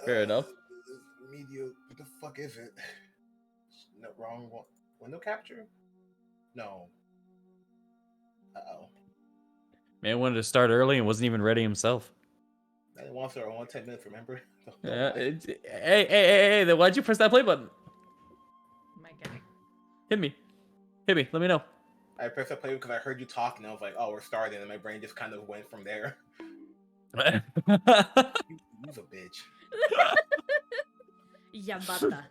Fair enough. Mediocre. What the fuck is it? No, wrong one. Window capture? No. Uh-oh. Man wanted to start early and wasn't even ready himself. I didn't want to start. I want 10 minutes, remember? Hey, then why'd you press that play button? My guy. Hit me. Let me know. I pressed that play because I heard you talking, and I was like, oh, we're starting, and my brain just kind of went from there. You's a bitch. Yabata.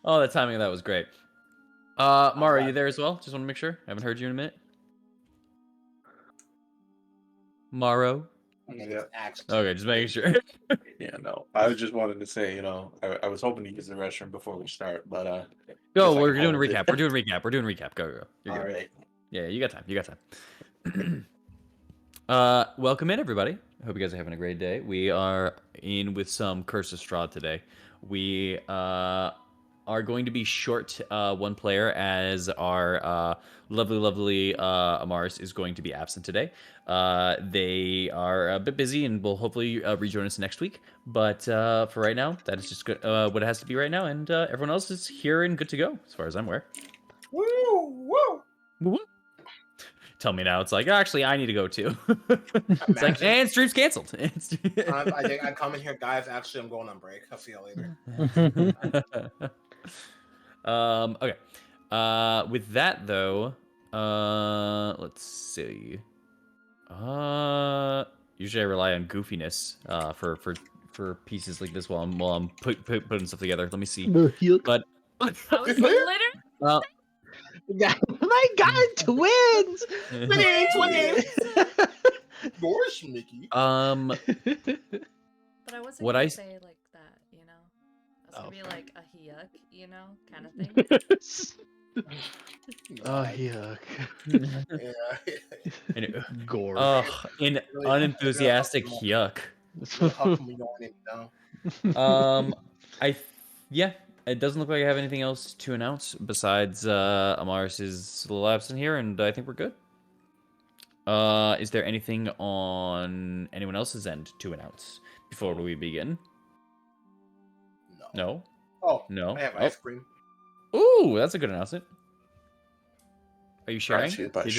Oh, the timing of that was great. Mara, are you there as well? Just want to make sure. I haven't heard you in a minute. Maro? Yeah. Okay, just making sure. Yeah, no. I was just wanted to say, I was hoping to use the restroom before we start, but Go, we're doing a recap. We're doing recap. Go. All right. Yeah, you got time. Welcome in, everybody. I hope you guys are having a great day. We are in with some Curse of Strahd today. We are going to be short one player as our lovely Amars is going to be absent today. They are a bit busy and will hopefully rejoin us next week. But for right now, that is just what it has to be right now. And everyone else is here and good to go, as far as I'm aware. Woo! Tell me now. It's like, actually, I need to go too. It's like, and stream's canceled. I think I come in here, guys. Actually, I'm going on break. I'll see y'all later. Okay. With that though, let's see. Usually I rely on goofiness for pieces like this while I'm putting stuff together. Let me see. But I was literally. My God, twins! Twins! Gosh, Mickey. But I wasn't What gonna I say like that, you know? I was gonna be like a yuck, you know, kind of thing. Oh, yuck. Yeah. Gore. An unenthusiastic yuck. Yeah, it doesn't look like I have anything else to announce besides Amaris is a little absent here, and I think we're good. Is there anything on anyone else's end to announce before we begin? No. Oh, no. I have ice cream. Ooh, that's a good announcement. Are you sharing? Did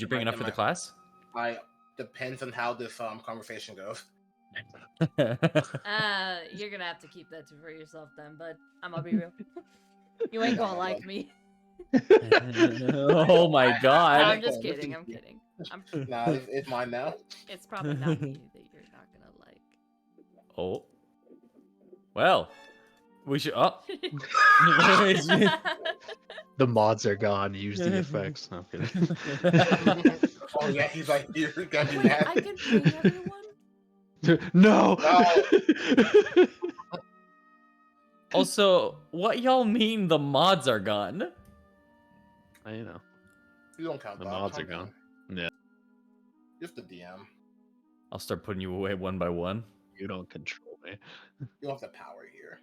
you bring enough for the class? Depends on how this conversation goes. You're gonna have to keep that for yourself then, but I'm gonna be real. You ain't gonna like me. Oh my God. I'm just kidding. I'm kidding. Nah, it's mine now. It's probably not me that you're not gonna like. Oh. Well, we should. Oh. The mods are gone. Use the effects. No, I'm kidding. Oh yeah, he's like, you're gonna be Wait, mad. I can ping everyone? No. Also, what y'all mean the mods are gone? I know. You don't count The that. mods are gone. Yeah. Just the DM. I'll start putting you away one by one. You don't control me. You don't have the power here.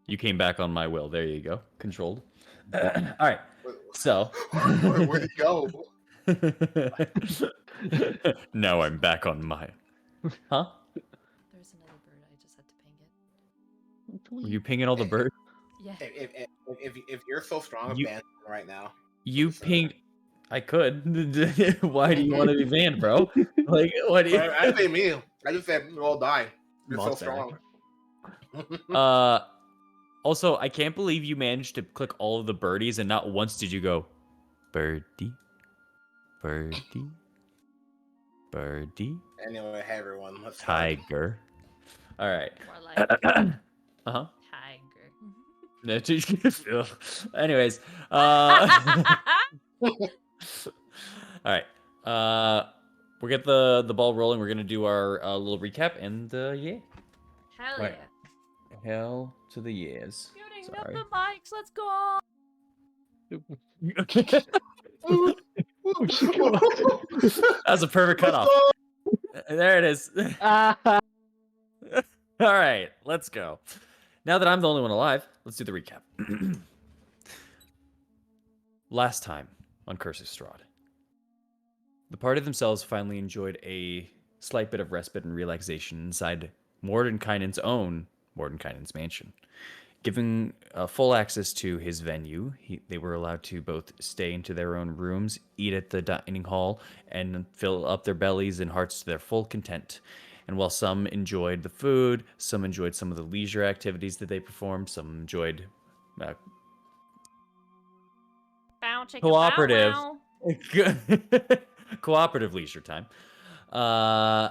You came back on my will. There you go. Controlled. All right. So. Where'd he go? Now I'm back on my. Huh? There's another bird. I just had to ping it. Were you pinging all the birds? Yeah. If you're so strong, You- ban right now. You pinged. I could. Why do you want to be banned, bro? Like, what do you? I say me. I just said we'll all die. You're so Mod strong. Also, I can't believe you managed to click all of the birdies and not once did you go, birdie, birdie, birdie. Anyway, hey everyone, let's go. Tiger. All right. More like Uh-huh. tiger. Anyways, all right. We'll get the ball rolling. We're gonna do our little recap, and yeah. Hell Right. yeah. Hell to the years. Shooting up Sorry. the mics. Let's go. That's a perfect cutoff. There it is. All right, let's go. Now that I'm the only one alive, let's do the recap. Last time on Curse of Strahd, The party themselves finally enjoyed a slight bit of respite and relaxation inside Mordenkainen's own Mordenkainen's mansion. Given full access to his venue, they were allowed to both stay into their own rooms, eat at the dining hall, and fill up their bellies and hearts to their full content. And while some enjoyed the food, some enjoyed some of the leisure activities that they performed, some enjoyed uh, Bow chicka cooperative, bow cooperative leisure time. Uh,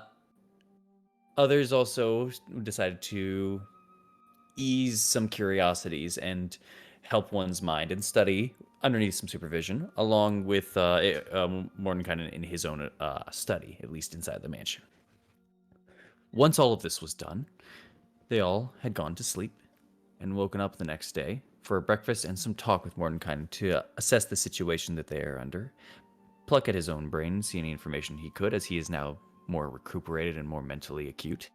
Others also decided to ease some curiosities and help one's mind and study underneath some supervision, along with Mordenkainen in his own study, at least inside the mansion. Once all of this was done, they all had gone to sleep and woken up the next day for a breakfast and some talk with Mordenkainen to assess the situation that they are under, pluck at his own brain, see any information he could, as he is now more recuperated and more mentally acute.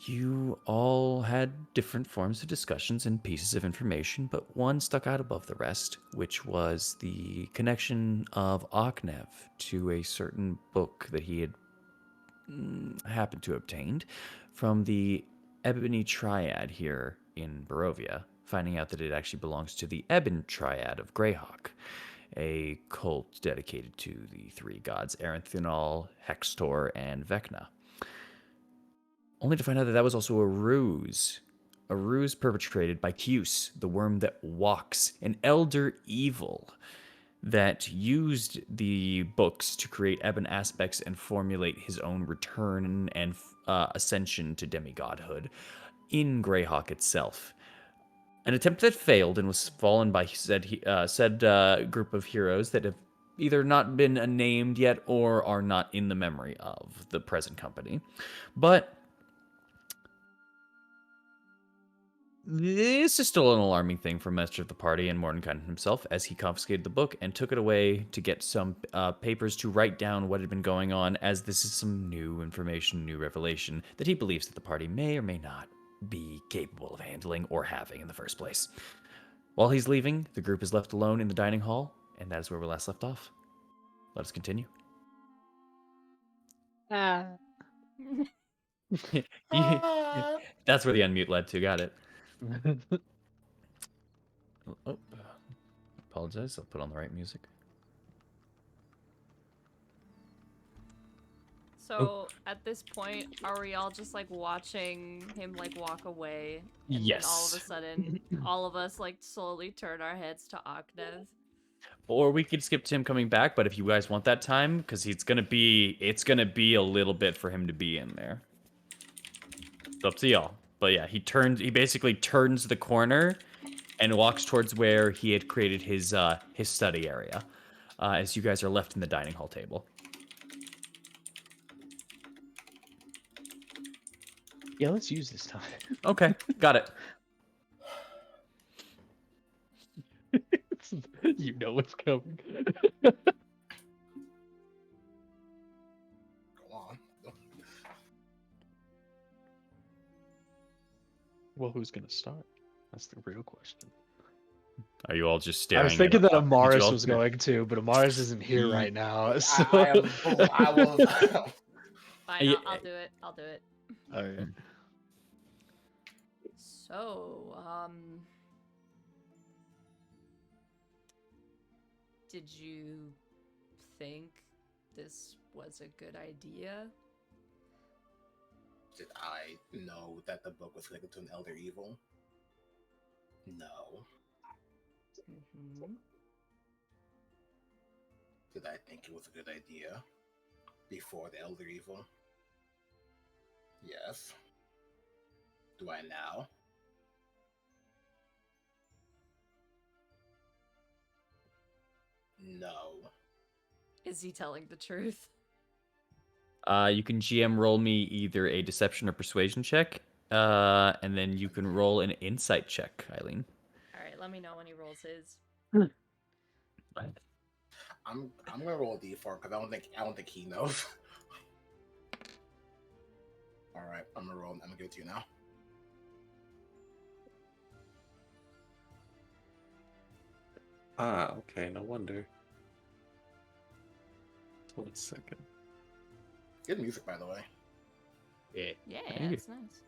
You all had different forms of discussions and pieces of information, but one stuck out above the rest, which was the connection of Aknev to a certain book that he had happened to obtained from the Ebony Triad here in Barovia, finding out that it actually belongs to the Ebon Triad of Greyhawk, a cult dedicated to the three gods Erenthinal, Hextor, and Vecna. Only to find out that that was also a ruse perpetrated by Cuse, the worm that walks, an elder evil that used the books to create ebon aspects and formulate his own return and ascension to demigodhood in Greyhawk itself. An attempt that failed and was fallen by said group of heroes that have either not been named yet or are not in the memory of the present company. But this is still an alarming thing for Master of the Party and Mordenkainen himself, as he confiscated the book and took it away to get some papers to write down what had been going on, as this is some new information, new revelation that he believes that the party may or may not be capable of handling or having in the first place. While he's leaving, the group is left alone in the dining hall, and that is where we last left off. Let us continue. That's where the unmute led to. Got it. Oh, apologize. I'll put on the right music. So at this point, are we all just like watching him like walk away? And Yes. then all of a sudden, all of us like slowly turn our heads to Aknev. Or we could skip to him coming back, but if you guys want that time, because it's gonna be a little bit for him to be in there. It's up to y'all. But yeah, he basically turns the corner and walks towards where he had created his study area, as you guys are left in the dining hall table. Yeah, let's use this time. Okay, got it. You know what's coming. Go on. Well, who's gonna start? That's the real question. Are you all just staring? I was thinking that Did you Amaris all- was going to, but Amaris isn't here right now. So... I will. Fine, Yeah. I'll do it. I'll do it. Okay. So, did you think this was a good idea? Did I know that the book was connected to an elder evil? No. Mm-hmm. Did I think it was a good idea before the elder evil? Yes. Do I now? No. Is he telling the truth? You can GM roll me either a deception or persuasion check, and then you can roll an insight check, Eileen. All right, let me know when he rolls his. I'm gonna roll a d4 because I don't think he knows. All right, I'm gonna give it to you now. Ah, okay, no wonder. 1 second. Good music, by the way. Yeah. Yeah, Thank you. it's nice.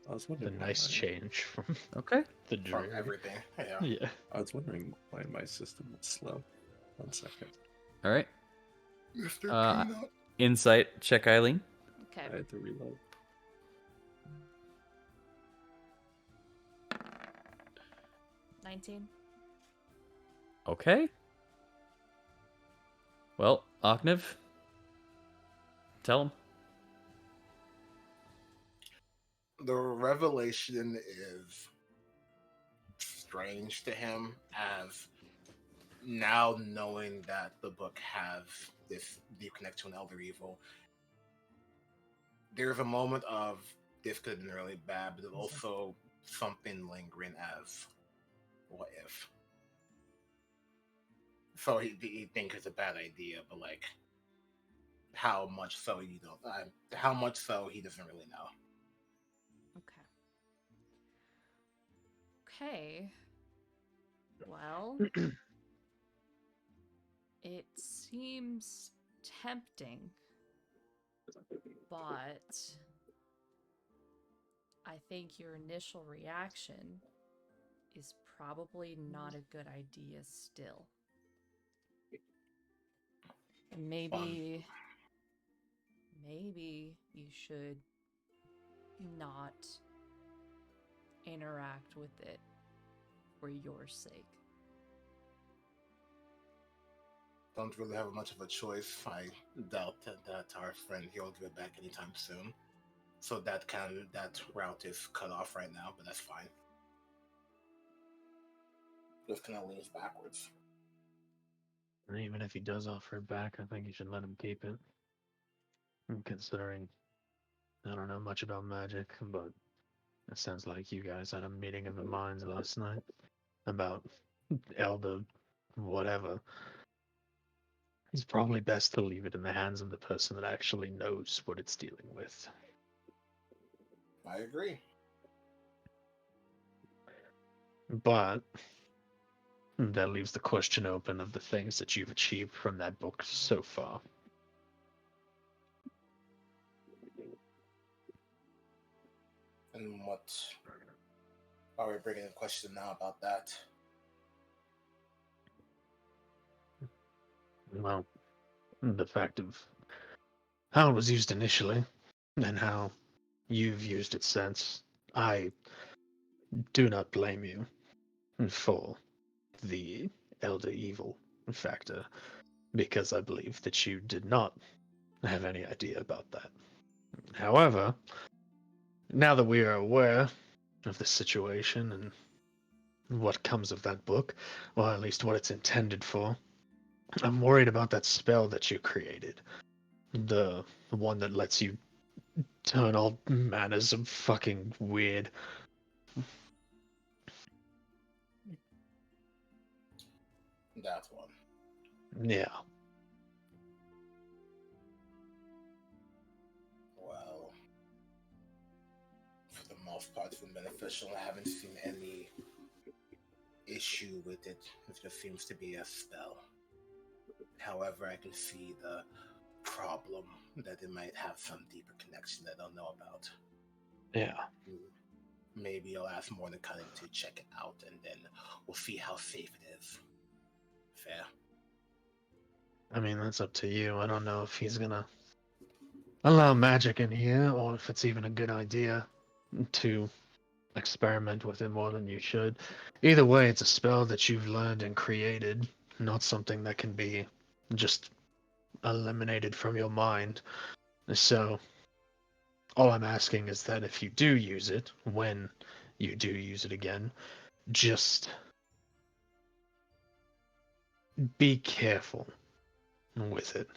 I was The wondering nice why, change from Okay. the From dreary. everything. Yeah. Yeah. I was wondering why my system was slow. 1 second. All right. Mr. Uh, Peanut. Insight check, Eileen. Okay. I had to reload. 19. Okay. Well, Oknev, tell him. The revelation is strange to him, as now knowing that the book has this deep connection to Elder Evil, there's a moment of this could have been really bad, but there's also something lingering as what if. So he thinks it's a bad idea, but like how much so you don't, how much so he doesn't really know. Okay. Okay. Well, it seems tempting, but I think your initial reaction is probably not a good idea still. And maybe you should not interact with it for your sake. Don't really have much of a choice. I doubt that our friend here will give it back anytime soon. So that route is cut off right now, but that's fine. Just kind of leans backwards. And even if he does offer it back, I think you should let him keep it. And considering I don't know much about magic, but it sounds like you guys had a meeting of the minds last night about Elder whatever. It's probably best to leave it in the hands of the person that actually knows what it's dealing with. I agree. But that leaves the question open of the things that you've achieved from that book so far. And what are we bringing a question now about that? Well, the fact of how it was used initially and how you've used it since. I do not blame you for the elder evil factor, because I believe that you did not have any idea about that. However, now that we are aware of the situation and what comes of that book, or at least what it's intended for, I'm worried about that spell that you created. The one that lets you turn all manners of fucking weird. That one. Yeah. Well, for the most part, it's been beneficial. I haven't seen any issue with it. It just seems to be a spell. However, I can see the problem that it might have some deeper connection that I don't know about. Yeah. Maybe I'll ask Morning Cunning to check it out, and then we'll see how safe it is. Fair. I mean, that's up to you. I don't know if he's gonna allow magic in here, or if it's even a good idea to experiment with it more than you should. Either way, it's a spell that you've learned and created, not something that can be just eliminated from your mind. So, all I'm asking is that if you do use it, when you do use it again, just be careful with it.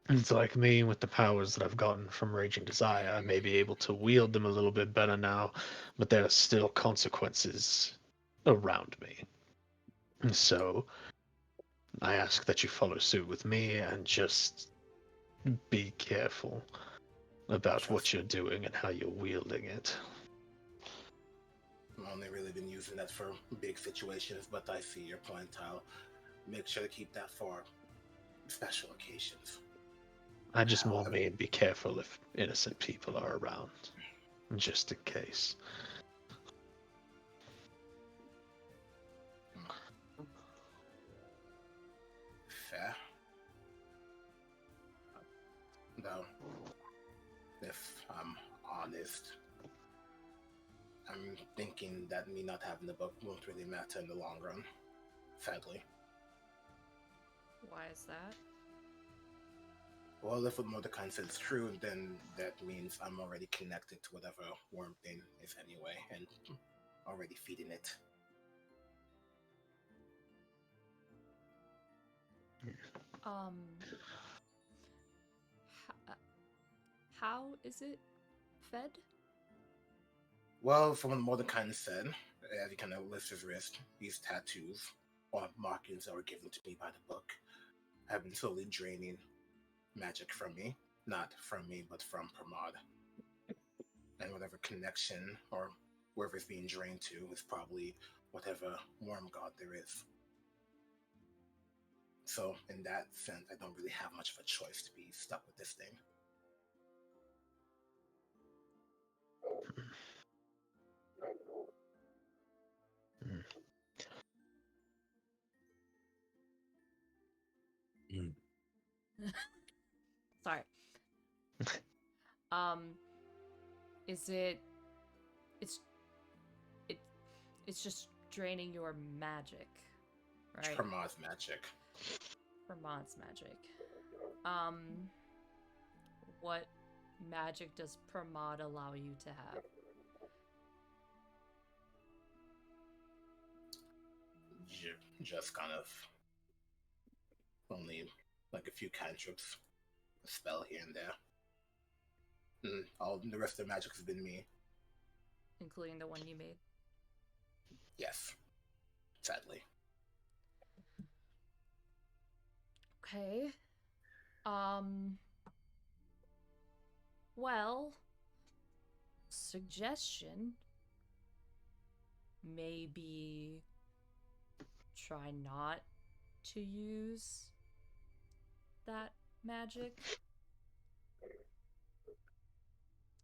It's like me with the powers that I've gotten from Raging Desire. I may be able to wield them a little bit better now, but there are still consequences around me. And so I ask that you follow suit with me and just be careful about what you're doing and how you're wielding it. I've only really been using that for big situations, but I see your point. I'll make sure to keep that for special occasions. I just more However- mean be careful if innocent people are around, just in case. Fair. Though, if I'm honest, I'm thinking that me not having the book won't really matter in the long run. Sadly. Why is that? Well, if what Mordecai said is true, then that means I'm already connected to whatever worm thing is anyway, and already feeding it. How is it fed? Well, from what Mordecai said, as he kind of lifts his wrist, these tattoos or markings that were given to me by the book have been slowly draining magic from me. Not from me, but from Pramod. And whatever connection or wherever it's being drained to is probably whatever worm god there is. So, in that sense, I don't really have much of a choice to be stuck with this thing. Sorry. Is it? It's just draining your magic, It's right? Pramod's magic. Vermont's magic. What magic does Pramod allow you to have? Just kind of only like a few cantrips, a spell here and there. And all the rest of the magic has been me. Including the one you made? Yes, sadly. Okay. Well, suggestion, maybe try not to use that magic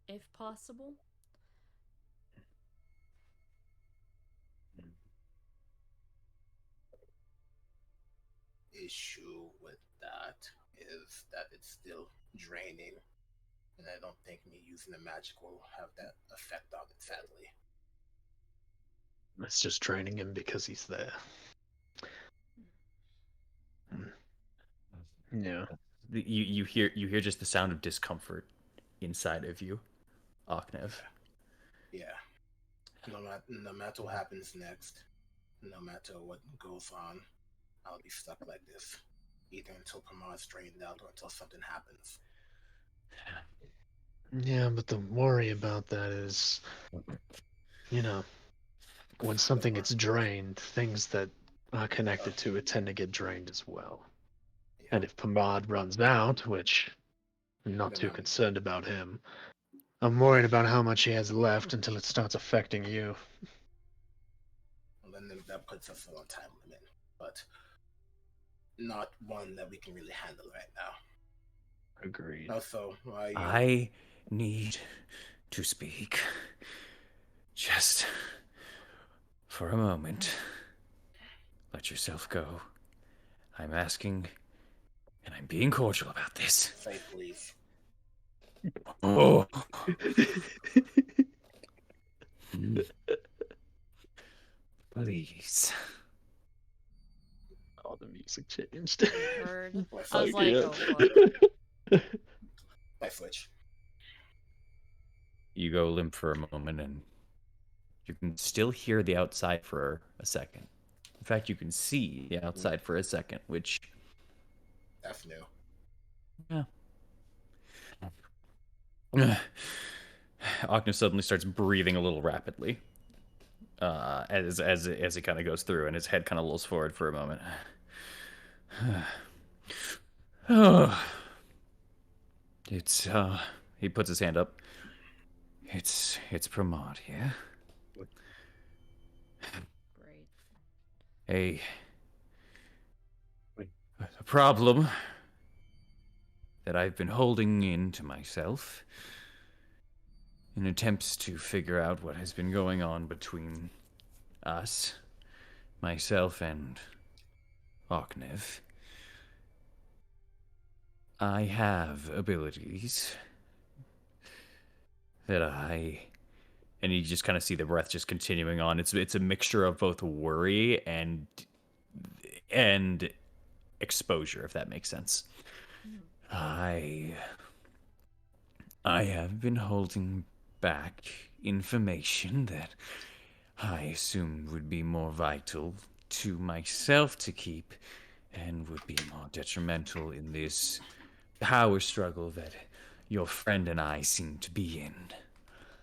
if possible. Issue with that is that it's still draining, and I don't think me using the magic will have that effect on it, sadly. It's just draining him because he's there. Yeah. You hear just the sound of discomfort inside of you, Oknev. Yeah. No matter what happens next, no matter what goes on, I'll be stuck like this. Either until Pramod's drained out or until something happens. Yeah, but the worry about that is, when something gets drained, things that are connected to it tend to get drained as well. Yeah. And if Pamad runs out, which I'm not Then too I'm- concerned about him, I'm worried about how much he has left until it starts affecting you. And then that puts us on a time limit, but not one that we can really handle right now. Agreed. Also, why you? I need to speak. Just for a moment. Let yourself go. I'm asking, and I'm being cordial about this. Say please. Oh. Please. Oh, the music changed. Heard. My I was fuck. like, Yeah. oh fuck. My switch. You go limp for a moment, and you can still hear the outside for a second. In fact, you can see the outside for a second, which... That's new. Yeah. Okno suddenly starts breathing a little rapidly as he kind of goes through, and his head kind of lolls forward for a moment. It's he puts his hand up. It's Pramod here. Great. A problem that I've been holding in to myself in attempts to figure out what has been going on between us, myself and Arknev. I have abilities that and you just kind of see the breath just continuing on. It's a mixture of both worry and exposure, if that makes sense. I have been holding back information that I assumed would be more vital to myself to keep and would be more detrimental in this power struggle that your friend and I seem to be in.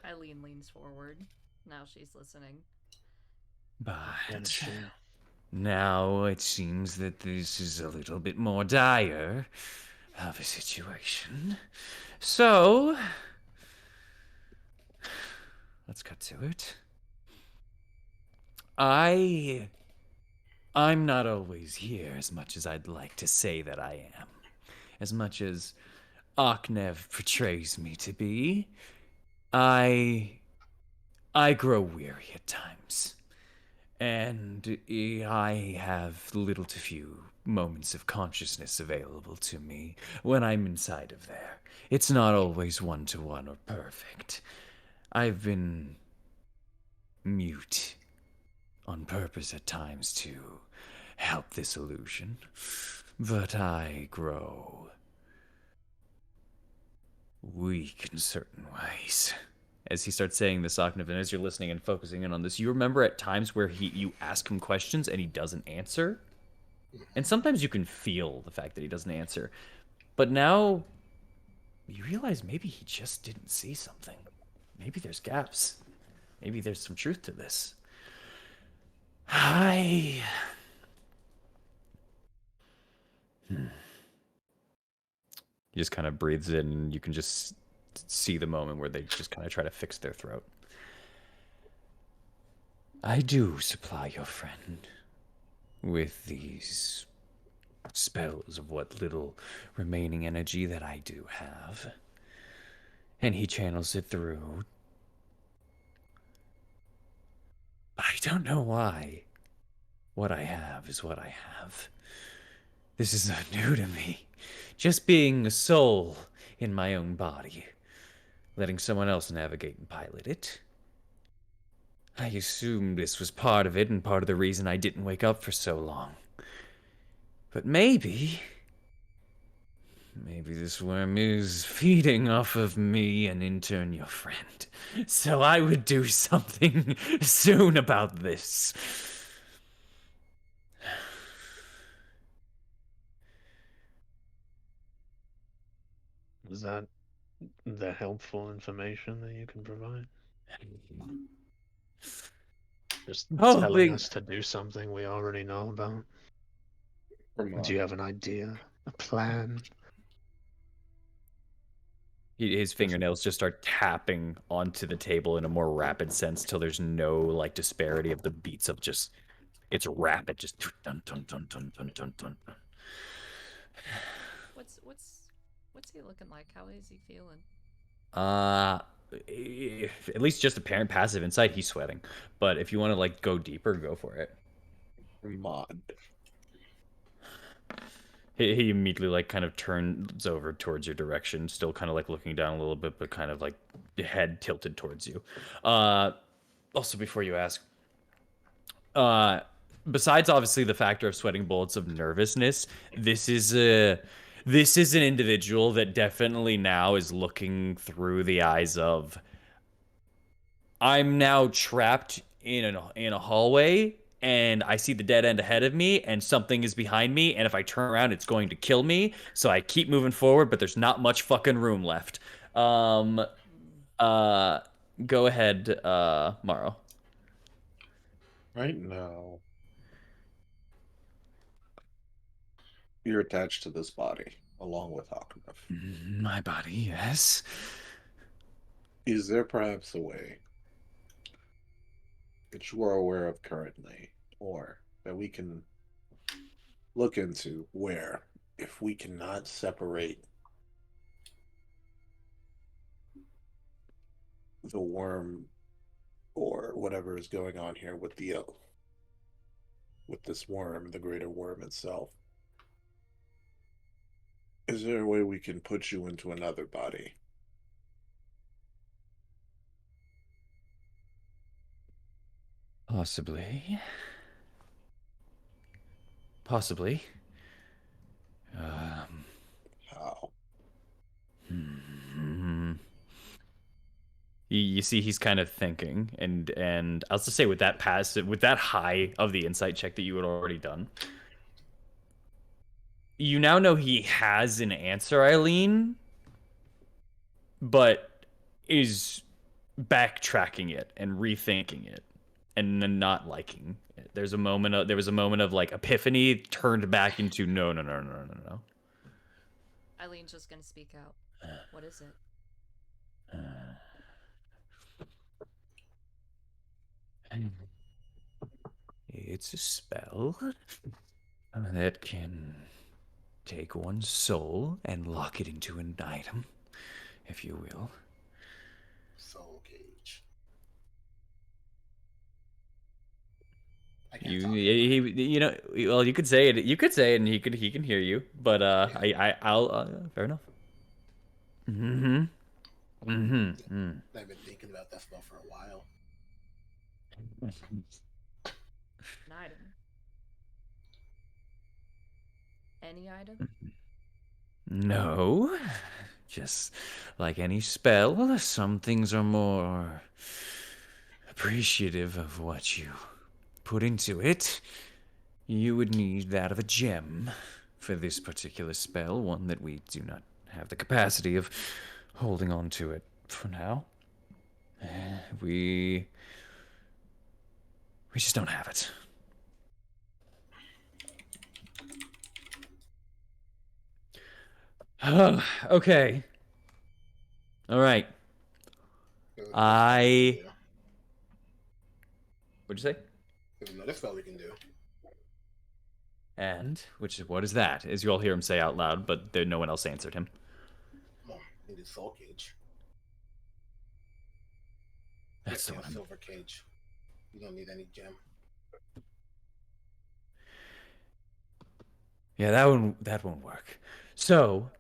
Eileen leans forward. Now she's listening. But now it seems that this is a little bit more dire of a situation. So, let's cut to it. I'm not always here as much as I'd like to say that I am. As much as Arknev portrays me to be, I grow weary at times. And I have little to few moments of consciousness available to me when I'm inside of there. It's not always one-to-one or perfect. I've been mute on purpose at times to help this illusion, but I grow weak in certain ways. As he starts saying this, Aknev, and as you're listening and focusing in on this, you remember at times where you ask him questions and he doesn't answer? And sometimes you can feel the fact that he doesn't answer. But now you realize maybe he just didn't see something. Maybe there's gaps. Maybe there's some truth to this. He just kind of breathes in, and you can just see the moment where they just kind of try to fix their throat. I do supply your friend with these spells of what little remaining energy that I do have. And he channels it through. I don't know why. What I have is what I have. This is not new to me. Just being a soul in my own body. Letting someone else navigate and pilot it. I assumed this was part of it and part of the reason I didn't wake up for so long. But maybe this worm is feeding off of me and in turn your friend. So I would do something soon about this. Is that the helpful information that you can provide? Just telling us to do something we already know about? Do you have an idea? A plan? His fingernails just start tapping onto the table in a more rapid sense till there's no like disparity of the beats of just it's rapid, just dun dun dun dun dun dun dun. What's he looking like? How is he feeling? At least just apparent passive insight, he's sweating. But if you want to like go deeper, go for it. Mod. He immediately like kind of turns over towards your direction, still kind of like looking down a little bit, but kind of like head tilted towards you. Also, before you ask, besides obviously the factor of sweating bullets of nervousness, this is an individual that definitely now is looking through the eyes of I'm now trapped in a hallway and I see the dead end ahead of me and something is behind me and if I turn around it's going to kill me, so I keep moving forward but there's not much fucking room left. Go ahead, Morrow. Right now, you're attached to this body, along with Aknev. My body, yes. Is there perhaps a way that you are aware of currently, or that we can look into where, if we cannot separate the worm or whatever is going on here with the with this worm, the greater worm itself. Is there a way we can put you into another body? Possibly. Possibly. How? Hmm. You see, he's kind of thinking, and I'll just say with that with that high of the insight check that you had already done, you now know he has an answer, Eileen, but is backtracking it and rethinking it and then not liking it. There was a moment of like epiphany turned back into no, no, no, no, no, no, no. Eileen's just gonna speak out. What is it? It's a spell that can take one's soul and lock it into an item, if you will. Soul cage. I can't You, talk. you know, well, you could say it. You could say it, and he can hear you. But I'll. Fair enough. Mm-hmm. Mm-hmm. I've been thinking about that spell for a while. An item. Any item? No, just like any spell, some things are more appreciative of what you put into it. You would need that of a gem for this particular spell, one that we do not have the capacity of holding on to it for now. We just don't have it. Okay. All right. I. What'd you say? There's another spell we can do. And what is that? As you all hear him say out loud, but no one else answered him. Well, we can do soul cage. That's the a one. silver cage. You don't need any gem. Yeah, that won't work. So,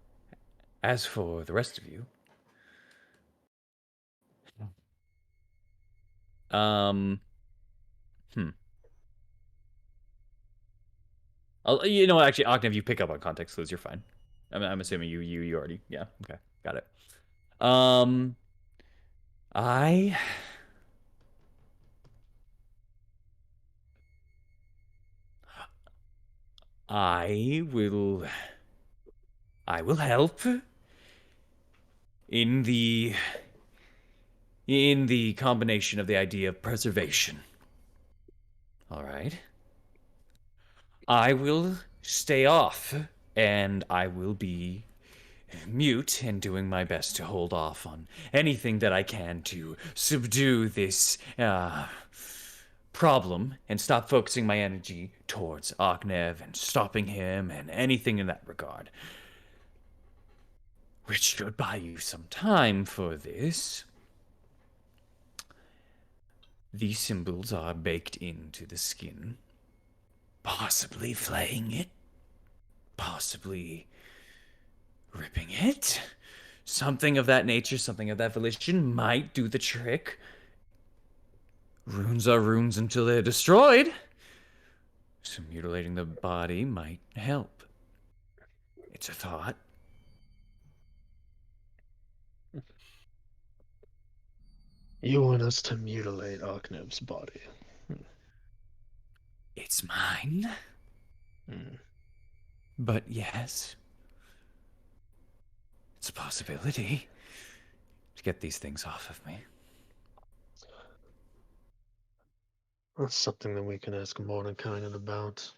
as for the rest of you, hmm. You know, actually, Octave, you pick up on context clues. You're fine. I'm assuming you already. Yeah. Okay. Got it. I. I will. I will help in the combination of the idea of preservation. All right. I will stay off, and I will be mute and doing my best to hold off on anything that I can to subdue this problem and stop focusing my energy towards Aknev and stopping him and anything in that regard. Which should buy you some time for this. These symbols are baked into the skin, possibly flaying it, possibly ripping it. Something of that nature, something of that volition might do the trick. Runes are runes until they're destroyed. So mutilating the body might help. It's a thought. You want us to mutilate Arknev's body? It's mine. Hmm. But yes, it's a possibility to get these things off of me. That's something that we can ask Mordekainen about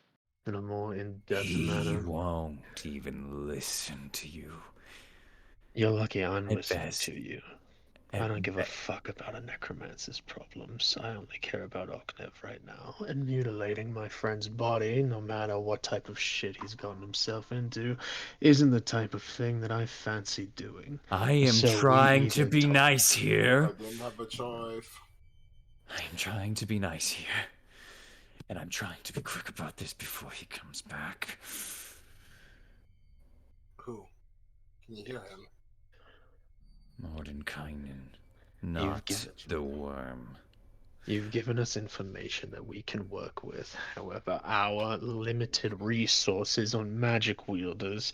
in a more in-depth He manner. won't even listen to you. You're lucky I'm At listening best. to you. I don't And give a fuck about a necromancer's problems. I only care about Oknev right now. And mutilating my friend's body, no matter what type of shit he's gotten himself into, isn't the type of thing that I fancy doing. I am So we trying to either be talk. nice I here. didn't have a choice. I am trying to be nice here. And I'm trying to be quick about this before he comes back. Who? Can you hear him? Mordenkainen, You've not given, the worm. you've given us information that we can work with. However, our limited resources on magic wielders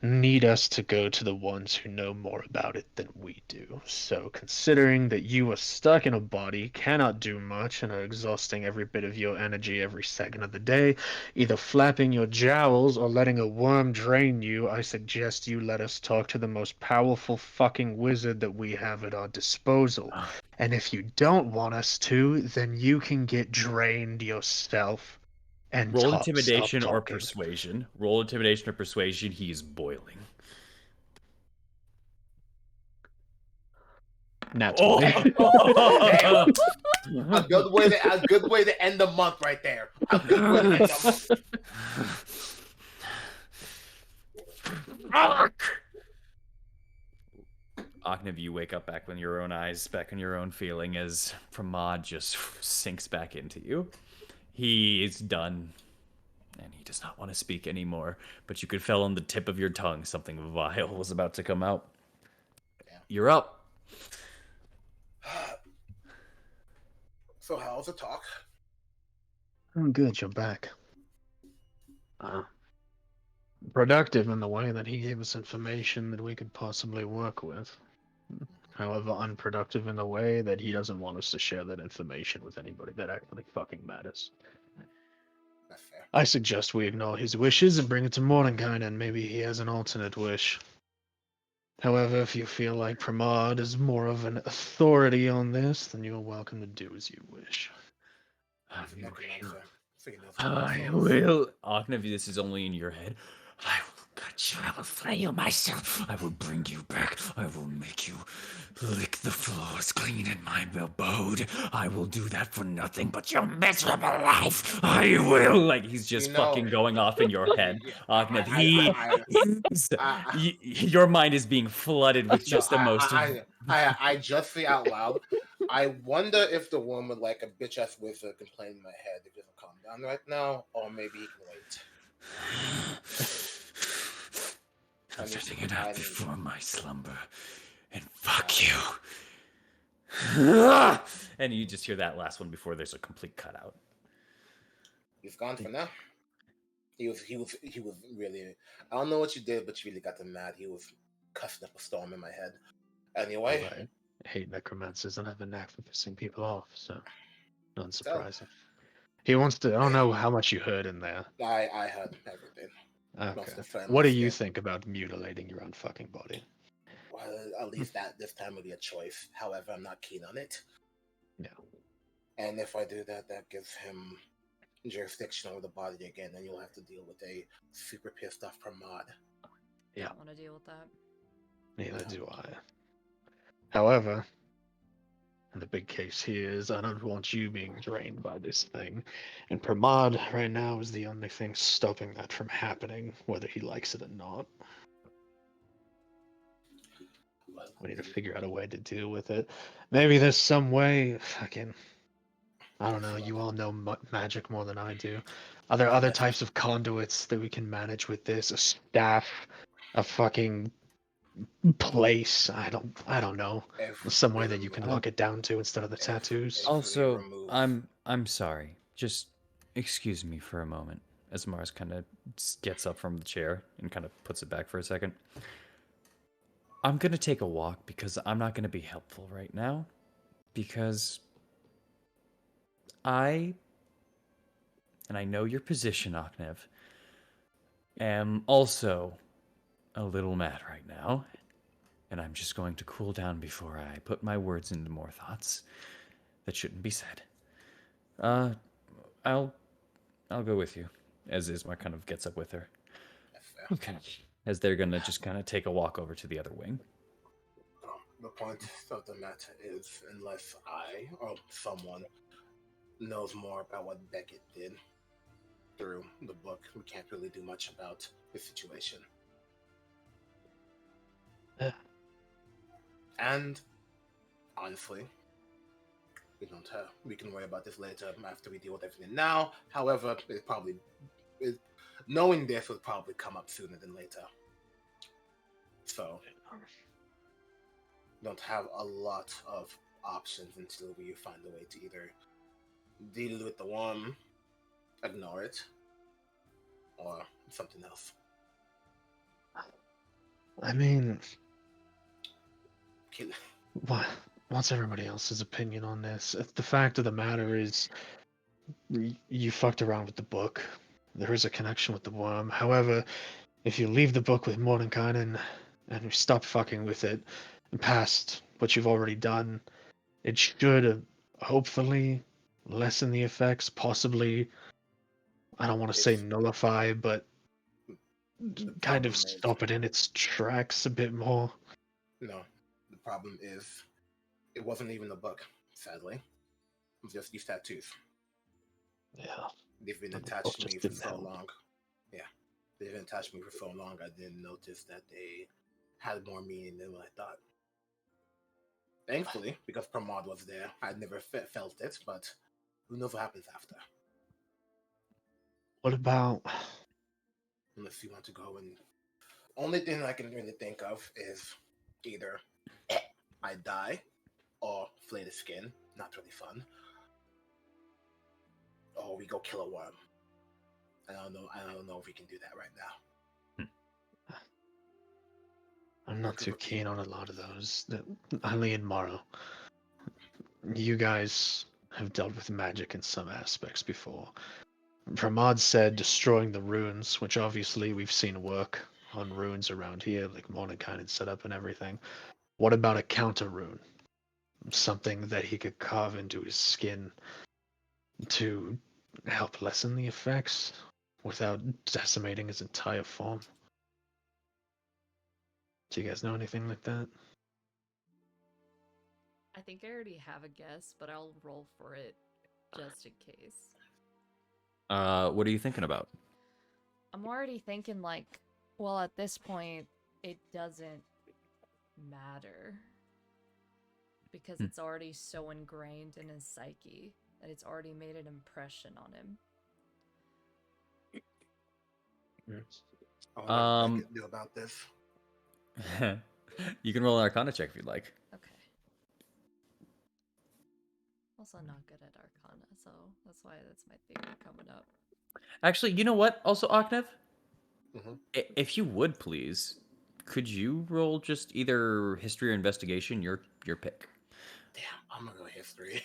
need us to go to the ones who know more about it than we do. So, considering that you are stuck in a body, cannot do much, and are exhausting every bit of your energy every second of the day, either flapping your jowls or letting a worm drain you, I suggest you let us talk to the most powerful fucking wizard that we have at our disposal. And if you don't want us to, then you can get drained yourself. And Roll stop intimidation or talking. persuasion. Roll intimidation or persuasion. He's boiling. Nat Oh! 20. Damn. A good way to end the month right there. A good way to end the month. Fuck! Oknev, you wake up back in your own eyes, back in your own feeling as Pramod just sinks back into you. He is done, and he does not want to speak anymore, but you could feel on the tip of your tongue something vile was about to come out. Yeah. You're up. So how's the talk? I'm good, you're back. Productive in the way that he gave us information that we could possibly work with. However, unproductive in the way that he doesn't want us to share that information with anybody that actually fucking matters. That's fair. I suggest we ignore his wishes and bring it to Mordenkainen, and maybe he has an alternate wish. However, if you feel like Pramod is more of an authority on this, then you're welcome to do as you wish. I will. Oknev, this is only in your head. I will cut you. I will flay you myself. I will bring you back. I will make you lick the floors clean in my abode. I will do that for nothing but your miserable life. I will. Like, he's just fucking going off in your head. Oknev, your mind is being flooded with just the most. I just say out loud. I wonder if the one with like a bitch ass wizard can play in my head if he doesn't calm down right now, or maybe he can wait. I'm setting it out before my slumber, and fuck you. And you just hear that last one before there's a complete cutout. He's gone for now. He was really. I don't know what you did, but you really got him mad. He was cussing up a storm in my head. Anyway, Right. I hate necromancers and have a knack for pissing people off, so unsurprising. He wants to. I don't know how much you heard in there. I heard everything. Okay. What do you think about mutilating your own fucking body? Well, at least that this time will be a choice. However, I'm not keen on it. No. And if I do that, that gives him jurisdiction over the body again, and you'll have to deal with a super pissed off Pramod. Yeah. I don't want to deal with that. Neither do I. However, the big case here is I don't want you being drained by this thing. And Pramod right now is the only thing stopping that from happening, whether he likes it or not. We need to figure out a way to deal with it. Maybe there's some way, fucking, I don't know, you all know magic more than I do. Are there other types of conduits that we can manage with this? A staff, a fucking place, I don't know. Some way that you can lock it down to instead of the tattoos. Also, I'm sorry. Just excuse me for a moment. As Mars kind of gets up from the chair and kind of puts it back for a second. I'm gonna take a walk because I'm not gonna be helpful right now. Because I know your position, Oknev, am also a little mad right now. And I'm just going to cool down before I put my words into more thoughts that shouldn't be said. I'll go with you, as Ismar kind of gets up with her. Okay. As they're gonna just kind of take a walk over to the other wing. The point of the matter is, unless I or someone knows more about what Beckett did through the book, we can't really do much about the situation. Yeah. And honestly, we don't have. We can worry about this later after we deal with everything now. However, knowing this would probably come up sooner than later. So, don't have a lot of options until we find a way to either deal with the worm, ignore it, or something else. I mean, Kill. what's everybody else's opinion on this? The fact of the matter is, you fucked around with the book. There is a connection with the worm. However, if you leave the book with Mordenkainen and you stop fucking with it and past what you've already done, it should hopefully lessen the effects, possibly, I don't want to say If nullify, but the kind problem of is, stop it in its tracks a bit more. no, the problem is, it wasn't even a book, sadly. It was just these tattoos. Yeah. They've been And the attached book to me just for didn't so help. long. Yeah, they've been attached to me for so long, I didn't notice that they had more meaning than what I thought. Thankfully, because Pramod was there, I'd never felt it, but who knows what happens after. What about... Unless you want to go and... Only thing I can really think of is either I die or flay the skin. Not really fun. Or we go kill a worm. I don't know if we can do that right now. I'm not too keen on a lot of those. Ali and Morrow, you guys have dealt with magic in some aspects before. Pramod said destroying the runes, which obviously we've seen work on runes around here, like Mordenkainen set up and everything. What about a counter rune? Something that he could carve into his skin to help lessen the effects without decimating his entire form. Do you guys know anything like that? I think I already have a guess, but I'll roll for it just in case. What are you thinking about? I'm already thinking like, well, at this point, it doesn't matter. Because it's already so ingrained in his psyche that it's already made an impression on him. I wonder what I could do about this. You can roll an Arcana check if you'd like. Okay. Also not good at Arcana, so that's why that's my theory coming up. Actually, you know what? Also, Aknev, Mm-hmm. if you would please, could you roll just either history or investigation? Your pick. Damn, I'm gonna go history.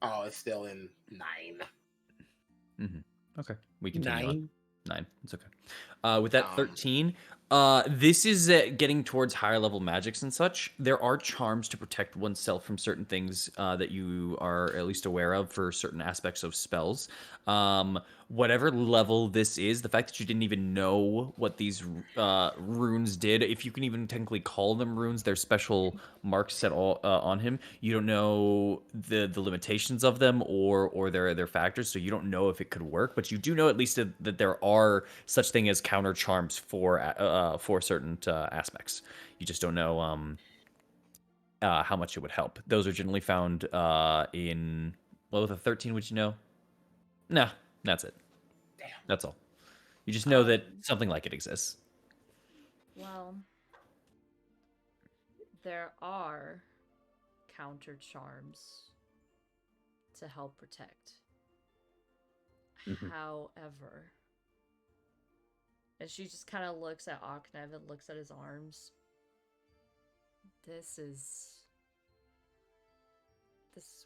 Oh, it's still in 9. Mm-hmm. Okay, we continue on. 9. It's okay. With that 13, this is getting towards higher level magics and such. There are charms to protect oneself from certain things that you are at least aware of for certain aspects of spells. Whatever level this is, the fact that you didn't even know what these runes did, if you can even technically call them runes, they're special marks set on him. You don't know the limitations of them or their factors, so you don't know if it could work. But you do know at least that there are such thing as counter charms for certain aspects. You just don't know how much it would help. Those are generally found in with a 13. Would you know? Nah, that's it. Damn. That's all. You just know that something like it exists. Well, there are counter charms to help protect. However, and she just kind of looks at Aknev and looks at his arms. This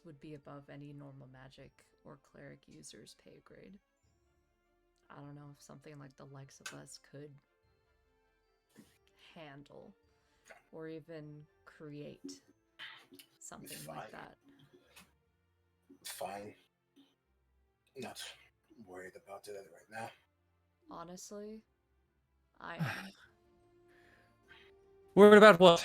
would be above any normal magic or cleric user's pay grade. I don't know if something like the likes of us could handle or even create something like that. It's fine. Not worried about it right now. Honestly, I am. Worried about what?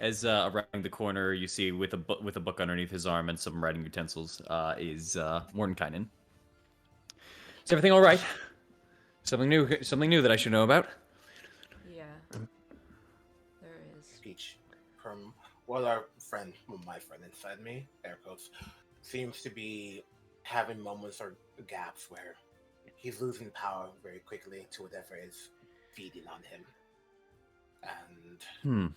As around the corner, you see with a book underneath his arm and some writing utensils is Mordenkainen. Is everything all right? Something new that I should know about? Yeah. There is. Speech from well, our friend, well, my friend inside me, air quotes, seems to be having moments or gaps where he's losing power very quickly to whatever is feeding on him. And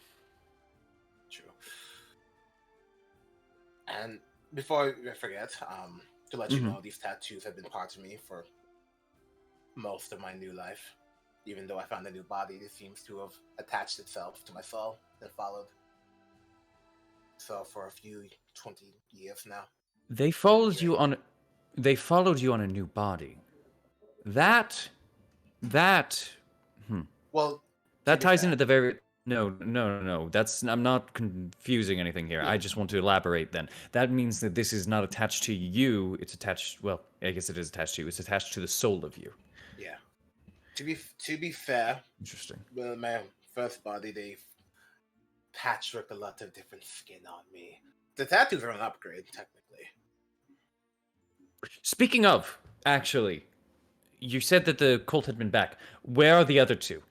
true. And before I forget, to let you know, these tattoos have been part of me for most of my new life. Even though I found a new body, it seems to have attached itself to my soul and followed. So for a few 20 years now. They followed you on. They followed you on a new body. That. Well, That ties fair, into the very. No. That's. I'm not confusing anything here. Yeah. I just want to elaborate. Then that means that this is not attached to you. It's attached. Well, I guess it is attached to you. It's attached to the soul of you. yeah. To be fair, Interesting. well, my first body, they patchworked a lot of different skin on me. The tattoos are an upgrade, technically. Speaking of, actually, you said that the cult had been back. Where are the other two?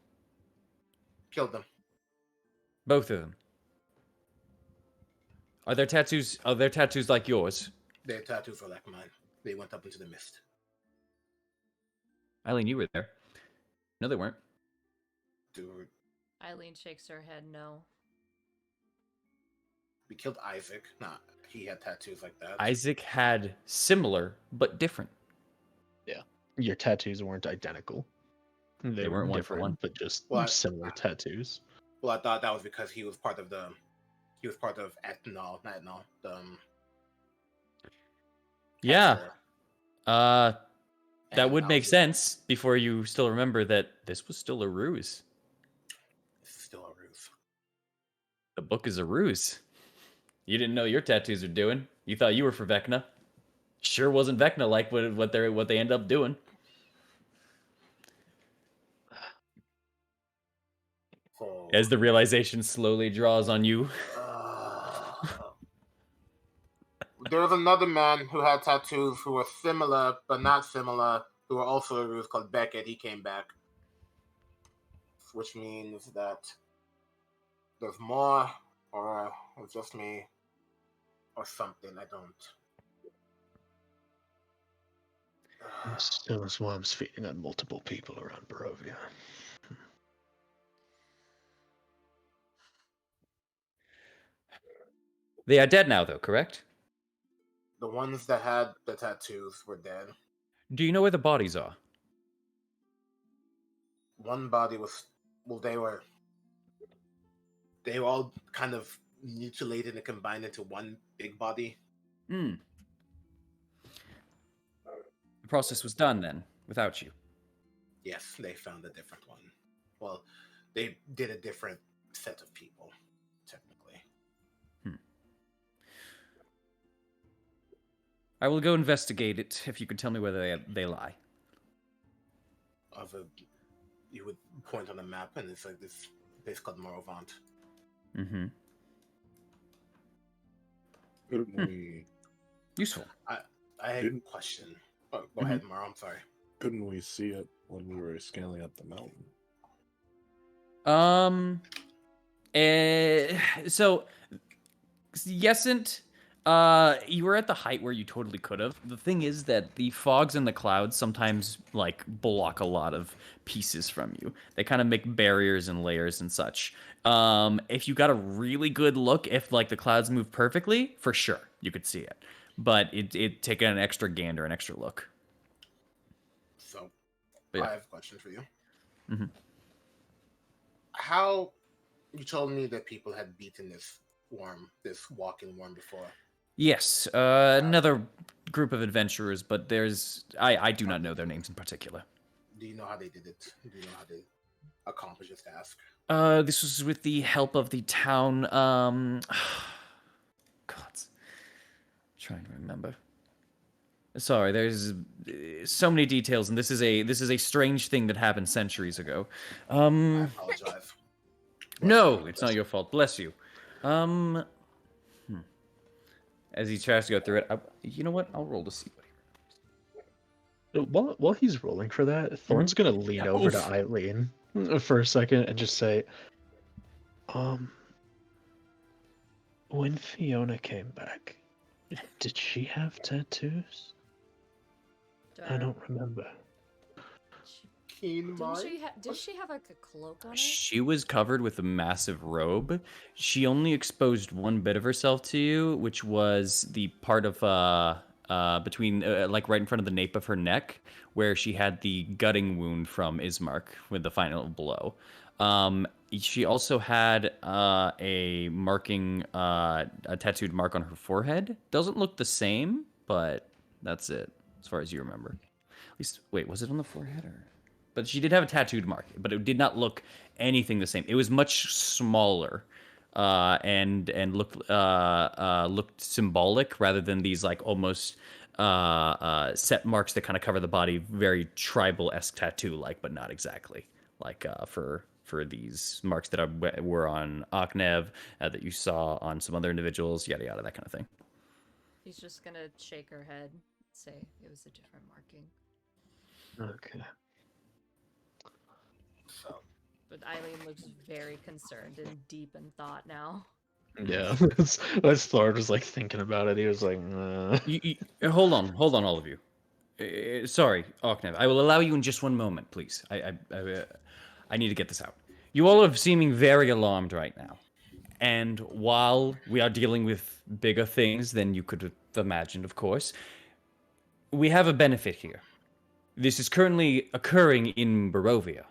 Killed them. Both of them. Are their tattoos? Are their tattoos like yours? Their tattoos were like mine. They went up into the mist. Eileen, you were there. No, they weren't. Dude, Eileen shakes her head no. we killed Isaac. Nah, he had tattoos like that. Isaac had similar but different. Your tattoos weren't identical. They weren't were one for different, one. but just Well, similar tattoos. Well, I thought that was because he was part of ethanol, not ethanol. Yeah. Hector. That And would I make was- sense before you still remember that this was still a ruse. It's still a ruse. The book is a ruse. You didn't know your tattoos were doing. You thought you were for Vecna. Sure wasn't Vecna like what they end up doing. So, As the realization slowly draws on you. there was another man who had tattoos who were similar but not similar, who were also a ruse, called Beckett. He came back, which means that there's more, or it's just me, or something. I don't. Still, swarms feeding on multiple people around Barovia. They are dead now, though, correct? The ones that had the tattoos were dead. Do you know where the bodies are? One body was, well, they were all kind of mutilated and combined into one big body. The process was done then, without you. Yes, they found a different one. Well, they did a different set of people, technically. I will go investigate it if you could tell me where they lie. You would point on a map, and it's like this place called Morovant. Mm-hmm. Couldn't we? Useful. I had a question. Oh, go ahead, Moro. I'm sorry. Couldn't we see it when we were scaling up the mountain? So, Yesent, you were at the height where you totally could have. The thing is that the fogs and the clouds sometimes, like, block a lot of pieces from you. They kind of make barriers and layers and such. If you got a really good look, if, like, the clouds move perfectly, for sure, you could see it. But it'd take an extra gander, an extra look. So, Yeah. I have a question for you. Mm-hmm. How you told me that people had beaten this walking worm before? Yes, another group of adventurers, but I do not know their names in particular. Do you know how they did it? Do you know how they accomplished this task? This was with the help of the town, God, trying to remember. Sorry, there's so many details, and this is a strange thing that happened centuries ago. I apologize. No, it's not your fault. Bless you. Um, hmm. As he tries to go through it, you know what? I'll roll to see what While he's rolling for that, Thorn's gonna lean Yeah, over to oof. Eileen for a second and just say, um, when Fiona came back, did she have tattoos? I don't remember. Keen mind. Did she have like a cloak on her? She was covered with a massive robe. She only exposed one bit of herself to you, which was the part of between like right in front of the nape of her neck, where she had the gutting wound from Ismark with the final blow. She also had a marking, a tattooed mark on her forehead. Doesn't look the same, but that's it as far as you remember. At least, wait, was it on the forehead or? But she did have a tattooed mark, but it did not look anything the same. It was much smaller, and looked symbolic rather than these like almost set marks that kind of cover the body, very tribal-esque tattoo like, but not exactly like for these marks that were on Aknev, that you saw on some other individuals, yada yada, that kind of thing. He's just gonna shake her head, say it was a different marking. Okay. So But Eileen looks very concerned and deep in thought now. Yeah, as Thor was like thinking about it, he was like, Hold on, all of you. Sorry, Arknev. I will allow you in just one moment, please. I need to get this out. You all are seeming very alarmed right now. And while we are dealing with bigger things than you could have imagined, of course, we have a benefit here. This is currently occurring in Barovia.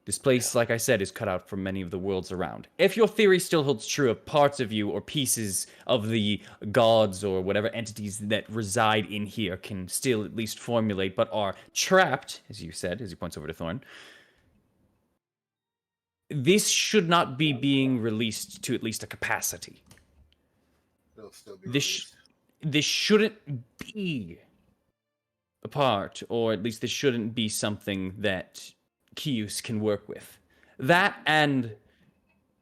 This place, like I said, is cut out from many of the worlds around. If your theory still holds true of parts of you or pieces of the gods or whatever entities that reside in here can still at least formulate but are trapped, as you said, as he points over to Thorn, this should not be being released to at least a capacity. it'll still be This, released. this shouldn't be a part, or at least this shouldn't be something that Kius can work with. That and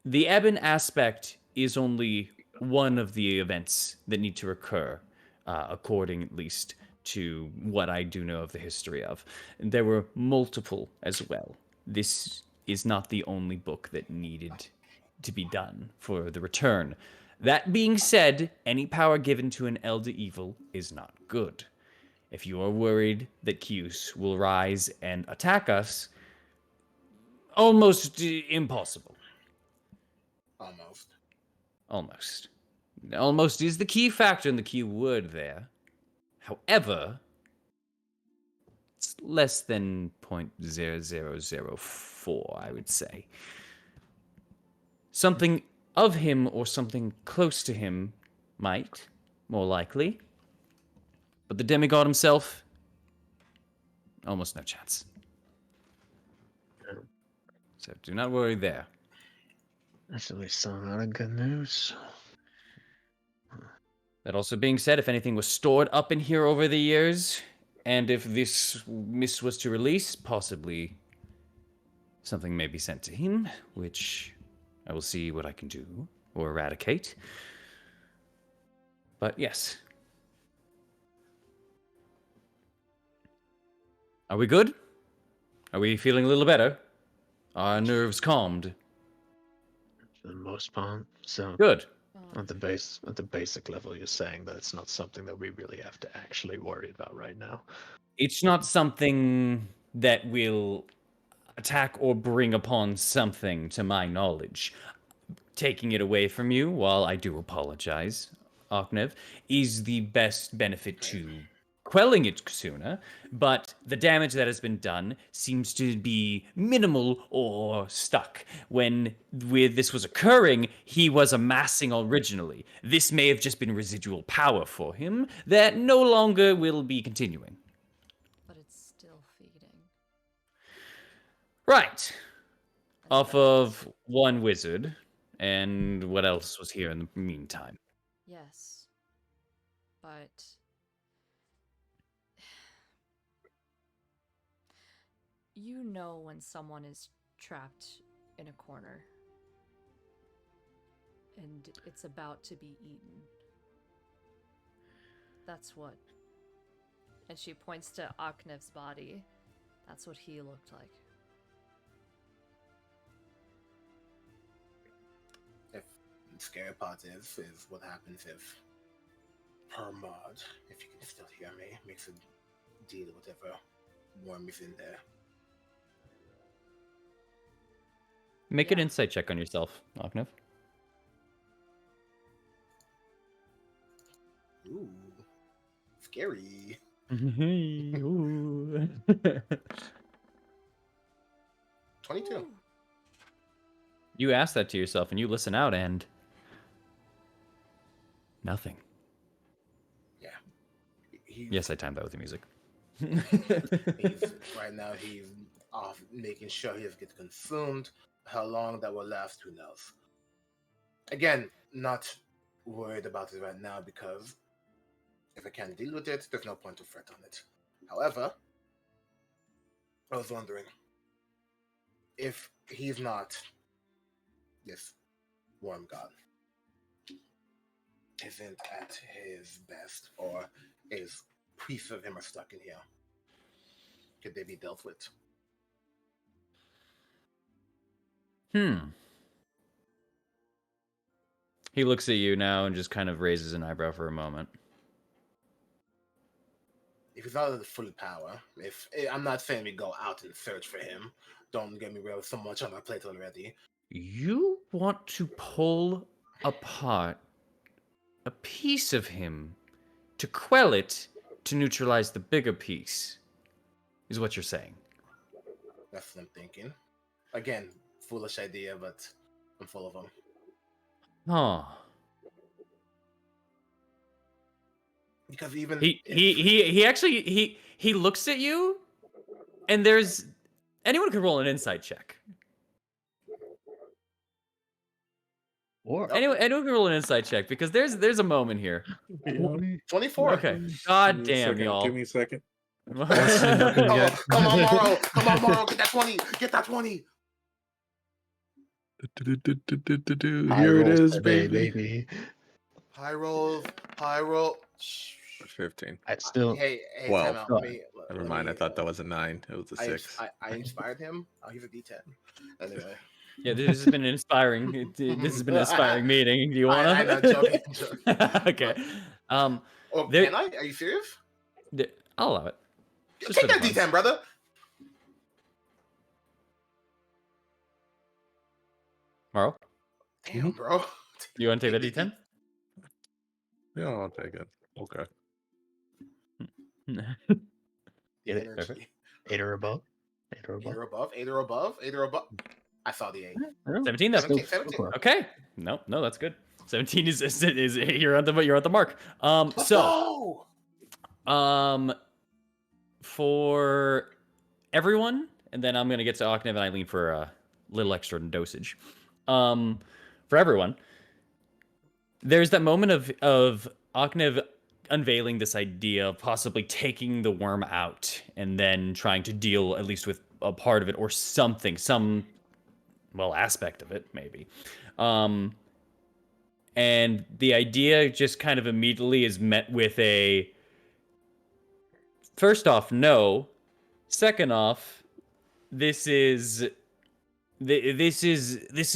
the Eben aspect is only one of the events that need to occur, according at least to what I do know of the history of. There were multiple as well. This is not the only book that needed to be done for the return. That being said, any power given to an elder evil is not good. If you are worried that Kius will rise and attack us, almost impossible. Almost. Almost. Almost is the key factor in the key word there. However, it's less than 0.0004, I would say. Something of him or something close to him might, more likely. But the demigod himself, almost no chance. So do not worry there. that's at least some out of good news. That also being said, if anything was stored up in here over the years, and if this mist was to release, possibly something may be sent to him, which I will see what I can do or eradicate. But yes. Are we good? Are we feeling a little better? Our nerves calmed? For the most part. So Good. at the basic level, you're saying that it's not something that we really have to actually worry about right now. It's not something that will attack or bring upon something, to my knowledge. Taking it away from you, while I do apologize, Arknev, is the best benefit to quelling it sooner, but the damage that has been done seems to be minimal or stuck. When this was occurring, he was amassing originally. This may have just been residual power for him that no longer will be continuing. But it's still feeding. Right. And Off that of one wizard, and what else was here in the meantime? Yes. But you know when someone is trapped in a corner. and it's about to be eaten. That's what. And she points to Aknev's body. That's what he looked like. If the scary part is what happens if her mod, if you can still hear me, makes a deal with whatever worm is in there. Make an Yeah. insight check on yourself, Aknev. Ooh, scary. Ooh. 22. Ooh. You ask that to yourself, and you listen out, and nothing. Yeah. He's, Yes, I timed that with the music. right now he's off making sure he doesn't get consumed. How long that will last, who knows? Again, not worried about it right now because if I can't deal with it, there's no point to fret on it. However, I was wondering if he's not this worm god, isn't at his best, or is priests of him are stuck in here. Could they be dealt with? He looks at you now and just kind of raises an eyebrow for a moment. If he's not at the full power, if I'm not saying we go out and search for him. Don't get me wrong, with so much on my plate already. You want to pull apart a piece of him to quell it to neutralize the bigger piece, is what you're saying. That's what I'm thinking. Again, foolish idea, but I'm full of them. Huh. Because even He actually he looks at you, and there's anyone could roll an insight check. Or Anyone can roll an insight check because there's a moment here. 24. Okay. God Give me a damn, second, y'all. Give me a second. nothing yet. Come on, Morrow. Come on, Morrow. Get that 20. Get that 20. High Here it rolls is, today, baby. High rolls. High roll. Shh. 15. I still Hey, Well, time out. go Let ahead. me, Never let mind. I me, thought that was a 9. It was a 6. I inspired him. Oh, he's a D10. Anyway. Yeah, this has been an inspiring. This has been an inspiring meeting. Do you wanna? I know, joking. Okay. Oh, there- can I? Are you serious? I'll allow it. Just Take for the that fun. D10, brother. Morrow, Damn, bro. you want to take that D10? Yeah, I'll take it. Okay. The Get it? energy. Perfect. 8 or above. 8 or 8 above. or above. 8 or above. 8 or above. I saw the 8. 17. That's 17. Still 17. close. okay. No, that's good. 17 is you're at the mark. Let's go! For everyone, and then I'm gonna get to Aknev and Eileen for a little extra dosage. For everyone, there's that moment of Aknev unveiling this idea of possibly taking the worm out and then trying to deal at least with a part of it or something, some aspect of it maybe. And the idea just kind of immediately is met with a first off, no. Second off, this is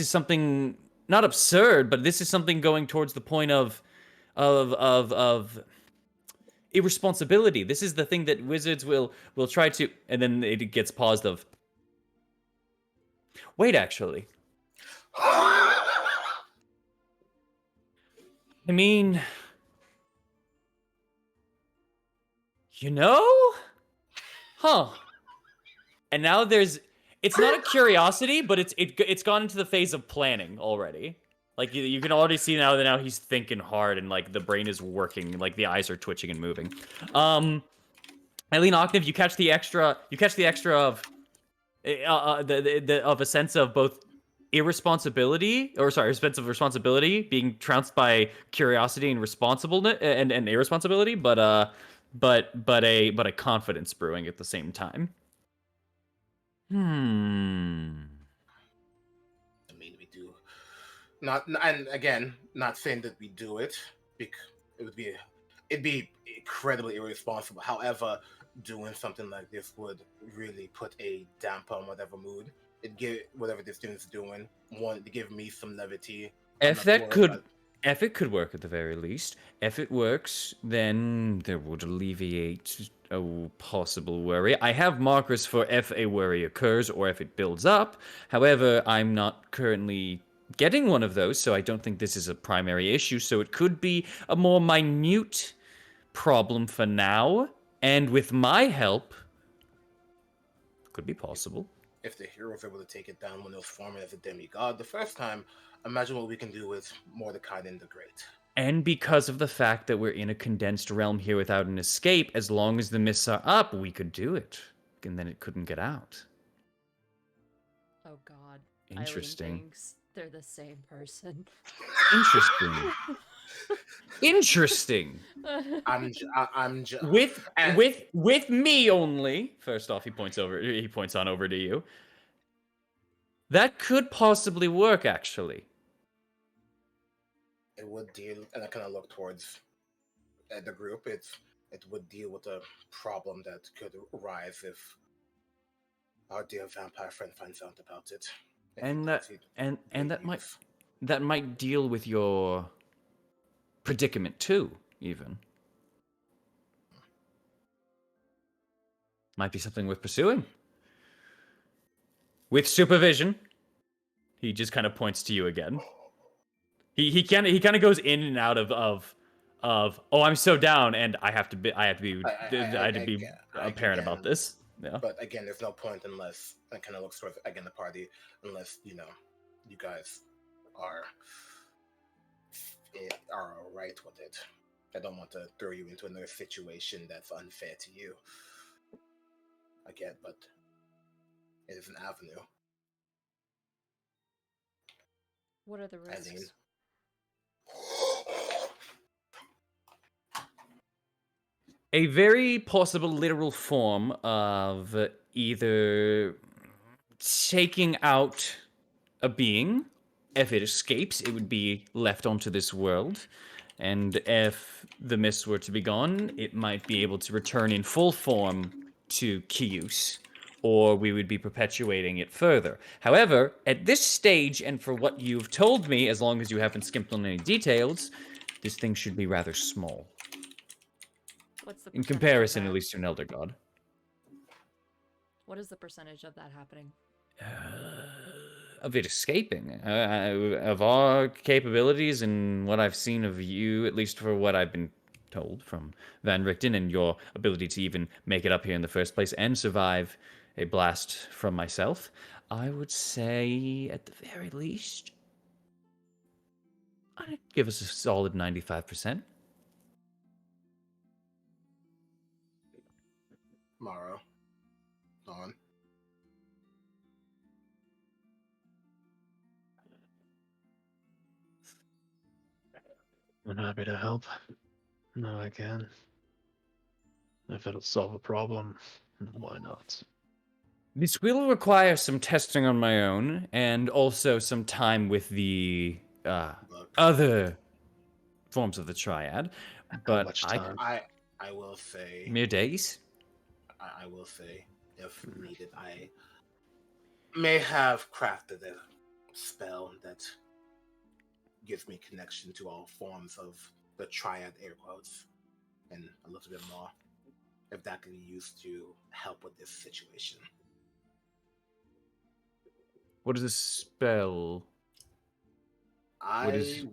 something not absurd, but this is something going towards the point of irresponsibility. This is the thing that wizards will try to, and then it gets paused of. Wait, actually, I mean, huh? And now it's not a curiosity, but it's gone into the phase of planning already. Like you can already see now that now he's thinking hard and like the brain is working, like the eyes are twitching and moving. Eileen Octave, you catch the extra of of a sense of both irresponsibility, or sorry, a sense of responsibility being trounced by curiosity and responsibleness and irresponsibility, but a confidence brewing at the same time. I mean, we do And again, not saying that we do it, because it'd be incredibly irresponsible. However, doing something like this would really put a damper on whatever mood it give whatever this student's doing. One to give me some levity. I'm If not that worried could, about. if it could work at the very least, if it works, then there would alleviate a possible worry. I have markers for if a worry occurs or if it builds up. However, I'm not currently getting one of those, so I don't think this is a primary issue. So it could be a more minute problem for now, and with my help, could be possible. If the hero's able to take it down when it was forming as a demigod the first time, imagine what we can do with Mordecai and the Great. And because of the fact that we're in a condensed realm here without an escape, as long as the mists are up, we could do it. And then it couldn't get out. Oh God. Interesting. Eileen thinks they're the same person. Interesting. Interesting. I'm just With me only. First off, he points on over to you. That could possibly work, actually. it would deal, and I kind of look towards the group. It would deal with a problem that could arise if our dear vampire friend finds out about it. If he And does, that he'd and leave. that might deal with your predicament too, even. Might be something worth pursuing. With supervision. He just kind of points to you again. He kind of goes in and out of oh, I'm so down and I have to be apparent about Again, this. Yeah. but again, there's no point unless I kind of look towards again the party, unless you guys are are all right with it. I don't want to throw you into another situation that's unfair to you. Again, but it is an avenue. What are the risks? Eileen. A very possible literal form of either taking out a being. If it escapes, it would be left onto this world. And if the mists were to be gone, it might be able to return in full form to Kius, or we would be perpetuating it further. However, at this stage, and for what you've told me, as long as you haven't skimped on any details, this thing should be rather small. What's the In percentage of comparison, at that? least to an Elder God. What is the percentage of that happening? Of it escaping. Of our capabilities and what I've seen of you, at least for what I've been told from Van Richten, and your ability to even make it up here in the first place and survive a blast from myself, I would say, at the very least, I'd give us a solid 95%. Morrow. Dawn. I'm happy to help. No, I can. If it'll solve a problem, why not? This will require some testing on my own, and also some time with the Look, other forms of the triad. How But much time? I will say, mere days. I will say, if needed, I may have crafted a spell that gives me connection to all forms of the triad, air quotes, and a little bit more, if that can be used to help with this situation. What is a spell? What is? I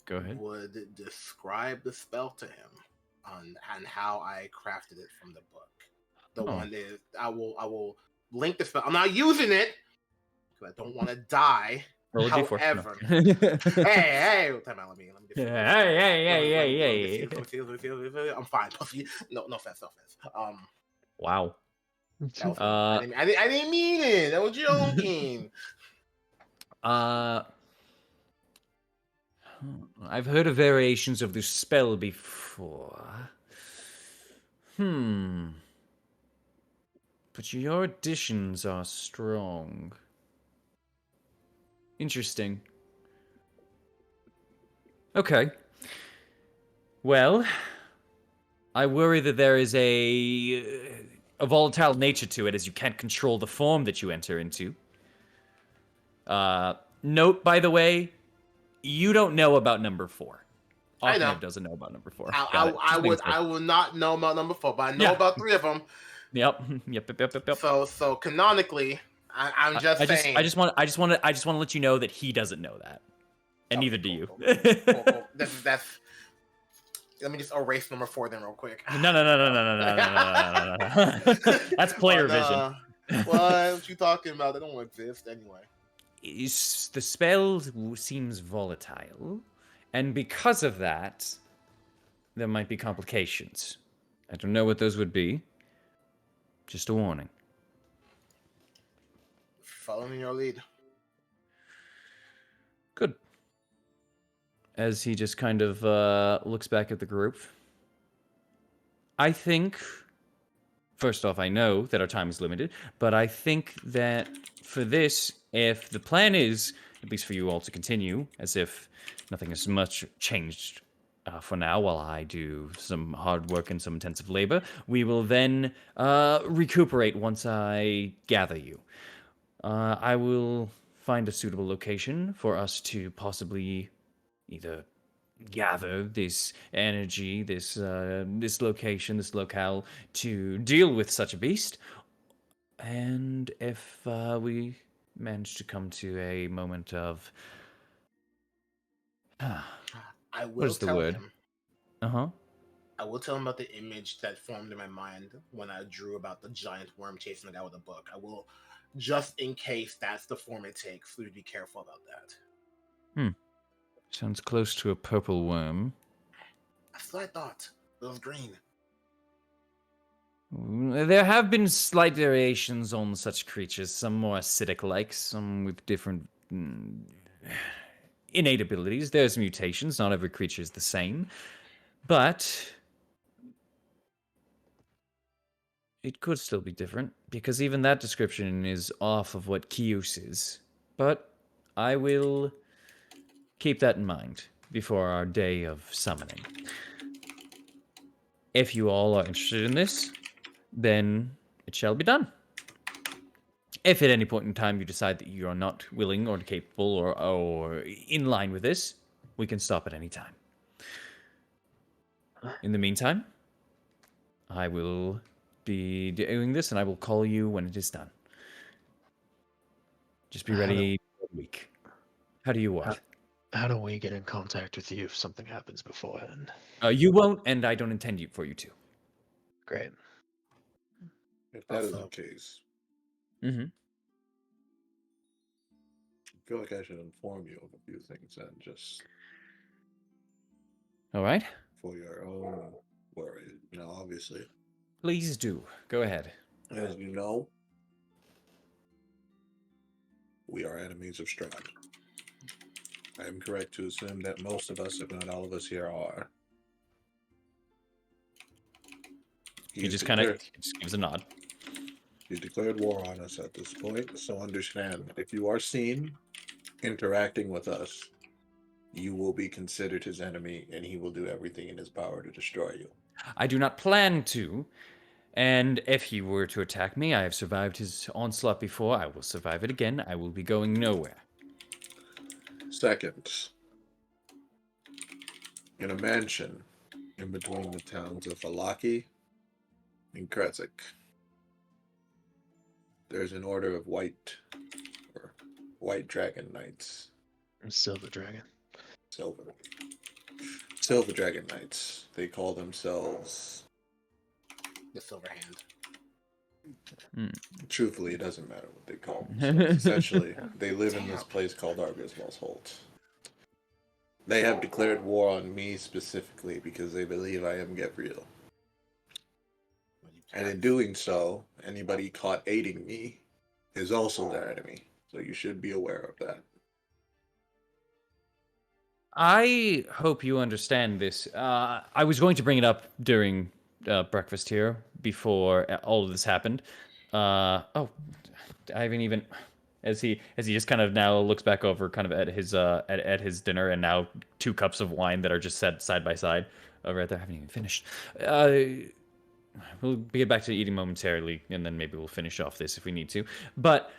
Go ahead. would describe the spell to him on how I crafted it from the book. The Oh. one is I will link the spell. I'm not using it because I don't want to die. Roll a d4. However, No. hey, time out. Let me get Hey, let me- hey. let me see. I'm fine, Puffy. No offense, no offense. Wow. That was I didn't mean it. I was joking. I've heard of variations of this spell before. But your additions are strong. Interesting. Okay. Well, I worry that there is a volatile nature to it, as you can't control the form that you enter into. Note, by the way, you don't know about number 4. I know. Achnev doesn't know about number 4. Got it. I Just making would sure. I would not know about number 4, but I know Yeah. about 3 of them. Yep. Yep. So canonically, I'm just I saying. just want to let you know that he doesn't know that, and neither do you. Cool. That's. Let me just erase number 4 then real quick. No. That's player vision. What you talking about? They don't exist anyway. The spell seems volatile, and because of that, there might be complications. I don't know what those would be. Just a warning. Following your lead. Good. As he just kind of looks back at the group. I think, first off, I know that our time is limited, but I think that for this, if the plan is, at least for you all to continue, as if nothing has much changed for now while I do some hard work and some intensive labor, we will then recuperate once I gather you. I will find a suitable location for us to possibly either gather this energy, this location, this locale to deal with such a beast. And if we manage to come to a moment of I what will is the tell word? him. Uh-huh. I will tell him about the image that formed in my mind when I drew about the giant worm chasing the guy with a book. I will, just in case that's the form it takes, for you to be careful about that. Sounds close to a purple worm. That's what I thought. It was green. There have been slight variations on such creatures, some more acidic-like, some with different innate abilities. There's mutations, not every creature is the same. But it could still be different, because even that description is off of what Kius is. But I will keep that in mind before our day of summoning. If you all are interested in this, then it shall be done. If at any point in time you decide that you are not willing or capable or in line with this, we can stop at any time. In the meantime, I will be doing this, and I will call you when it is done. Just be ready for a week. How do you want? How do we get in contact with you if something happens beforehand? You won't, and I don't intend for you to. Great. If that is the Also- case, Mm-hmm. I feel like I should inform you of a few things and just All right. for your own worry. Obviously, Please do. Go ahead. as you know, we are enemies of Strahd. I am correct to assume that most of us, if not all of us here, are. He just kind of gives a nod. He's declared war on us at this point, so understand if you are seen interacting with us, you will be considered his enemy, and he will do everything in his power to destroy you. I do not plan to, and if he were to attack me, I have survived his onslaught before. I will survive it again. I will be going nowhere. Second, in a mansion in between the towns of Alaki and Kretzik, there's an order of white dragon knights. Silver Dragon. Silver dragon knights. They call themselves. The Silver Hand. Truthfully, it doesn't matter what they call themselves. Essentially, they live in this place called Argoswell's Holt. They have declared war on me specifically because they believe I am Gabriel. And in doing so, anybody caught aiding me is also their enemy. So you should be aware of that. I hope you understand this. I was going to bring it up during breakfast here before all of this happened. I haven't even. as he just kind of now looks back over kind of at his at his dinner, and now 2 cups of wine that are just set side by side right there. I haven't even finished. We'll get back to eating momentarily, and then maybe we'll finish off this if we need to. But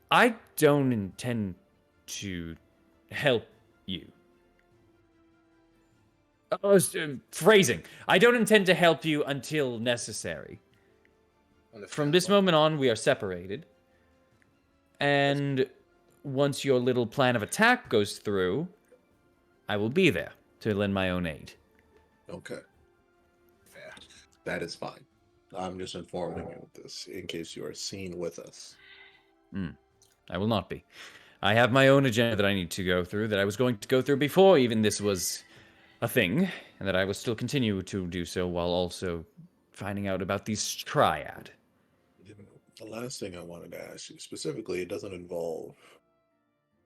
I don't intend to help you. Phrasing. I don't intend to help you until necessary. From this moment on, we are separated. And once your little plan of attack goes through, I will be there to lend my own aid. Okay. Fair. That is fine. I'm just informing you of this in case you are seen with us. I will not be. I have my own agenda that I need to go through, that I was going to go through before even this was a thing, and that I will still continue to do so while also finding out about the Strahd. The last thing I wanted to ask you, specifically, it doesn't involve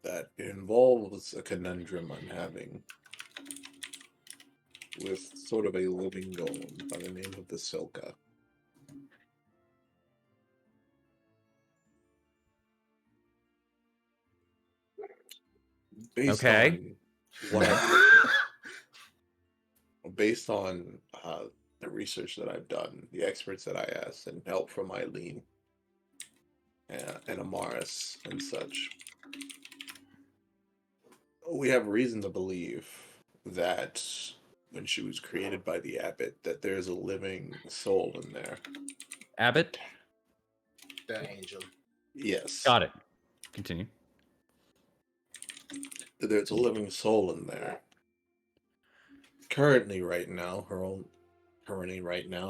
that. It involves a conundrum I'm having with sort of a living golem by the name of the Silka. Based Okay. on what based on the research that I've done, the experts that I asked, and help from Eileen and Amaris and such, we have reason to believe that when she was created by the abbot, that there's a living soul in there. Abbott? The angel. Yes. Got it. Continue. There's a living soul in there. Currently, right now,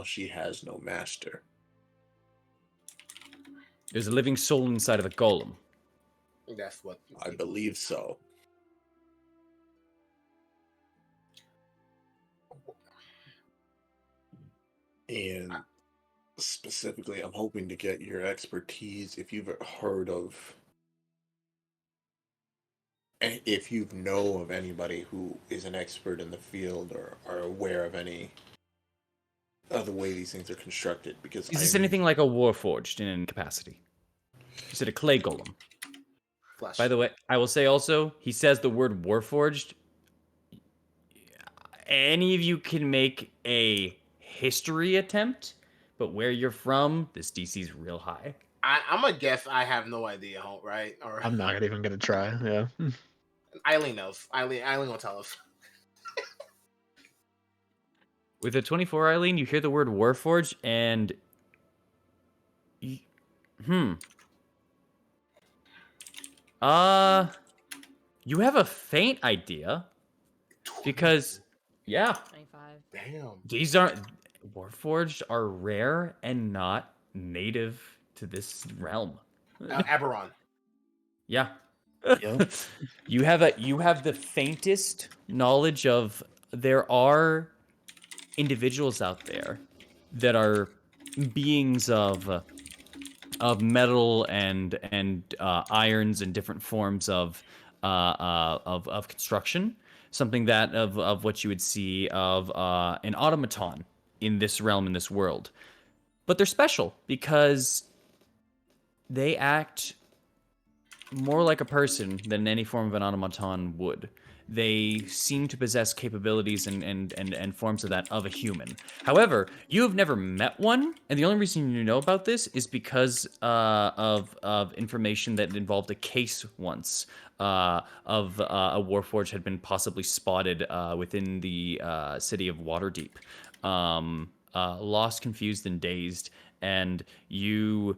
she has no master. There's a living soul inside of the golem. That's what I believe so. And specifically, I'm hoping to get your expertise if you've heard of, if you know of anybody who is an expert in the field or are aware of any of the way these things are constructed. Because Is this anything like a Warforged in any capacity? Is it a clay golem? flesh. By the way, I will say also, he says the word Warforged. Any of you can make a history attempt, but where you're from, this DC's real high. I'm gonna guess I have no idea, right? Or I'm not even gonna try. Yeah. Eileen knows. Eileen will tell us. With a 24, Eileen, you hear the word Warforged, and you have a faint idea because, yeah, 25. Damn. these aren't Warforged are rare and not native to this realm. Aberon. Yeah. Yep. You have the faintest knowledge of there are individuals out there that are beings of metal and irons and different forms of construction. Something that of what you would see of an automaton in this realm, in this world. But they're special because they act more like a person than any form of an automaton would. They seem to possess capabilities and forms of that of a human. However, you have never met one, and the only reason you know about this is because of information that involved a case once of a Warforged had been possibly spotted within the city of Waterdeep. Lost, confused, and dazed, and you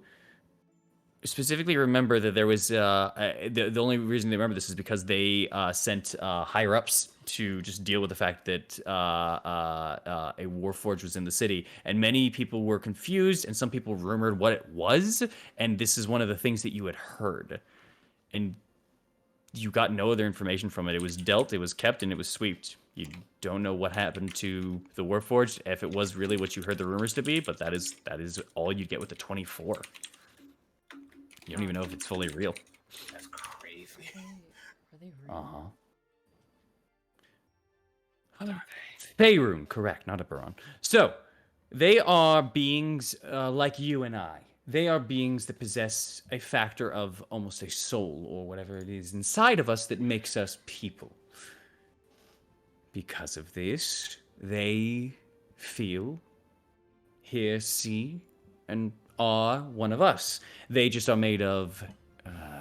specifically remember that there was the only reason they remember this is because they sent higher ups to just deal with the fact that a Warforged was in the city, and many people were confused, and some people rumored what it was, and this is one of the things that you had heard, and you got no other information from it. It was dealt, it was kept, and it was swept. You don't know what happened to the Warforged, if it was really what you heard the rumors to be, but that is all you get with the 24. You don't even know if it's fully real. That's crazy. Are they real? Faerun, correct, not a Baron. So, they are beings like you and I. They are beings that possess a factor of almost a soul, or whatever it is inside of us that makes us people. Because of this, they feel, hear, see, and are one of us. They just are made of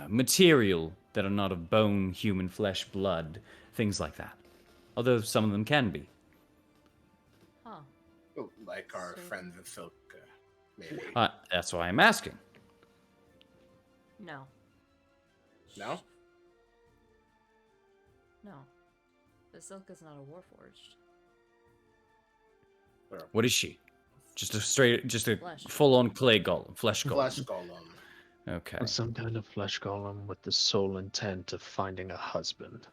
material that are not of bone, human flesh, blood, things like that. Although some of them can be. Huh. Like our So- friend Vasilka, maybe. That's why I'm asking. No. No? No. Vasilka's not a warforged. What is she? Just a Flesh. full-on clay golem, flesh golem. Flesh golem. Okay. Some kind of flesh golem with the sole intent of finding a husband.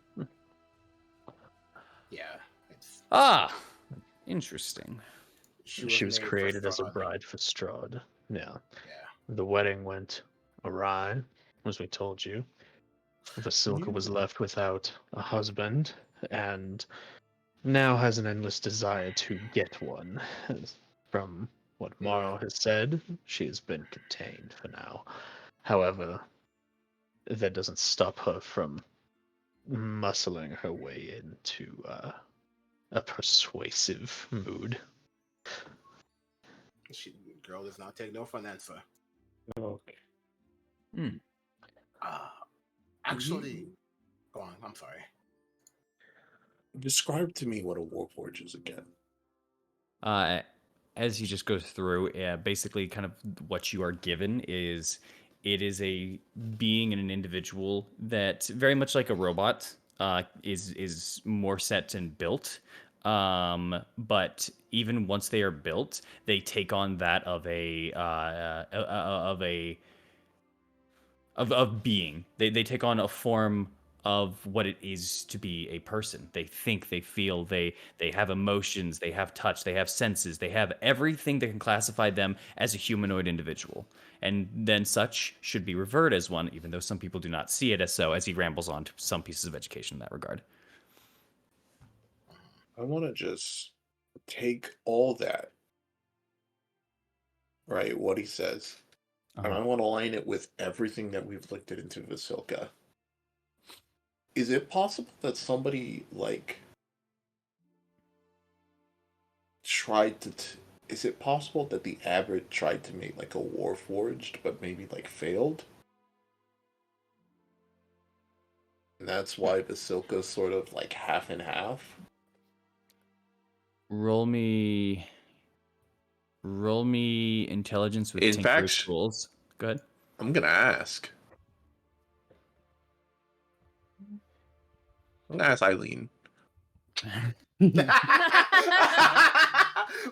Yeah. It's, Ah, interesting. She was made for created as a Strahd. bride for Strahd. Yeah. Yeah. The wedding went awry, as we told you. Vasilka was left without a husband, and now has an endless desire to get one. From what Morrow has said, she has been contained for now. However, that doesn't stop her from muscling her way into a persuasive mood. Girl does not take no for an answer. Okay. Actually, go on. I'm sorry. Describe to me what a warforge is again. As he just goes through, basically, kind of what you are given is it is a being and an individual that very much like a robot is more set and built. But even once they are built, they take on that of of being. They take on a form of what it is to be a person. They think, they feel, they have emotions, they have touch, they have senses, they have everything that can classify them as a humanoid individual. And then such should be revered as one, even though some people do not see it as so, as he rambles on to some pieces of education in that regard. I want to just take all that, right? What he says, and I want to line it with everything that we've looked at into Vasilka. Is it possible that somebody like tried to? Is it possible that the abbot tried to make like a warforged, but maybe like failed? And that's why Vasilka's sort of like half and half. Roll me intelligence with In tinker's fact- tools. Go ahead. I'm gonna ask. I'm gonna ask Eileen.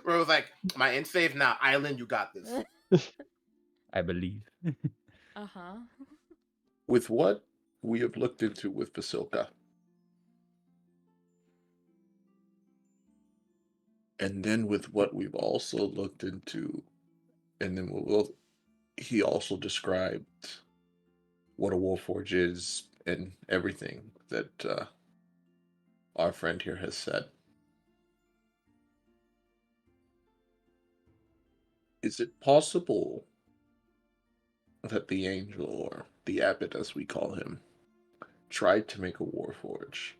Where it was like, my end save now. Island, you got this. I believe. Uh-huh. With what we have looked into with Vasilka, and then with what we've also looked into, and then he also described what a warforge is and everything that our friend here has said. Is it possible that the angel, or the abbot as we call him, tried to make a warforge,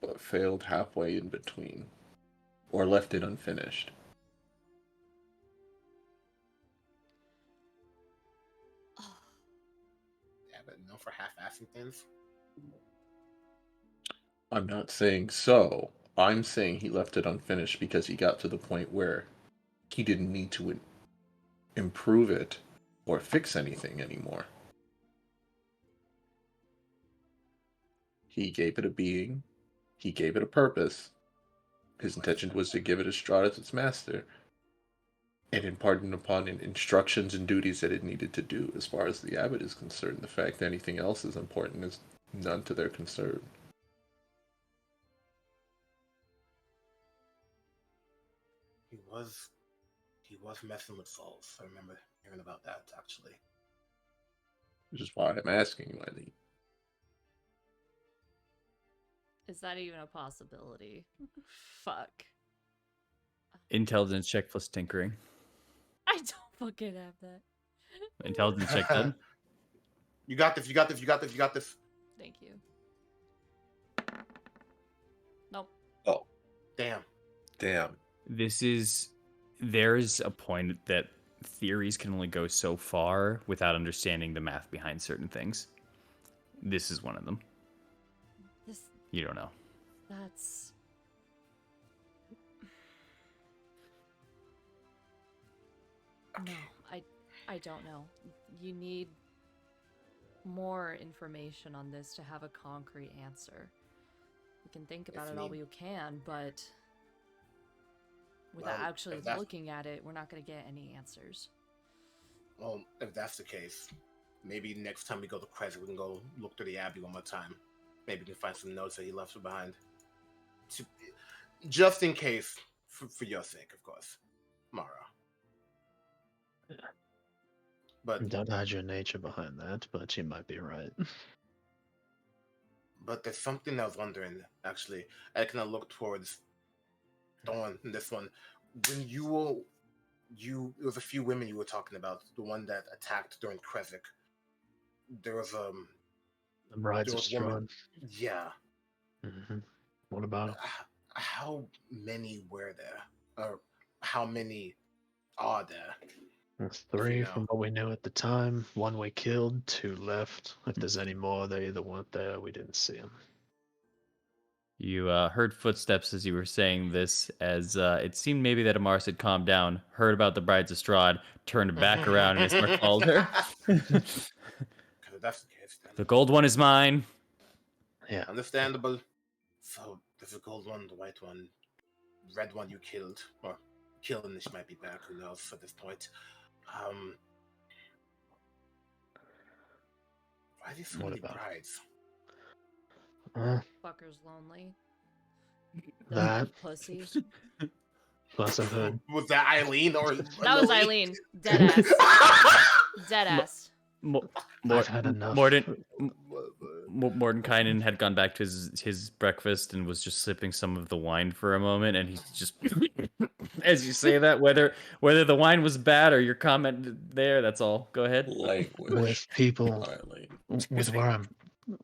but failed halfway in between, or left it unfinished? Yeah, but no for half-assing things. I'm not saying so. I'm saying he left it unfinished because he got to the point where he didn't need to improve it or fix anything anymore. He gave it a being. He gave it a purpose. His intention was to give it a Strahd as its master, and imparting upon it instructions and duties that it needed to do. As far as the abbot is concerned, the fact that anything else is important is none to their concern. He was messing with souls. I remember hearing about that actually. Which is why I'm asking you, Eileen. Is that even a possibility? Fuck. Intelligence check plus tinkering. I don't fucking have that. Intelligence check done. You got this. You got this. You got this. You got this. Thank you. Nope. Oh, Damn. damn. There's a point that theories can only go so far without understanding the math behind certain things. This is one of them. This. You don't know. That's. No, I don't know. You need more information on this to have a concrete answer. We can think about it all you can, but without actually looking at it, we're not going to get any answers. Well, if that's the case, maybe next time we go to Crescent, we can go look through the Abbey one more time. Maybe we can find some notes that he left behind. Just in case, for your sake, of course, Mara. But Don't hide your nature behind that, but you might be right. But there's something I was wondering, actually. I kind of look towards Dawn in this one. When it was a few women you were talking about. The one that attacked during Krezk. There was The brides of Strahd. Yeah. Mm-hmm. What about it? How many were there? Or how many are there? There's 3 from what we knew at the time. 1 we killed, 2 left. If there's any more, they either weren't there, we didn't see them. You heard footsteps as you were saying this, as it seemed maybe that Amaris had calmed down, heard about the Brides of Strahd, turned back around, and Ismar called her. That's the case, then. The gold one is mine. Yeah. Understandable. So, there's a gold one, the white one, red one you killed. Or killing this might be back, who knows at this point. Why are there so many brides? Fucker's lonely. That. Pussy. Plus I've heard. Was that Eileen or? That was Eileen. Deadass. Deadass. I've had enough. Mordenkainen had gone back to his breakfast and was just sipping some of the wine for a moment, and he's just, as you say that, whether the wine was bad or your comment there, that's all. Go ahead. Language. With people, Eileen.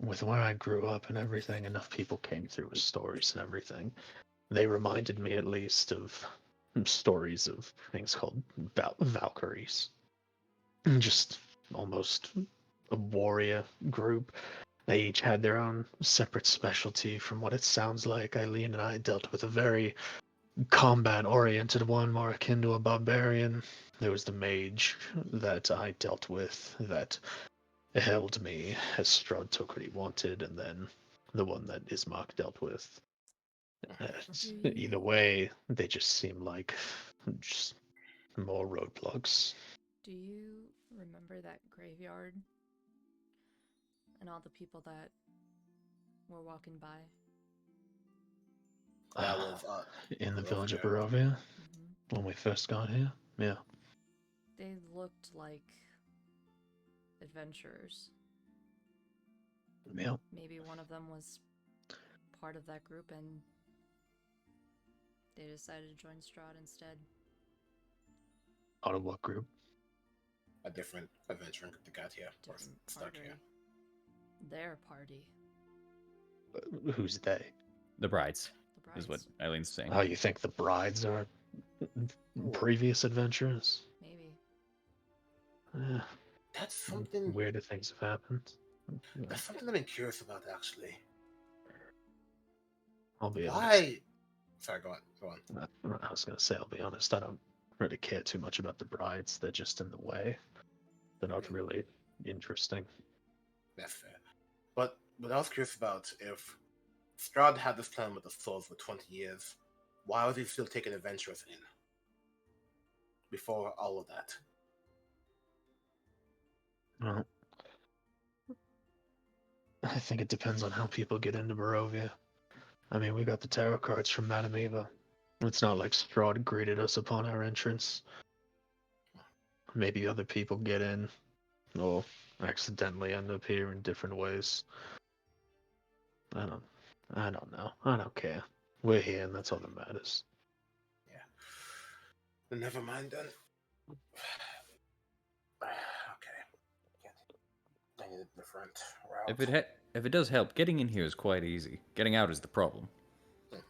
with where I grew up and everything, enough people came through with stories and everything. They reminded me at least of stories of things called Valkyries. Just almost a warrior group. They each had their own separate specialty. From what it sounds like, Eileen and I dealt with a very combat-oriented one, more akin to a barbarian. There was the mage that I dealt with that held me as Strahd took what he wanted, and then the one that Ismark dealt with. Either way, they just seem like just more roadblocks. Do you remember that graveyard? And all the people that were walking by? That was in the village of Barovia, when we first got here. Yeah. They looked like adventurers. Yeah. Maybe one of them was part of that group and they decided to join Strahd instead. Out of what group? A different adventuring group that got here. Or stuck here. Their party. Who's they? The brides. The brides. Is what Eileen's saying. Oh, you think the brides are previous adventurers? Maybe. That's something. Weirder things have happened. That's something I've been curious about, actually. I'll be Why? honest. Sorry, go on. I was gonna say, I'll be honest. I don't really care too much about the brides. They're just in the way. They're not really interesting. That's fair. But what I was curious about, if Strahd had this plan with the souls for 20 years, why was he still taking adventurers in? Before all of that. Well, I think it depends on how people get into Barovia. I mean, we got the tarot cards from Madame Eva. It's not like Strahd greeted us upon our entrance. Maybe other people get in, or accidentally end up here in different ways. I don't know. I don't care. We're here, and that's all that matters. Yeah. Then never mind then. Okay. I need a different route. If it does help, getting in here is quite easy. Getting out is the problem.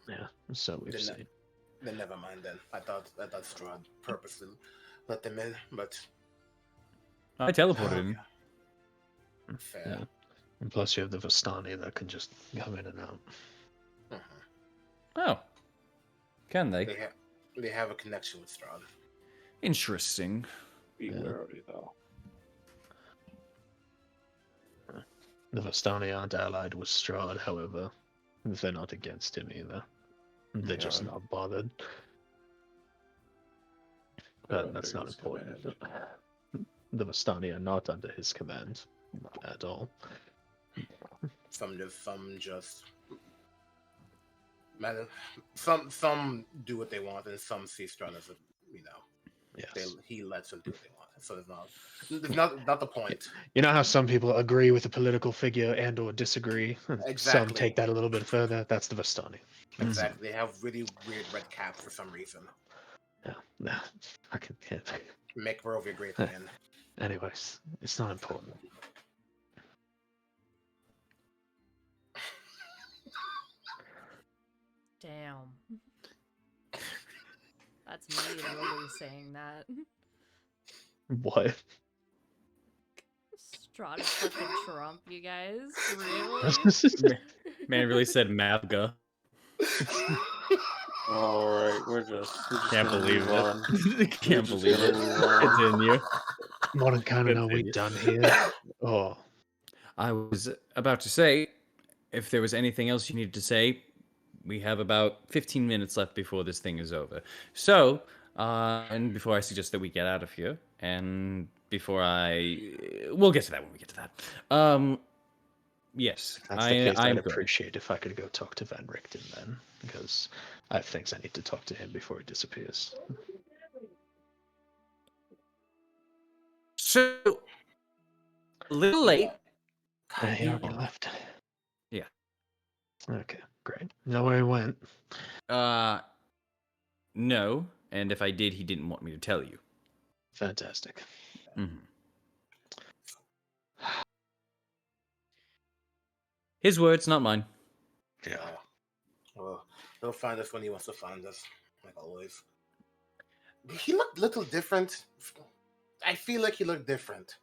Yeah, so we've Then, seen. then never mind. Then I thought Strahd purposely let them in, but I teleported okay, him. fair. Yeah. And plus, you have the Vistani that can just come in and out. Mhm. Oh, can they? They have a connection with Strahd. Interesting. Be Yeah. wary, though. The Vistani aren't allied with Strahd, however. They're not against him either. They're just Yeah. not bothered. They're But that's under not his important. command. The Vistani are not under his command at all. Some just man. Some do what they want, and some see Strahd as a Yes. he lets them do what they want. So there's not the point. You know how some people agree with a political figure and or disagree? Some Exactly. take that a little bit further. That's the Vistani. Exactly. They have really weird red caps for some reason. Yeah. I can hit. Make Barovia great again. Anyways, it's not important. Damn. That's me literally saying that. What? Strahd is fucking Trump, you guys. Really? Man really said Mabga. All right, we're just Can't gonna believe move on. it. Can't just believe gonna it. move on. Continue. Modern canon, are we Continue. done here? Oh, I was about to say, if there was anything else you needed to say, we have about 15 minutes left before this thing is over. So, and before I suggest that we get out of here, and before we'll get to that when we get to that. Yes, if that's the case, I'm I'd good. appreciate if I could go talk to Van Richten then, because I have things I need to talk to him before he disappears. So, a little late. He already left. Yeah. Okay, great. Know where he went? No, and if I did, he didn't want me to tell you. Fantastic. Mhm. His words, not mine. Yeah. Well, he'll find us when he wants to find us, like always. He looked a little different. I feel like he looked different.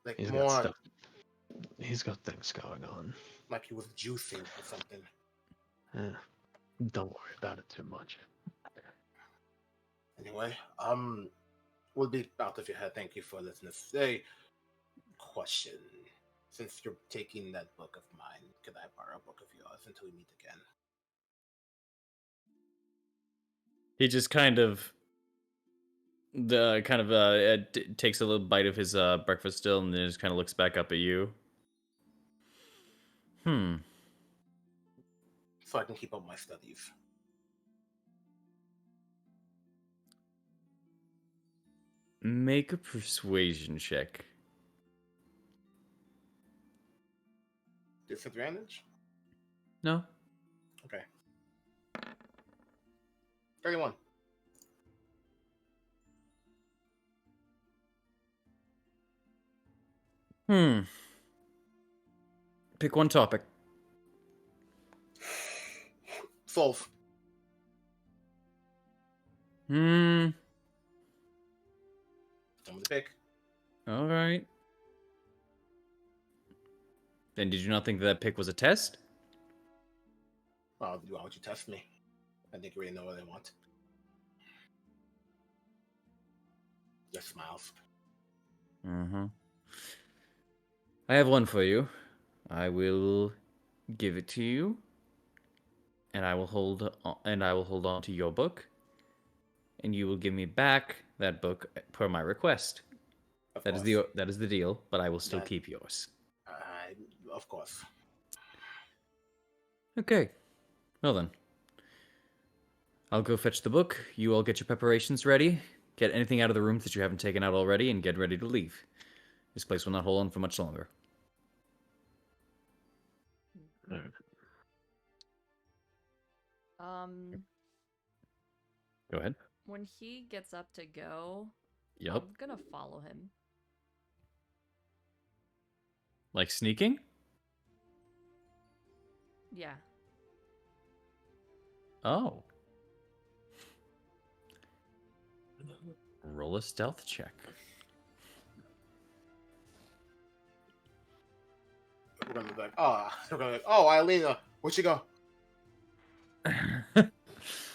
Like He's got more stuff. He's got things going on. like he was juicing or something. Don't worry about it too much. Anyway, we'll be out of your head. Thank you for listening. Say, question. Since you're taking that book of mine, could I borrow a book of yours until we meet again? He just kind of takes a little bite of his breakfast still, and then just kind of looks back up at you. So I can keep up my studies. Make a persuasion check. Disadvantage? No. Okay. 31. Pick one topic. Solve. Hmm. Someone to pick. All right. Then did you not think that pick was a test? Why would you test me? I think you already know what I want. Just smiles. Mm-hmm. I have one for you. I will give it to you, and I will hold on to your book, and you will give me back that book per my request. Of That course. is the deal, but I will still That- keep yours. Of course. Okay. Well then. I'll go fetch the book. You all get your preparations ready. Get anything out of the rooms that you haven't taken out already, and get ready to leave. This place will not hold on for much longer. All right. Um, Go ahead. when he gets up to go, Yup. I'm gonna follow him. Like sneaking? Yeah. Oh. Roll a stealth check. We're gonna be like, we're gonna be like, oh, Eileen, where'd she go?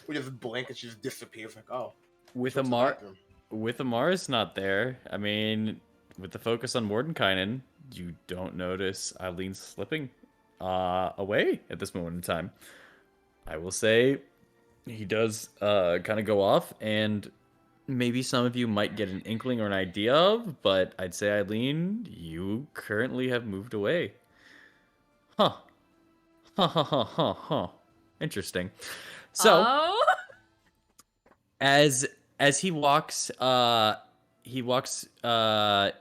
We just blink and she just disappears. Like, oh, With she went to the Amar, bathroom. with Amara's not there. I mean, with the focus on Mordenkainen, you don't notice Eileen slipping away at this moment in time. I will say he does kind of go off, and maybe some of you might get an inkling or an idea of, but I'd say, Eileen, you currently have moved away. Huh. Huh, huh, huh, huh, huh. Interesting. So, Oh. as he walks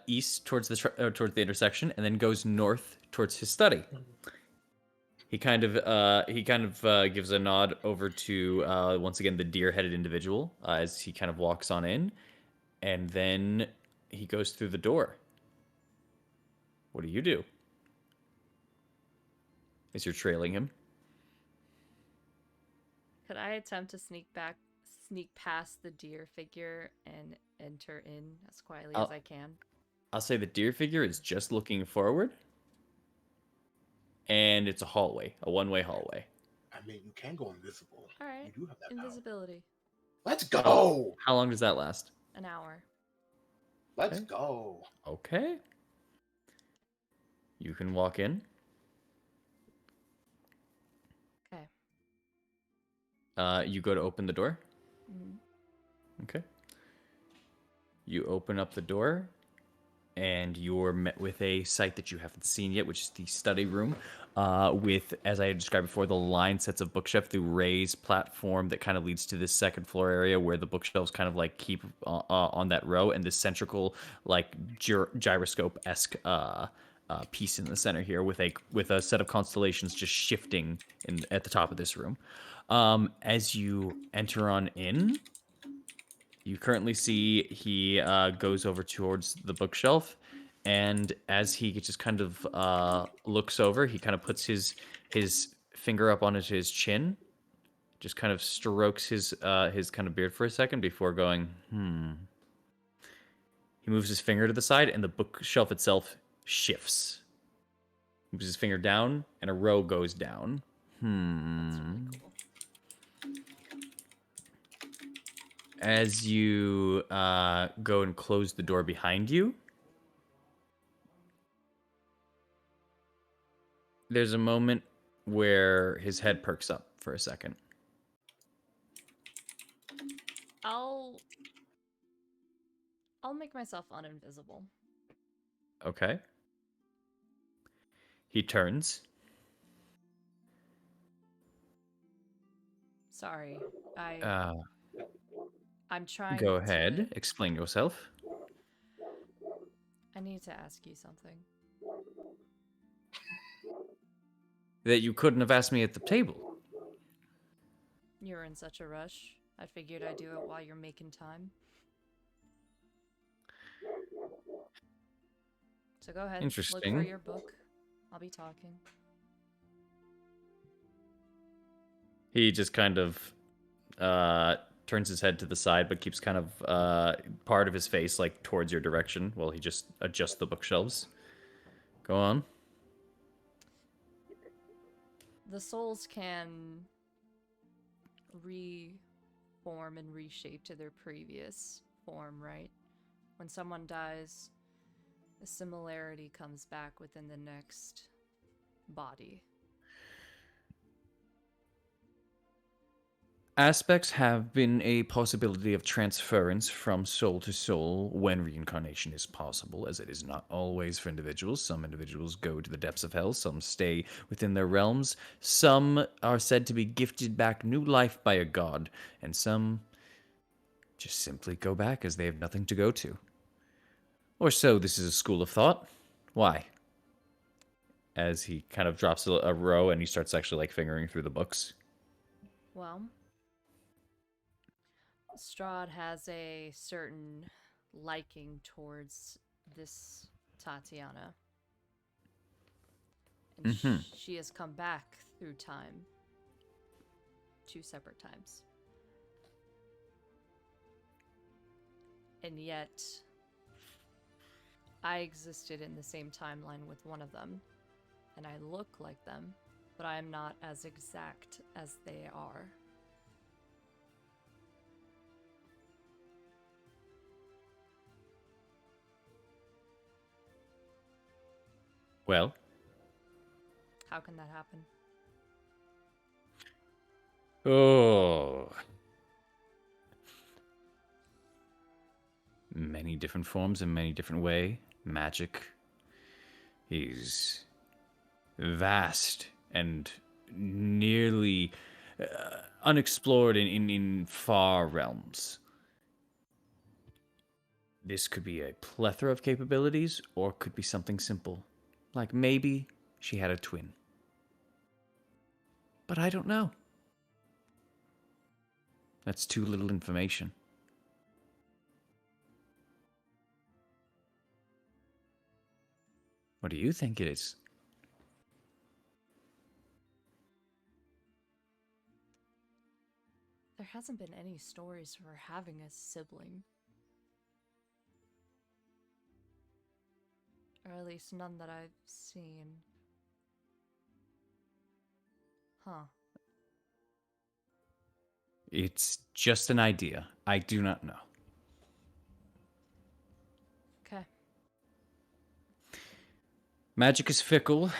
east towards the intersection and then goes north towards his study. He kind of gives a nod over to once again the deer-headed individual as he kind of walks on in, and then he goes through the door. What do you do as you're trailing him? Could I attempt to sneak past the deer figure and enter in as quietly as I can? I'll say the deer figure is just looking forward, and it's a hallway, a one-way hallway. I mean, you can go invisible. All right. You do have that power. Invisibility. Let's go. How long does that last? An hour. Let's Okay. go. Okay. You can walk in. Okay. You go to open the door. Mhm. Okay. You open up the door, and you're met with a sight that you haven't seen yet, which is the study room, with, as I described before, the lined sets of bookshelf, the raised platform that kind of leads to this second floor area where the bookshelves kind of like keep on that row, and the centrical like gyroscope-esque piece in the center here with a set of constellations just shifting at the top of this room. As you enter on in, you currently see he goes over towards the bookshelf, and as he just kind of looks over, he kind of puts his finger up on his chin, just kind of strokes his kind of beard for a second before going, He moves his finger to the side, and the bookshelf itself shifts. Moves his finger down, and a row goes down. That's really cool. As you go and close the door behind you, there's a moment where his head perks up for a second. I'll make myself uninvisible. Okay. He turns. Sorry. Uh, I'm trying Go to... ahead. Explain yourself. I need to ask you something. That you couldn't have asked me at the table. You were in such a rush. I figured I'd do it while you're making time. So go ahead. Look for Interesting. your book. I'll be talking. He just kind of turns his head to the side, but keeps kind of part of his face like towards your direction while he just adjusts the bookshelves. Go on. The souls can reform and reshape to their previous form, right? When someone dies, the similarity comes back within the next body. Aspects have been a possibility of transference from soul to soul when reincarnation is possible, as it is not always for individuals. Some individuals go to the depths of hell, some stay within their realms, some are said to be gifted back new life by a god, and some just simply go back as they have nothing to go to. Or so this is a school of thought. Why? As he kind of drops a row and he starts actually like fingering through the books. Well, Strahd has a certain liking towards this Tatiana. And she has come back through time 2 separate times. And yet, I existed in the same timeline with one of them, and I look like them, but I am not as exact as they are. Well, How can that happen? oh, many different forms in many different way. Magic is vast and nearly unexplored in far realms. This could be a plethora of capabilities, or could be something simple, like maybe she had a twin. But I don't know. That's too little information. What do you think it is? There hasn't been any stories of her having a sibling. Or at least none that I've seen. Huh. It's just an idea. I do not know. Okay. Magic is fickle,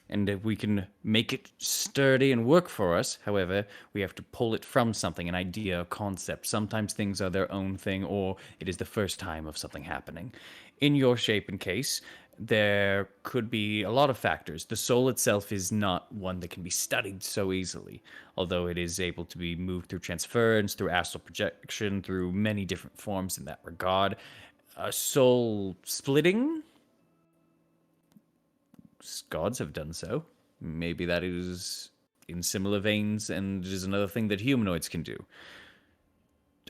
and if we can make it sturdy and work for us, however, we have to pull it from something, an idea, a concept. Sometimes things are their own thing, or it is the first time of something happening. In your shape and case, there could be a lot of factors. The soul itself is not one that can be studied so easily, although it is able to be moved through transference, through astral projection, through many different forms in that regard. Soul splitting? Gods have done so. Maybe that is in similar veins, and it is another thing that humanoids can do.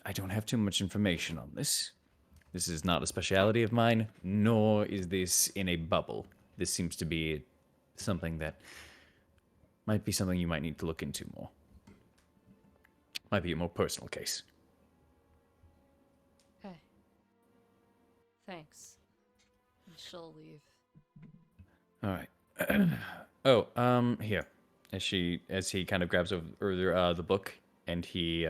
I don't have too much information on this. This is not a speciality of mine, nor is this in a bubble. This seems to be something that might be something you might need to look into more. Might be a more personal case. Okay. Thanks. And she'll leave. All right. Here. As he kind of grabs over the book and he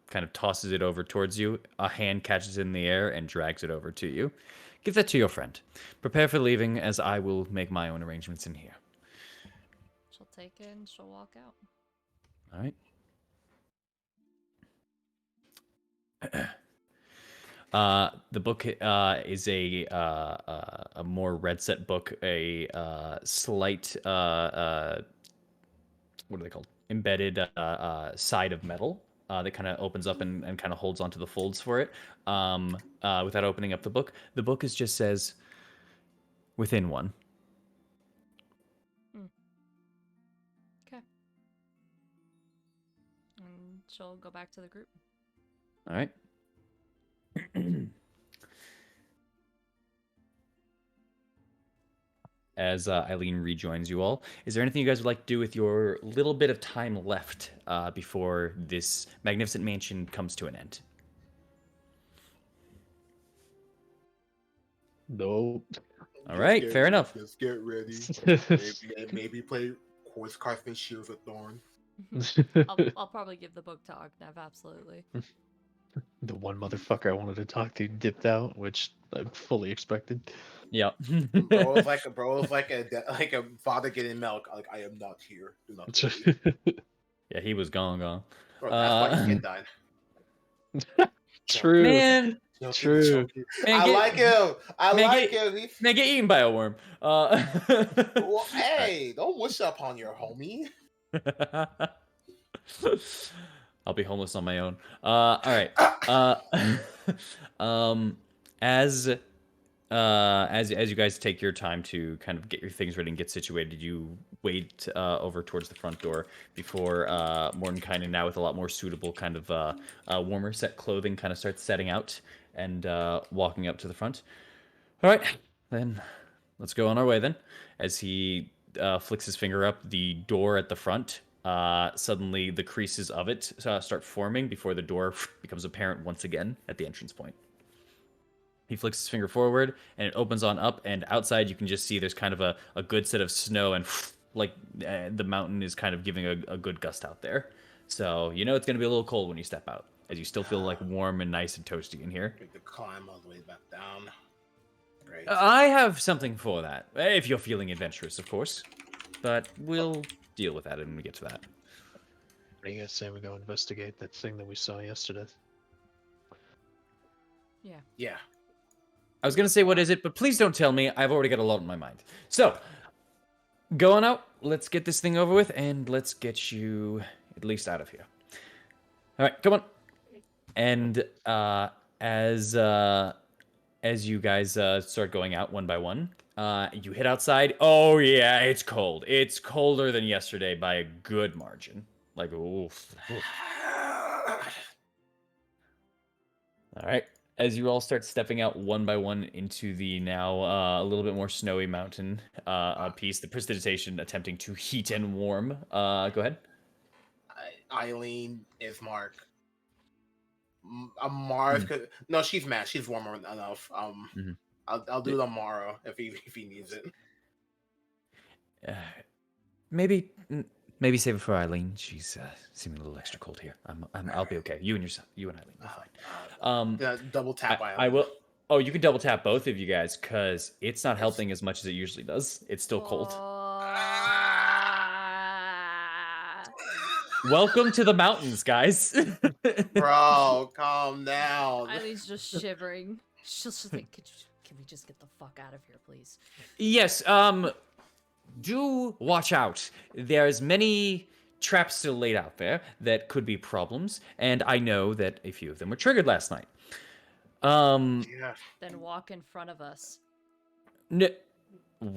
kind of tosses it over towards you, a hand catches it in the air and drags it over to you. Give that to your friend. Prepare for leaving, as I will make my own arrangements in here. She'll take it and she'll walk out. All right. The book is a more red set book, a slight what are they called? Embedded side of metal that kind of opens up and kind of holds onto the folds for it without opening up the book. The book just says within one. Okay. And she'll go back to the group. All right. As Eileen rejoins you all, is there anything you guys would like to do with your little bit of time left before this magnificent mansion comes to an end? Nope. All right, fair enough. Just get ready. Maybe play Horse Carson Shields of Thorn. I'll probably give the book to Ognev, absolutely. The one motherfucker I wanted to talk to dipped out, which I fully expected. Yep. Bro was like a father getting milk. Like, I am not here. Do not worry. Yeah, he was gone. Bro, that's why he can die. True. Man, True. Man, I like him. I man, like get- him. man, get eaten by a worm. Well, hey, don't wish up on your homie. I'll be homeless on my own. All right. As you guys take your time to kind of get your things ready and get situated, you wait over towards the front door before Mordenkainen, now with a lot more suitable kind of warmer set clothing, kind of starts setting out. and walking up to the front. All right, then let's go on our way then. As he flicks his finger up, the door at the front, suddenly the creases of it start forming before the door becomes apparent once again at the entrance point. He flicks his finger forward, and it opens on up, and outside you can just see there's kind of a good set of snow, and like the mountain is kind of giving a good gust out there. So you know it's going to be a little cold when you step out, as you still feel like warm and nice and toasty in here. We could climb all the way back down. Great. I have something for that, if you're feeling adventurous, of course. But we'll deal with that when we get to that. What do you guys say we go investigate that thing that we saw yesterday? Yeah. I was going to say, what is it? But please don't tell me. I've already got a lot on my mind. So, going out. Let's get this thing over with, and let's get you at least out of here. All right, come on. And as you guys start going out one by one, you hit outside. Oh, yeah, it's cold. It's colder than yesterday by a good margin. Like, oof. All right. As you all start stepping out one by one into the now a little bit more snowy mountain piece, the precipitation attempting to heat and warm. Go ahead. Eileen is Mark. Mars could no, she's mad. She's warmer enough. I'll do it tomorrow if he needs it. Maybe save it for Eileen. She's seeming a little extra cold here. I'll be okay. You and Eileen, you're fine. Double tap Eileen. I will. Oh, you can double tap both of you guys because it's not helping as much as it usually does. It's still cold. Welcome to the mountains, guys. Bro, calm down. Eileen's just shivering. She'll just think, can we just get the fuck out of here, please? Yes, do watch out. There's many traps still laid out there that could be problems, and I know that a few of them were triggered last night. Yeah. Then walk in front of us.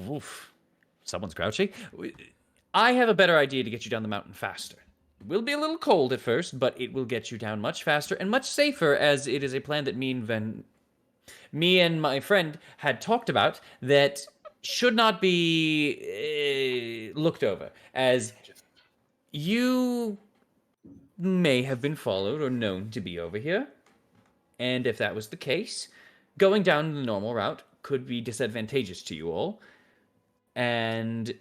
Oof. Someone's grouchy. I have a better idea to get you down the mountain faster. It will be a little cold at first, but it will get you down much faster and much safer, as it is a plan that me and my friend had talked about that should not be looked over, as you may have been followed or known to be over here. And if that was the case, going down the normal route could be disadvantageous to you all. And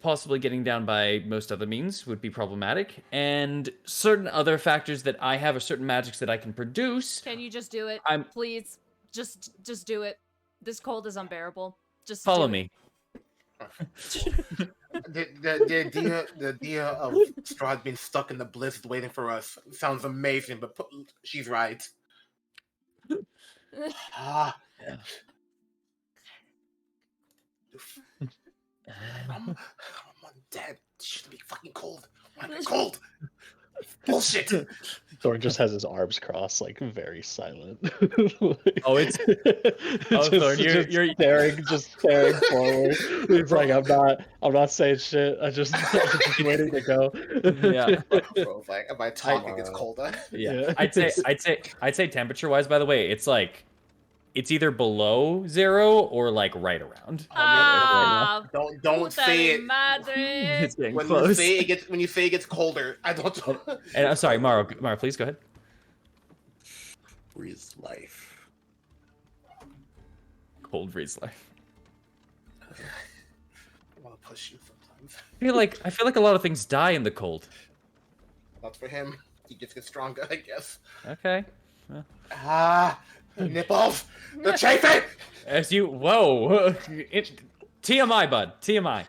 possibly getting down by most other means would be problematic. And certain other factors that I have, or certain magics that I can produce. Can you just do it? Please. Just do it. This cold is unbearable. Just follow do me. The idea of Strahd being stuck in the blizzard waiting for us sounds amazing, but she's right. I'm dead. She should be fucking cold. Why am I cold? Bullshit. Thorin just has his arms crossed, like very silent. Oh, it's Thorin, you're staring forward. He's like, I'm not saying shit. I'm just waiting to go. Yeah. Bro, like, if I talk, it gets colder. Yeah. I'd say temperature wise, by the way, it's like it's either below 0 or like right around. Don't say it. It's getting When close. you say it gets colder, I don't. And I'm sorry, Mara, please go ahead. Breathe life. Cold breeze life. I want to push you sometimes. I feel like a lot of things die in the cold. That's for him. He just gets stronger, I guess. Okay. Nipples! They're chafing! As you TMI, bud. TMI.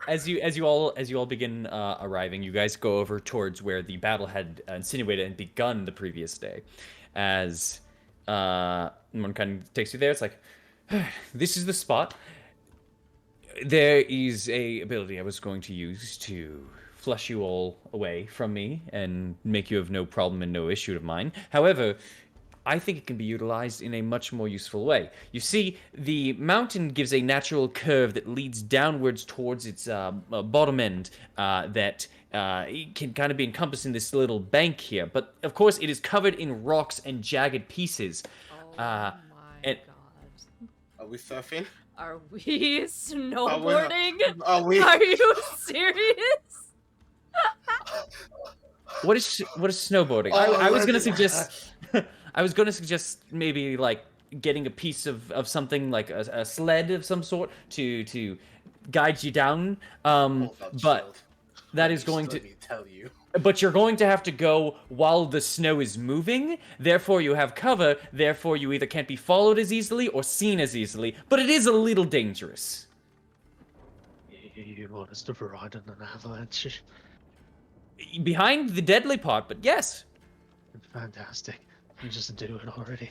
As you all begin arriving, you guys go over towards where the battle had insinuated and begun the previous day. As one kind of takes you there, it's like, this is the spot. There is a ability I was going to use to flush you all away from me and make you of no problem and no issue of mine. However, I think it can be utilized in a much more useful way. You see, the mountain gives a natural curve that leads downwards towards its bottom end that it can kind of be encompassed in this little bank here. But of course, it is covered in rocks and jagged pieces. Oh Uh, my and- god. Are we surfing? Are we snowboarding? Are we? Are you serious? What is snowboarding? Oh, I was gonna legend. suggest. I was gonna suggest maybe like getting a piece of something like a sled of some sort to guide you down. Hold up, But shield. that Let is me- going to. Let me tell you. But you're going to have to go while the snow is moving. Therefore, you have cover. Therefore, you either can't be followed as easily or seen as easily. But it is a little dangerous. You want us to ride in an avalanche? Behind the deadly part, but yes. Fantastic. You just do it already.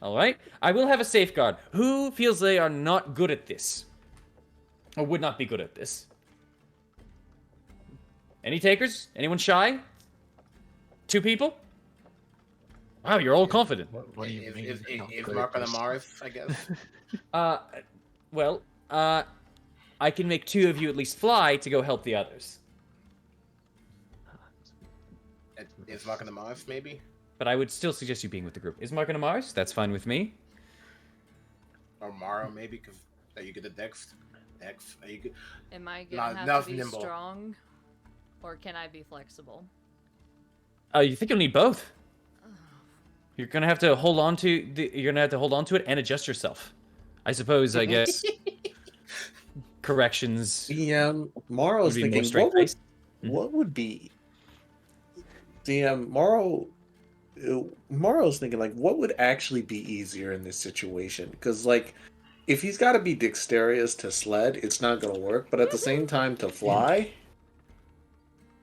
All right. I will have a safeguard. Who feels they are not good at this? Or would not be good at this? Any takers? Anyone shy? 2 people? Wow, you're all confident. What do you mean? not Is good Mark at on the this? Mars, I guess. Well, I can make 2 of you at least fly to go help the others. Is Mark on the Mars, maybe? But I would still suggest you being with the group. Is Mark on Mars? That's fine with me. Or Mara, maybe? Because are you good at Dex? Dex? Are you good? Am I gonna Not have enough to be nimble. strong? Or can I be flexible? You think you'll need both? You're gonna have to hold on to it and adjust yourself. I suppose. I guess corrections. Morrow's would be more thinking, straight-faced. what would be? Morrow's thinking, like, what would actually be easier in this situation? Because, like, if he's got to be dexterous to sled, it's not going to work. But at the same time, to fly,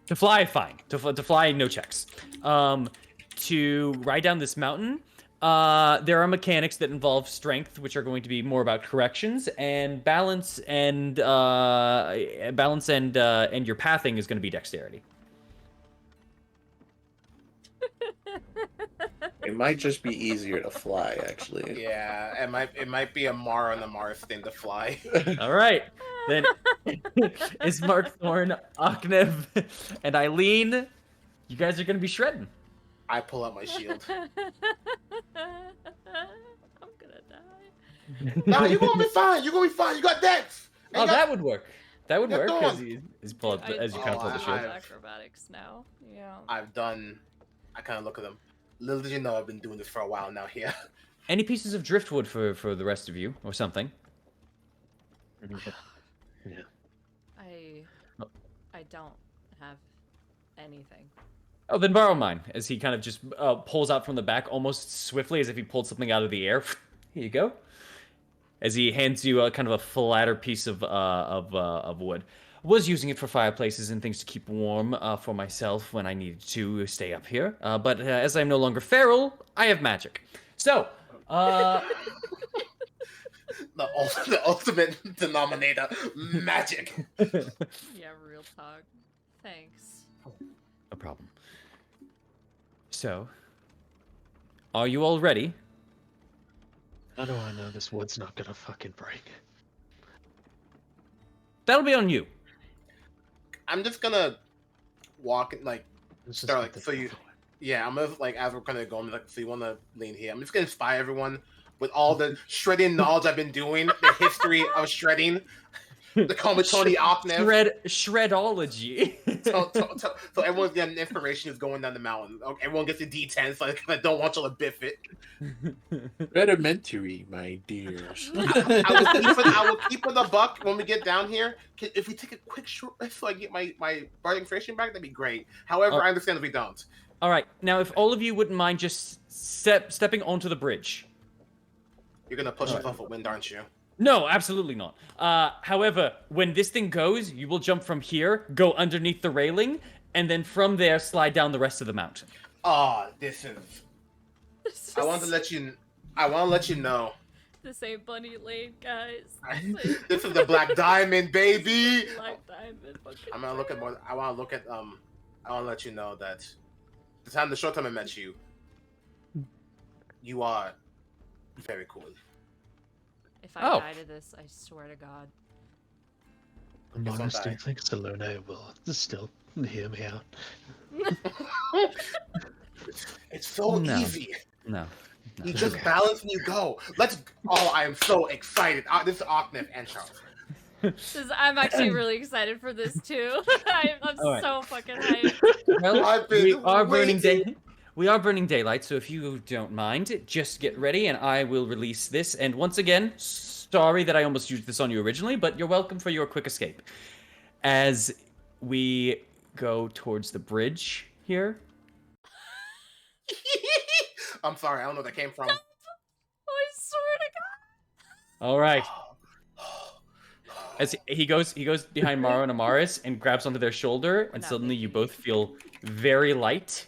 To fly, fine. To fly, no checks. To ride down this mountain, there are mechanics that involve strength, which are going to be more about corrections, and balance and your pathing is going to be dexterity. it might just be easier to fly. Actually, Yeah, it might be a Mara on the Mars thing to fly. All right, then is Mark Thorn, Aknev, and Eileen. You guys are going to be shredding. I pull out my shield. I'm gonna die. No, you're gonna be fine. You're gonna be fine. You got Dex. And Oh, you got- that would work. That would Yeah, work go because on. he's pull up as you kind of pull the I- shield. I- Acrobatics now. Yeah. I've done. I kind of look at them. Little did you know, I've been doing this for a while now. Here. Any pieces of driftwood for the rest of you or something? Yeah. I don't have anything. Oh, then borrow mine. As he kind of just pulls out from the back almost swiftly, as if he pulled something out of the air. Here you go. As he hands you a kind of a flatter piece of wood. Was using it for fireplaces and things to keep warm for myself when I needed to stay up here. But as I'm no longer feral, I have magic. So, The ultimate denominator, magic. Yeah, real talk. Thanks. no problem. So, are you all ready? How do I know this wood's not gonna fucking break? That'll be on you. I'm just gonna walk and like Let's just start get like the so you. fuck away. Yeah, I'm gonna like as we're kind of going like so you want to lean here. I'm just gonna inspire everyone with all the shredding knowledge I've been doing, the history of shredding, the Komatoni Aknev. Shredology. So everyone's getting inspiration is going down the mountain. Okay, everyone gets a D10, so I don't want y'all to biff it. rudimentary, my dears. I will keep it a buck when we get down here. If we take a quick short rest so I get my bardic inspiration back, that'd be great. However, Oh. I understand if we don't. All right, now if all of you wouldn't mind just stepping onto the bridge. You're gonna push us off a wind, aren't you? No, absolutely not. However, when this thing goes, you will jump from here, go underneath the railing, and then from there slide down the rest of the mountain. Oh, this is. This I want to let you know. This ain't Bunny Lane, guys. This is the Black Diamond, baby. Black Diamond. fucking I'm gonna look at more. I want to look at I want to let you know that the short time I met you, you are very cool. If I Oh. die to this, I swear to God. Monarch, do you die. think Salone will still hear me out? It's so No. easy. No. You just balance and you go. Let's. Oh, I am so excited. This is Octave and Charles. I'm actually really excited for this too. I'm All right. so fucking hyped. Well, I've been we are burning waiting. day. We are burning daylight, so if you don't mind, just get ready, and I will release this. And once again, sorry that I almost used this on you originally, but you're welcome for your quick escape. As we go towards the bridge here. I'm sorry, I don't know where that came from. I swear to God. All right. As he goes behind Maro and Amaris and grabs onto their shoulder, and not suddenly you making both feel very light.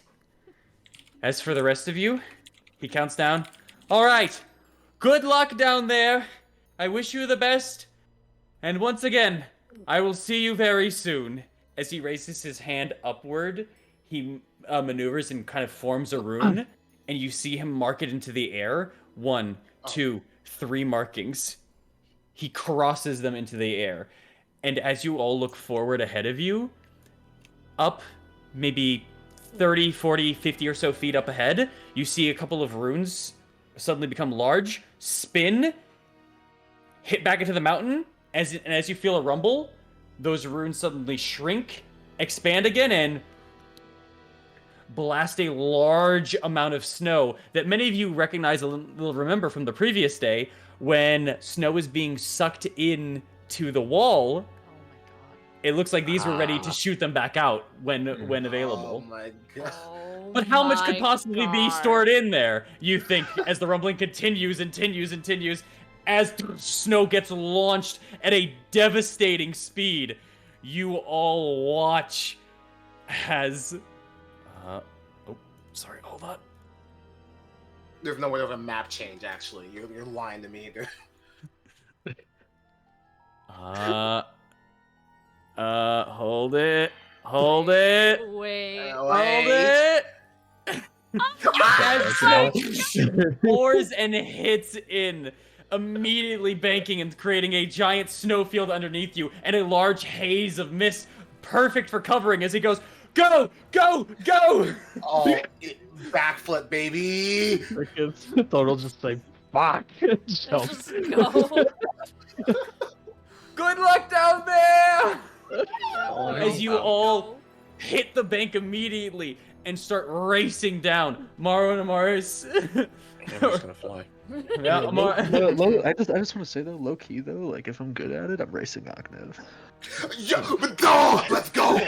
As for the rest of you, he counts down. All right, good luck down there. I wish you the best. And once again, I will see you very soon. As he raises his hand upward, he maneuvers and kind of forms a rune, and you see him mark it into the air. 1, 2, 3 markings. He crosses them into the air. And as you all look forward ahead of you, up maybe 30, 40, 50 or so feet up ahead, you see a couple of runes suddenly become large, spin, hit back into the mountain, and as you feel a rumble, those runes suddenly shrink, expand again, and blast a large amount of snow that many of you recognize will remember from the previous day when snow is being sucked in to the wall. Oh my God. It looks like these were ready to shoot them back out when available. Oh my God. Oh But how much my could possibly be God. stored in there, you think, as the rumbling continues, as snow gets launched at a devastating speed? You all watch as... oh, sorry, hold on. There's no way of a map change, actually. You're lying to me. Hold it. Hold it. Wait. Hold it. As snow pours and hits in, immediately banking and creating a giant snowfield underneath you and a large haze of mist, perfect for covering as he goes, go, go, go! Oh, backflip, baby! Thought I'll just say, fuck. Jump. Just go. Good luck down there! Oh, As you go. all hit the bank immediately and start racing down. Maro and Amaris. I'm just gonna fly. Yeah, I just want to say though, low key though, like if I'm good at it, I'm racing Octave. Yo, go! Let's go!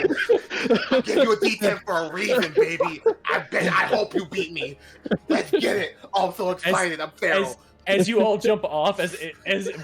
I'll give you a D10 for a reason, baby. I hope you beat me. Let's get it. Oh, I'm so excited. I'm feral. As you all jump off, as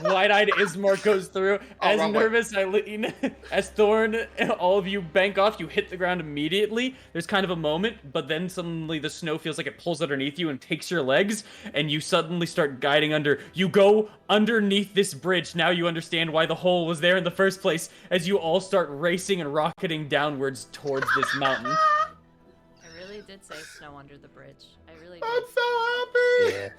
wide-eyed Ismar goes through, as wrong way. nervous Eileen, as Thorn, all of you bank off, you hit the ground immediately. There's kind of a moment, but then suddenly the snow feels like it pulls underneath you and takes your legs, and you suddenly start guiding under. You go underneath this bridge. Now you understand why the hole was there in the first place, as you all start racing and rocketing downwards towards this mountain. I really did say snow under the bridge. I really did. I'm so happy. Yeah.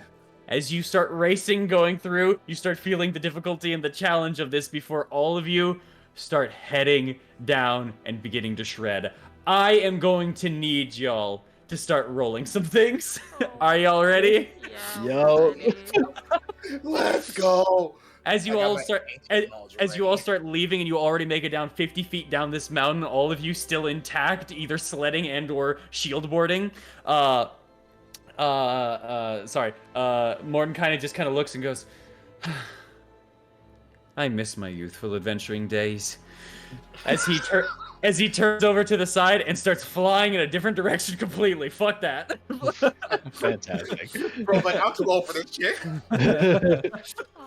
As you start racing, going through, you start feeling the difficulty and the challenge of this before all of you start heading down and beginning to shred. I am going to need y'all to start rolling some things. Are y'all ready? Yeah. Yo. I'm ready. Let's go. As you I got all my start, ancient knowledge as you already. all start leaving, and you already make it down 50 feet down this mountain, all of you still intact, either sledding and or shield boarding. Morton kind of looks and goes, I miss my youthful adventuring days. As he turns over to the side and starts flying in a different direction completely. Fuck that. Fantastic. Bro, like, I'm too old for this shit.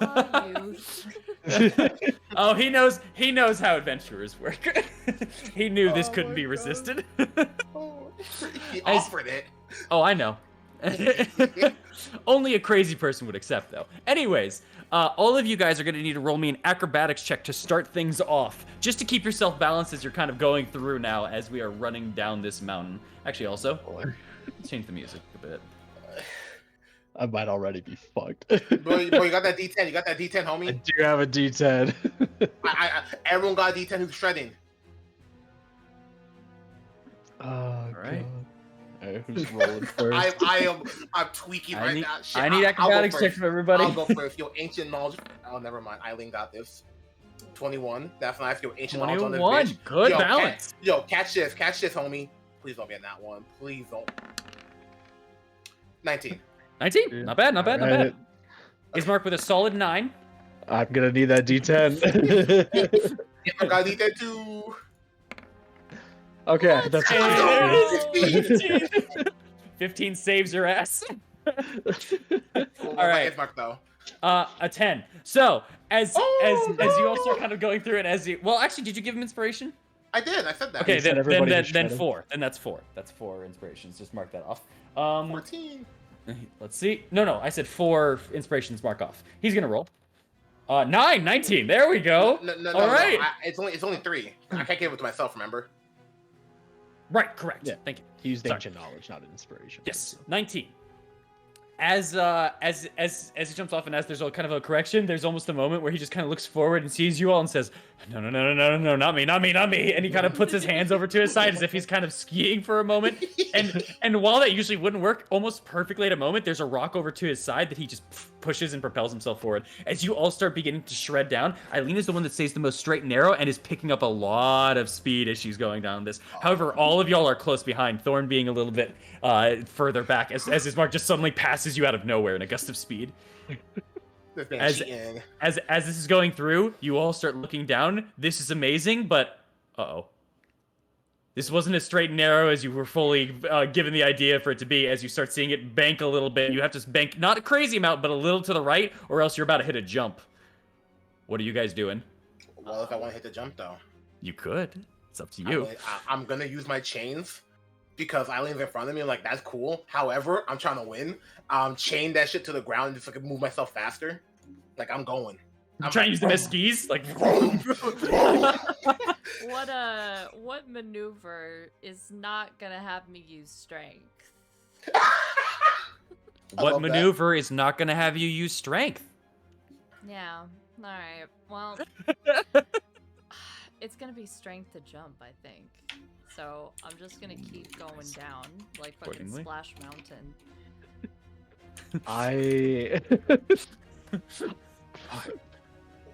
Oh, youth. Oh, he knows how adventurers work. He knew this Oh couldn't my be God. resisted. Oh, he As- offered it. Oh, I know. Only a crazy person would accept, though. Anyways, all of you guys are going to need to roll me an acrobatics check to start things off, just to keep yourself balanced as you're kind of going through now as we are running down this mountain. Actually, also, let's change the music a bit. I might already be fucked. Bro, you got that D10. You got that D10, I homie? do have a D10. Everyone got a D10 who's shredding. Oh, right. God. Alright, who's rolling first? I'm tweaking I right need, now. Shit, I need I'll go acrobatics check first. from everybody. I'll go first. Yo, ancient knowledge. Oh, never mind. Eileen got this. 21. That's nice. Yo, ancient knowledge on this 21. bitch. Good Yo, balance. catch this, homie. Please don't be in that one. Please don't. 19. 19. Yeah. Not bad. Not bad. Not Alright, bad. Is marked with a solid 9. I'm gonna need that D10. I got to D10 too. Okay, Let's that's go! 15. 15 saves your ass. All right. It's marked though. A 10. So as you all start kind of going through it, actually, did you give him inspiration? I did. I said that. Okay, You said then everybody was then shredding. 4. Then that's 4. That's 4 inspirations. Just mark that off. 14. Let's see. No, I said 4 inspirations. Mark off. He's gonna roll. 9, 19. There we go. No. All right. It's only 3. I can't give it to myself. Remember? Right. Correct. Yeah. Thank you. He used Sorry. ancient knowledge, not inspiration. Yes. 19. As he jumps off and as there's a kind of a correction, there's almost a moment where he just kind of looks forward and sees you all and says, no, not me. And he kind of puts his hands over to his side as if he's kind of skiing for a moment. And while that usually wouldn't work, almost perfectly at a moment, there's a rock over to his side that he just pushes and propels himself forward. As you all start beginning to shred down, Eileen is the one that stays the most straight and narrow and is picking up a lot of speed as she's going down this. However, all of y'all are close behind, Thorn being a little bit further back as his mark just suddenly passes you out of nowhere in a gust of speed. This man As- cheating. As this is going through, you all start looking down. This is amazing, but uh-oh. This wasn't as straight and narrow as you were fully given the idea for it to be. As you start seeing it bank a little bit, you have to bank not a crazy amount, but a little to the right, or else you're about to hit a jump. What are you guys doing? Well, if I want to hit the jump though, You could. It's up to you. I'm gonna use my chains because Eileen's in front of me. Like that's cool. However, I'm trying to win. Chain that shit to the ground and just like move myself faster. Like I'm going. I'm trying to use them as skis, like. What maneuver is not gonna have me use strength? What love that. maneuver is not going to have you use strength? Yeah. All right. Well, it's gonna be strength to jump, I think. So I'm just gonna keep going down like fucking Accordingly. Splash Mountain.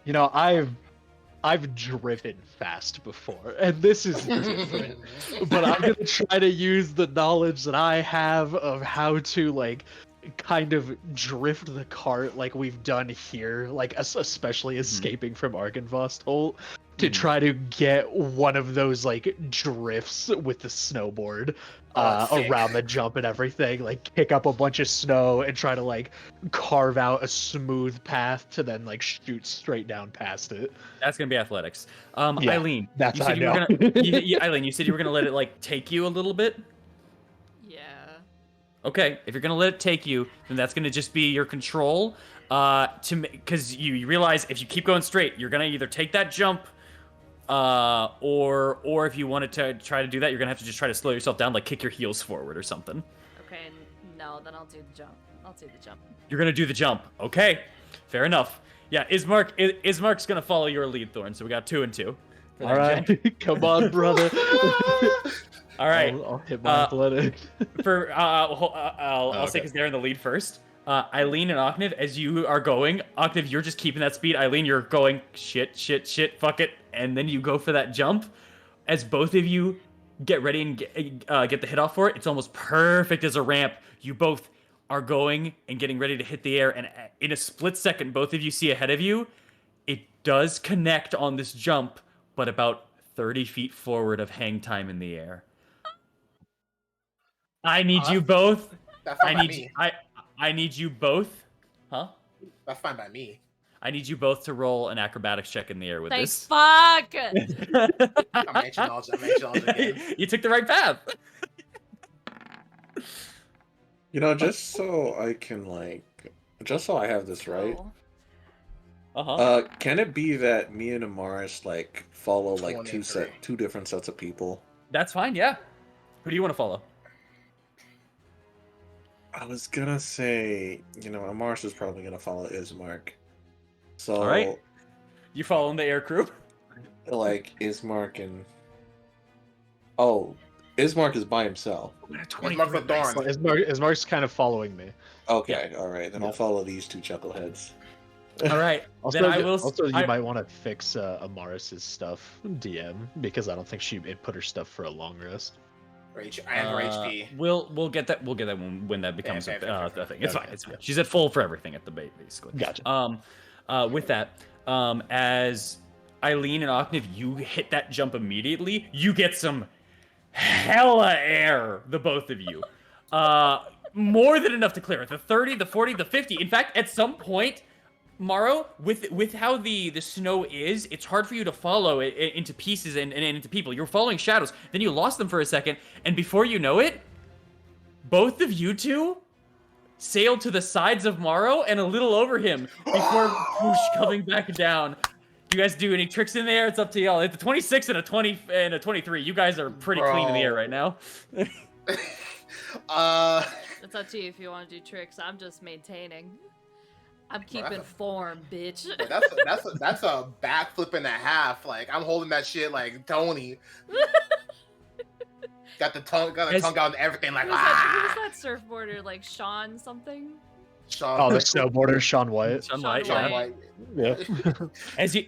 You know, I've driven fast before, and this is different. But I'm gonna try to use the knowledge that I have of how to like kind of drift the cart like we've done here, like especially escaping from Argynvost Holt, to try to get one of those like drifts with the snowboard sick. around the jump and everything, like kick up a bunch of snow and try to like carve out a smooth path to then like shoot straight down past it. That's going to be athletics. Yeah, Eileen, that's you how said I you were know. gonna, Eileen, you said you were going to let it like take you a little bit? Yeah. Okay, if you're gonna let it take you, then that's gonna just be your control. Because you realize if you keep going straight, you're gonna either take that jump, or if you wanted to try to do that, you're gonna have to just try to slow yourself down, like kick your heels forward or something. Okay. No, then I'll do the jump. I'll do the jump. You're gonna do the jump. Okay, fair enough. Yeah, Ismark's gonna follow your lead, Thorn. So we got 2 and 2. for All that jump. right, come on, brother. All right. I'll hit my athletic. I'll say Okay. because they're in the lead first. Eileen and Okniv, as you are going, Okniv, you're just keeping that speed. Eileen, you're going shit, fuck it, and then you go for that jump. As both of you get ready and get the hit off for it, it's almost perfect as a ramp. You both are going and getting ready to hit the air, and in a split second, both of you see ahead of you. It does connect on this jump, but about 30 feet forward of hang time in the air. I need you both. That's fine by me. I need you both. Huh? That's fine by me. I need you both to roll an acrobatics check in the air with Thank this. fuck! I'm ancient knowledge again. You took the right path. You know, just so I can just so I have this right. Oh. Can it be that me and Amaris like follow like 23. two different sets of people? That's fine. Yeah. Who do you want to follow? I was gonna say, Amaris is probably gonna follow Ismark. So All right. You following the air crew? Like Ismark and Ismark is by himself. Ismark the Thorn. So Ismark's kind of following me. Okay, all right. Then Yeah. I'll follow these two chuckleheads. All right. Also, then I will. you might want to fix Amaris's stuff, DM, because I don't think she put her stuff for a long rest. I have her HP. We'll get that. We'll get that when that becomes fair. a thing. It's Okay, fine. It's fine. yeah. She's at full for everything at the base, basically. Gotcha. With that, as Eileen and Octave, you hit that jump immediately. You get some hella air, the both of you. More than enough to clear it. The 30, the 40, the 50. In fact, at some point, Morrow, with how the snow is, it's hard for you to follow it into pieces and into people. You're following shadows. Then you lost them for a second, and before you know it, both of you two sail to the sides of Morrow and a little over him before whoosh, coming back down. You guys do any tricks in the air? It's up to y'all. It's a 26 and a 20 and a 23. You guys are pretty clean in the air right now. It's up to you if you want to do tricks. I'm just maintaining. I'm keeping form, bitch. That's a backflip and a half. Like I'm holding that shit like Tony. got the tongue out and everything. Like Who's that surfboarder? Like Sean something? Sean. Oh, the snowboarder, Sean White. Sean White. White. Yeah. As you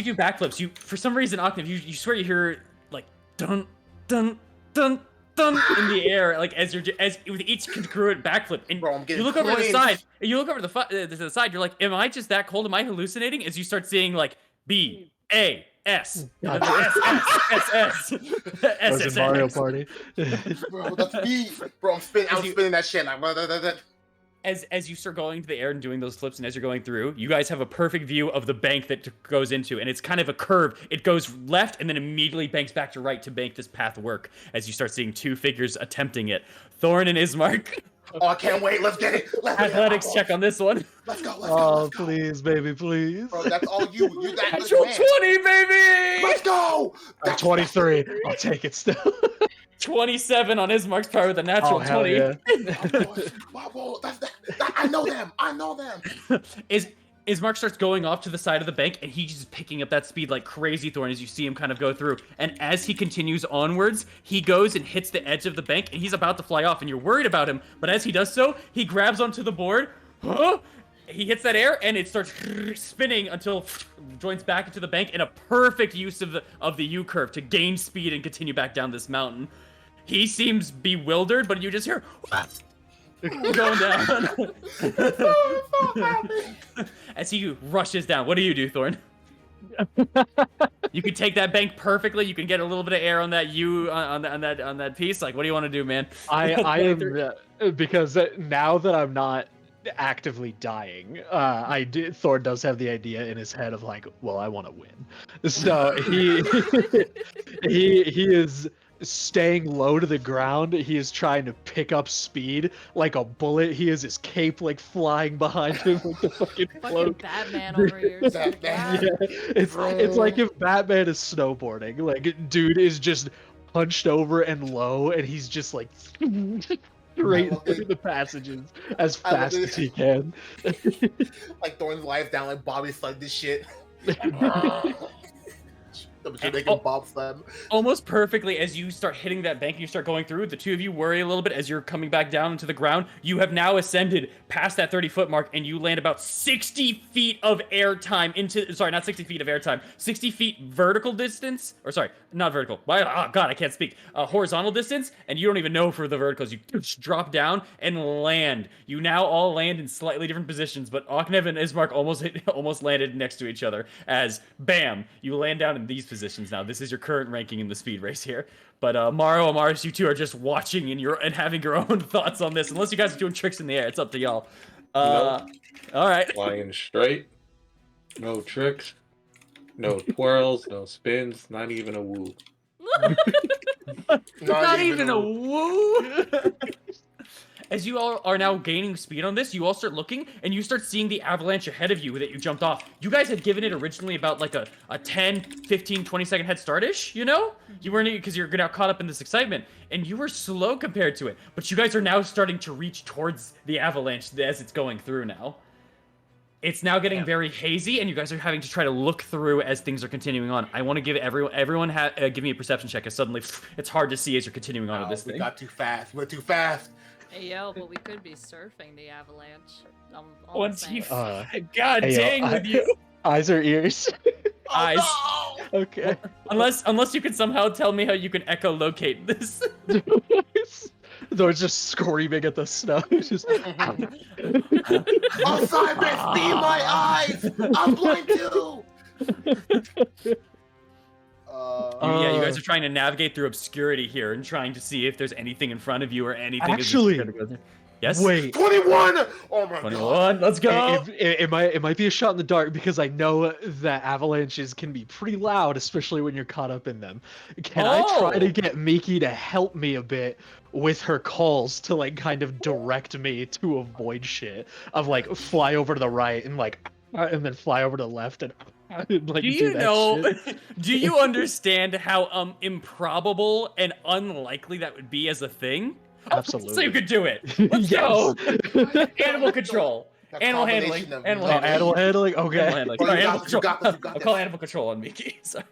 do backflips, you for some reason, Octave, you swear you hear like dun dun dun dun in the air, like as with each congruent backflip, and Bro, I'm you getting look over to the cringed. side, and you look over to the side. You're like, am I just that cold? Am I hallucinating? As you start seeing like B A S S S S Was it Mario Party? Bro, that's me. Bro, I'm spinning that shit like. Blah, blah, blah, blah. As you start going into the air and doing those flips, and as you're going through, you guys have a perfect view of the bank that goes into, and it's kind of a curve. It goes left and then immediately banks back to right to make this path work. As you start seeing two figures attempting it, Thorn and Ismark. Oh, I can't wait. Let's get it. Athletics check on this one. Let's go. Oh, please, baby, please. Bro, that's all you. You're that good Natural man. 20, baby! Let's go. I'm 23. I'll take it still. 27 on Ismark's power with a natural Oh, hell 20. yeah. Whoa, I know them. Ismark starts going off to the side of the bank, and he's just picking up that speed like crazy, Thorn, as you see him kind of go through. And as he continues onwards, he goes and hits the edge of the bank, and he's about to fly off, and you're worried about him. But as he does so, he grabs onto the board. He hits that air, and it starts spinning until joins back into the bank in a perfect use of the U-curve to gain speed and continue back down this mountain. He seems bewildered, but you just hear going down. As he rushes down. What do you do, Thorn? You can take that bank perfectly. You can get a little bit of air on that on that piece. Like, what do you want to do, man? I am because now that I'm not actively dying, Thor does have the idea in his head of like, well, I want to win. So he is staying low to the ground. He is trying to pick up speed like a bullet. He has his cape like flying behind him like the fucking Fucking cloak. Batman over here. Batman. Yeah, it's like if Batman is snowboarding. Like, dude is just hunched over and low, and he's just like straight through the passages as fast as he can. Like throwing life down like Bobby slugged this shit. Bobsled. Almost perfectly, as you start hitting that bank and you start going through, the two of you worry a little bit as you're coming back down into the ground. You have now ascended past that 30-foot mark, and you land about 60 feet of air time into, sorry, not 60 feet of air time, 60 feet vertical distance, or sorry, not vertical, oh god, I can't speak, horizontal distance, and you don't even know for the verticals. You just drop down and land. You now all land in slightly different positions, but Oknev and Ismark almost landed next to each other as, bam, you land down in these positions now. This is your current ranking in the speed race here. But Maro, Amaris, you two are just watching and having your own thoughts on this. Unless you guys are doing tricks in the air, it's up to y'all. All right. Flying straight. No tricks. No twirls. No spins. Not even a woo. Not even a woo. As you all are now gaining speed on this, you all start looking, and you start seeing the avalanche ahead of you that you jumped off. You guys had given it originally about like a 10, 15, 20-second head start-ish, you know? You weren't, because you're now caught up in this excitement, and you were slow compared to it. But you guys are now starting to reach towards the avalanche as it's going through now. It's now getting Yeah. very hazy, and you guys are having to try to look through as things are continuing on. I want to give everyone give me a perception check, as suddenly it's hard to see as you're continuing on with this We thing. got too fast. We're too fast. Hey, yo, but we could be surfing the avalanche. Once you, Uh, God hey, yo, dang with you. Eyes or ears? Eyes. Oh, no! Okay. Unless you can somehow tell me how you can echolocate this. They're just screaming at the snow. Just... Osiris, be my eyes! I'm blind too! Yeah, you guys are trying to navigate through obscurity here and trying to see if there's anything in front of you or anything. Actually, yes. Wait. 21! Oh my 21. god. Let's go. It might be a shot in the dark because I know that avalanches can be pretty loud, especially when you're caught up in them. Can I try to get Miki to help me a bit with her calls to like kind of direct me to avoid shit? Of like fly over to the right and like and then fly over to the left and like Do you know? shit. Do you understand how improbable and unlikely that would be as a thing? Absolutely. So you could do it. Let's go. Yes. Animal control. That Animal combination handling. of Animal music- handling. Animal handling. Okay. Animal handling. Oh, Sorry, you animal got this, you control. got this, you got I'll call this. animal control on Miki. Sorry.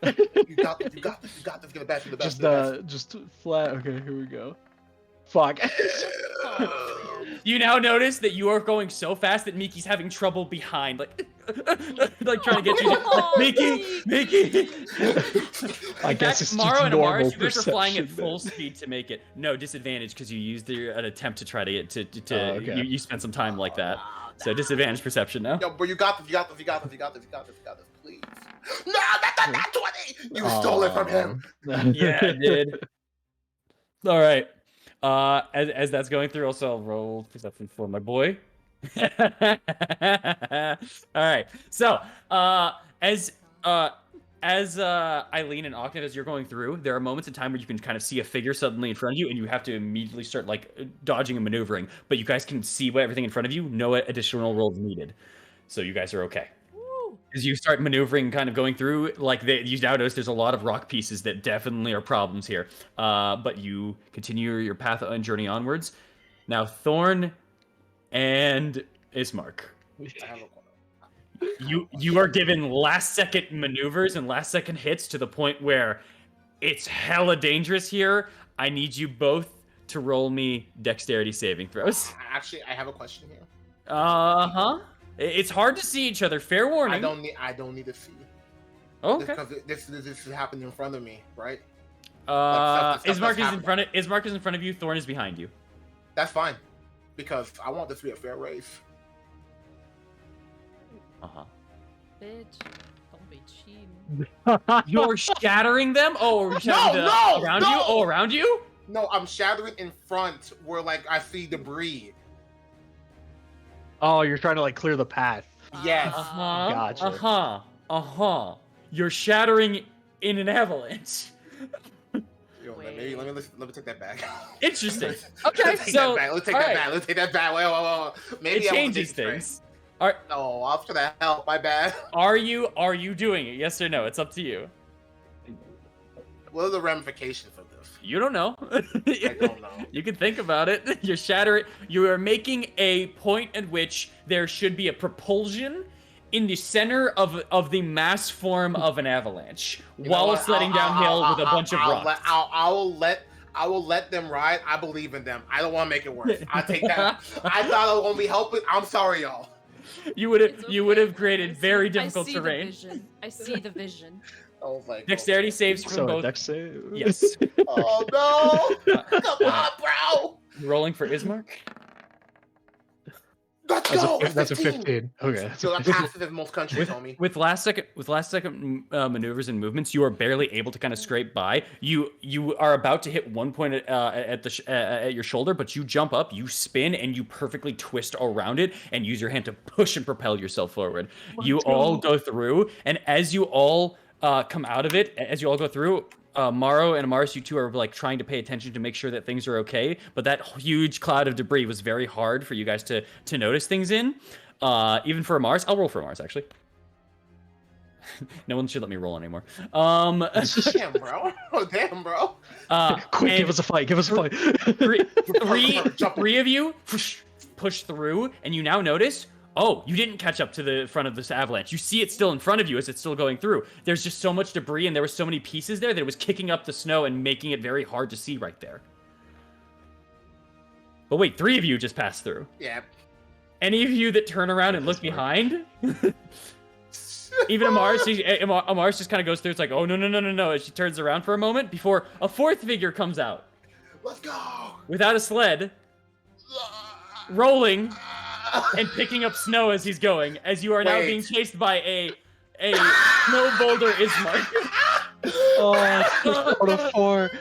You got this, you got this, you got this. Get the best, get the best. Just flat. Okay, here we go. Fuck. You now notice that you are going so fast that Miki's having trouble behind, like trying to get you. Oh, Miki. I In guess fact, it's Maro just and normal Amaris, you guys are flying at perception full then. speed to make it. No disadvantage because you used an attempt to try to get to. Oh, okay. You spent some time like that, so disadvantage perception now. Yo, bro, you got this, you got this, you got this, you got this, you got this, you got this, please. No, not 20! You stole it from him! Yeah, I did. All right. As that's going through, also I'll roll perception for my boy. All right. So, as Eileen and Octave, as you're going through, there are moments in time where you can kind of see a figure suddenly in front of you, and you have to immediately start like dodging and maneuvering. But you guys can see everything in front of you. No additional rolls needed, so you guys are okay. Woo. As you start maneuvering, kind of going through, like you now notice there's a lot of rock pieces that definitely are problems here. But you continue your path and journey onwards. Now, Thorn and Ismark, I have a you are given last second maneuvers and last second hits to the point where it's hella dangerous here. I need you both to roll me dexterity saving throws. Actually, I have a question here. It's hard to see each other. Fair warning. I don't need to see. Okay. Because this is happening in front of me, right? stuff Ismark that's is in happening. front of Ismark is in front of you. Thorn is behind you. That's fine. Because I want this to be a fair race. Bitch, don't be cheating. You're shattering them? Oh, are you shattering No, around no! you? Oh, around you? No, I'm shattering in front where like I see debris. Oh, you're trying to like clear the path. Yes. Gotcha. You're shattering in an avalanche. Yo, let me take that back. Interesting. Okay, Okay, so let's take all that right. back. Let's take that back. Wait. Maybe It I won't changes take it straight. things. Are No, I'm trying to help. My bad. are you doing it? Yes or no? It's up to you. What are the ramifications of this? You don't know. I don't know. You can think about it. You're shattering. You are making a point at which there should be a propulsion in the center of the mass form of an avalanche, You know while what? sledding downhill with a bunch of rocks. I will let them ride. I believe in them. I don't want to make it worse. I take that. I thought I was gonna be helping. I'm sorry, y'all. You would have It's you would okay. have created very difficult I see terrain. The vision. I see the vision. I was like, Dexterity saves from So a both. dex save. Yes. oh no! Come on, bro. Rolling for Ismark. Let's go. That's a 15. Okay. that's a So I'm 15. passive in most countries, homie. With last second maneuvers and movements, you are barely able to kind of scrape by. You are about to hit one point at your shoulder, but you jump up, you spin, and you perfectly twist around it and use your hand to push and propel yourself forward. You all go through, and as you all come out of it, as you all go through, Maro and Amaris, you two are like trying to pay attention to make sure that things are okay. But that huge cloud of debris was very hard for you guys to notice things in. Even for Amaris, I'll roll for Amaris actually. No one should let me roll anymore. Damn, bro. Oh, damn, bro. Quick, and give us a fight. Give us a fight. three of you push through, and you now notice Oh, you didn't catch up to the front of this avalanche. You see it still in front of you as it's still going through. There's just so much debris and there were so many pieces there that it was kicking up the snow and making it very hard to see right there. But wait, 3 of you just passed through. Yep. Any of you that turn around and look behind? Even Amaris just kind of goes through. It's like, oh, no. As she turns around for a moment before a 4th figure comes out. Let's go! Without a sled, rolling and picking up snow as he's going, as you are now being chased by a snow boulder Ismark. Oh, out of 4.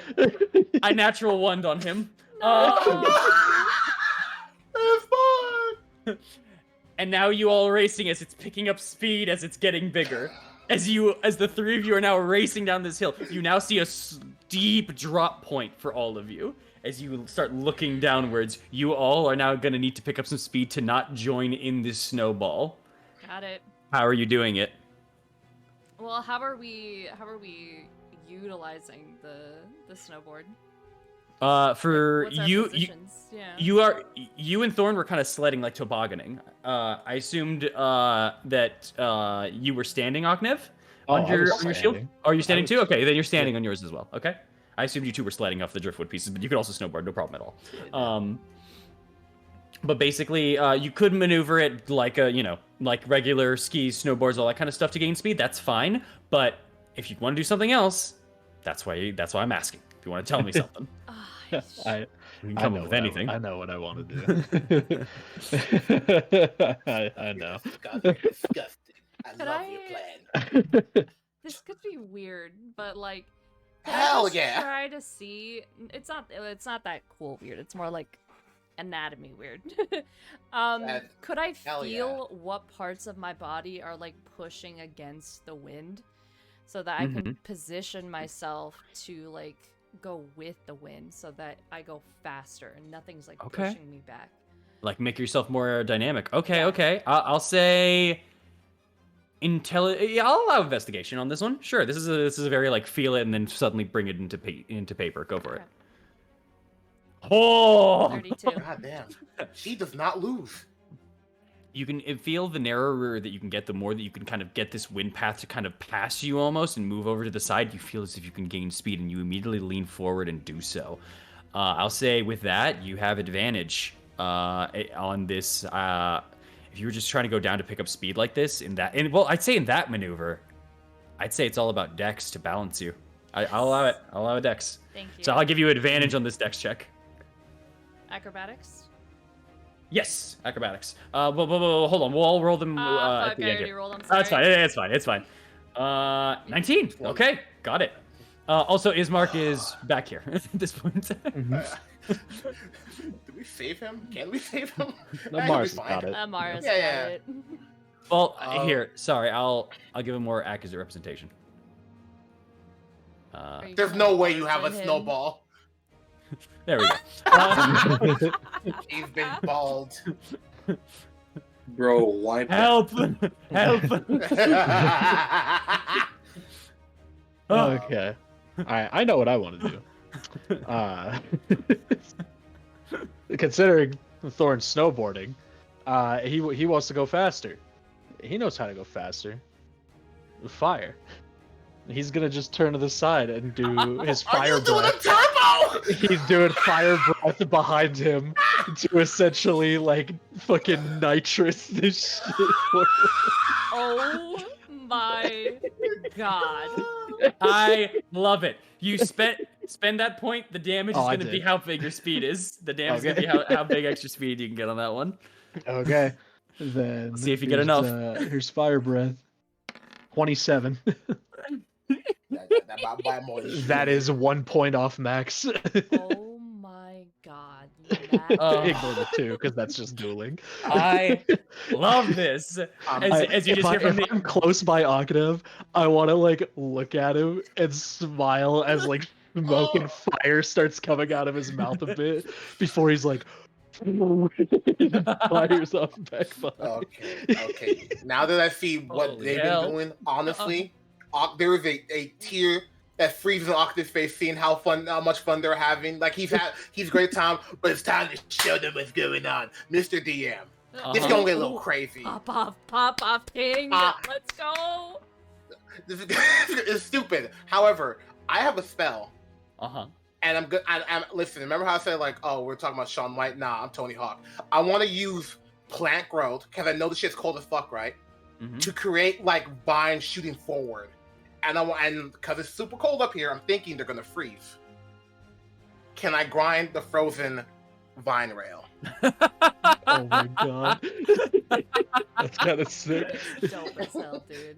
I natural 1'd on him. And now you all racing as it's picking up speed as it's getting bigger. As the 3 of you are now racing down this hill, you now see a steep drop point for all of you. As you start looking downwards, you all are now going to need to pick up some speed to not join in this snowball. Got it. How are you doing it? Well, how are we utilizing the snowboard? For What's our you, positions? Yeah. you and Thorn were kind of sledding, like tobogganing. I assumed that you were standing, Oknev, on your shield. Oh, are you standing too? Okay, then you're standing on yours as well. Okay. I assumed you two were sledding off the driftwood pieces, but you could also snowboard, no problem at all. But basically, you could maneuver it like like regular skis, snowboards, all that kind of stuff to gain speed. That's fine. But if you want to do something else, that's why I'm asking. If you want to tell me something, you can come up with anything. I know what I want to do. I know. Disgusting. I love your plan. This could be weird, but like, Hell I just yeah. try to see. It's not that cool weird. It's more like anatomy weird. Could I hell feel what parts of my body are like pushing against the wind, so that I can position myself to like go with the wind, so that I go faster and nothing's like pushing me back. Like make yourself more aerodynamic. Okay. I'll say. I'll allow investigation on this one. Sure, this is a very like feel it and then suddenly bring it into paper. Go for it. Oh, 32. God damn. She does not lose. You can feel the narrower that you can get, the more that you can kind of get this wind path to kind of pass you almost and move over to the side. You feel as if you can gain speed, and you immediately lean forward and do so. I'll say with that, you have advantage on this. If you were just trying to go down to pick up speed like this, I'd say in that maneuver, I'd say it's all about dex to balance you. I'll allow it. I'll allow a dex. Thank you. So I'll give you advantage on this dex check. Acrobatics? Yes, acrobatics. Hold on. We'll all roll them Fuck, at the I end already here. rolled, I'm That's fine. sorry. It's fine. 19. Okay, got it. Also, Ismark is back here at this point. Do we save him? Can we save him? No, Mars got it. Mars Yeah, got yeah. it. Well, here. Sorry, I'll give him more accurate representation. Are you There's gonna no way you have a poison him? snowball. There we go. He's been bald. Bro, why Help! Help! Oh. Okay. I know what I want to do. Considering Thorn's snowboarding, he wants to go faster. He knows how to go faster. Fire. He's gonna just turn to the side and do his Are fire you doing a breath. turbo? He's doing fire breath behind him to essentially like fucking nitrous this shit. Oh my god. I love it. You spend that point. The damage is Oh, I going to be did. how big your speed is. The damage is Okay. going to be how big extra speed you can get on that one. Okay. Then See if you get here's, enough. Here's fire breath. 27. By more than That is 1 point off max. Oh my god. That Ignore the 2 because that's just dueling. I love this. As you just hear from if I'm close by Octave, I want to like look at him and smile as like smoke and fire starts coming out of his mouth a bit before he's like fires up back behind. Okay. Now that I see what Holy they've hell. been doing, honestly, there is a tear that freezes on Octave's face, seeing how much fun they're having. Like he's great time, but it's time to show them what's going on, Mr. DM. This gonna get a little crazy. Pop off, King. Let's go. This is it's stupid. However, I have a spell, and I'm good. I'm listen. Remember how I said like, oh, we're talking about Shaun White? Nah, I'm Tony Hawk. I want to use plant growth because I know the shit's cold as fuck, right? To create like vines shooting forward, and because it's super cold up here, I'm thinking they're gonna freeze. Can I grind the frozen vine rail? Oh my god. That's kind of sick. Dope as hell, dude.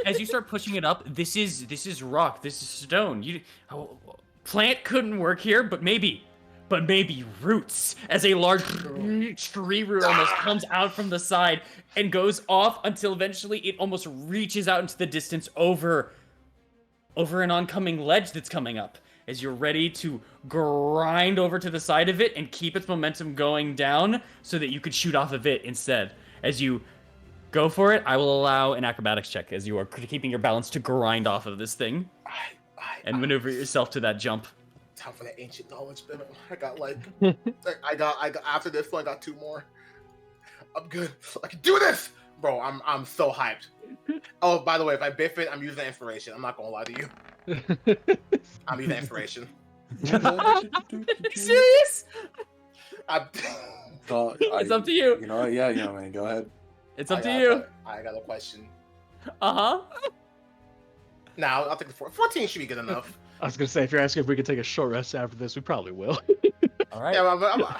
As you start pushing it up, this is rock, this is stone. Plant couldn't work here, but maybe roots, as a large tree root almost comes out from the side and goes off until eventually it almost reaches out into the distance over an oncoming ledge that's coming up. As you're ready to grind over to the side of it and keep its momentum going down so that you could shoot off of it instead. As you go for it, I will allow an acrobatics check as you are keeping your balance to grind off of this thing and maneuver yourself to that jump. Time for the ancient knowledge, man. I got I got after this one, I got 2 more. I'm good. I can do this, bro. I'm so hyped. Oh, by the way, if I biff it, I'm using inspiration. I'm not gonna lie to you. I'm using inspiration. Serious? It's up to you. You know what? Yeah, man. Go ahead. It's up to you. I got a question. Now I'll take the 14 should be good enough. I was gonna say, if you're asking if we could take a short rest after this, we probably will. All right. Yeah,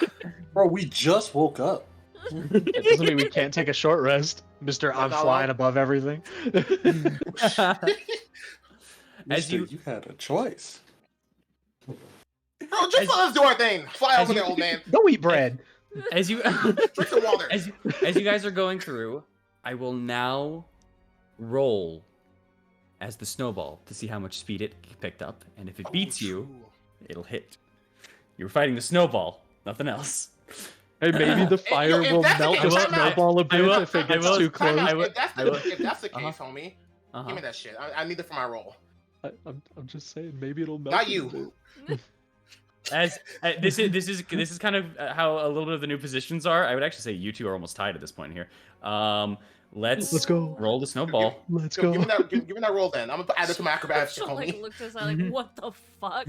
Bro, we just woke up. It doesn't mean we can't take a short rest, Mr. I'm flying above everything. You had a choice. Bro, just let us do our thing. Fly over there, old man. Go eat bread. As you Drink some water. as you guys are going through, I will now roll as the snowball to see how much speed it picked up, and if it beats you, it'll hit. You're fighting the snowball, nothing else. Hey, maybe the fire will melt the snowball a bit if it gets too close. If that's the case, homie, give me that shit. I need it for my roll. I'm just saying, maybe it'll melt. Not you. As this is kind of how a little bit of the new positions are. I would actually say you two are almost tied at this point here. Let's go. Roll the snowball. Let's go. Give me that roll then. I'm gonna add it to my acrobatics, homie. Looked at us like, what the fuck?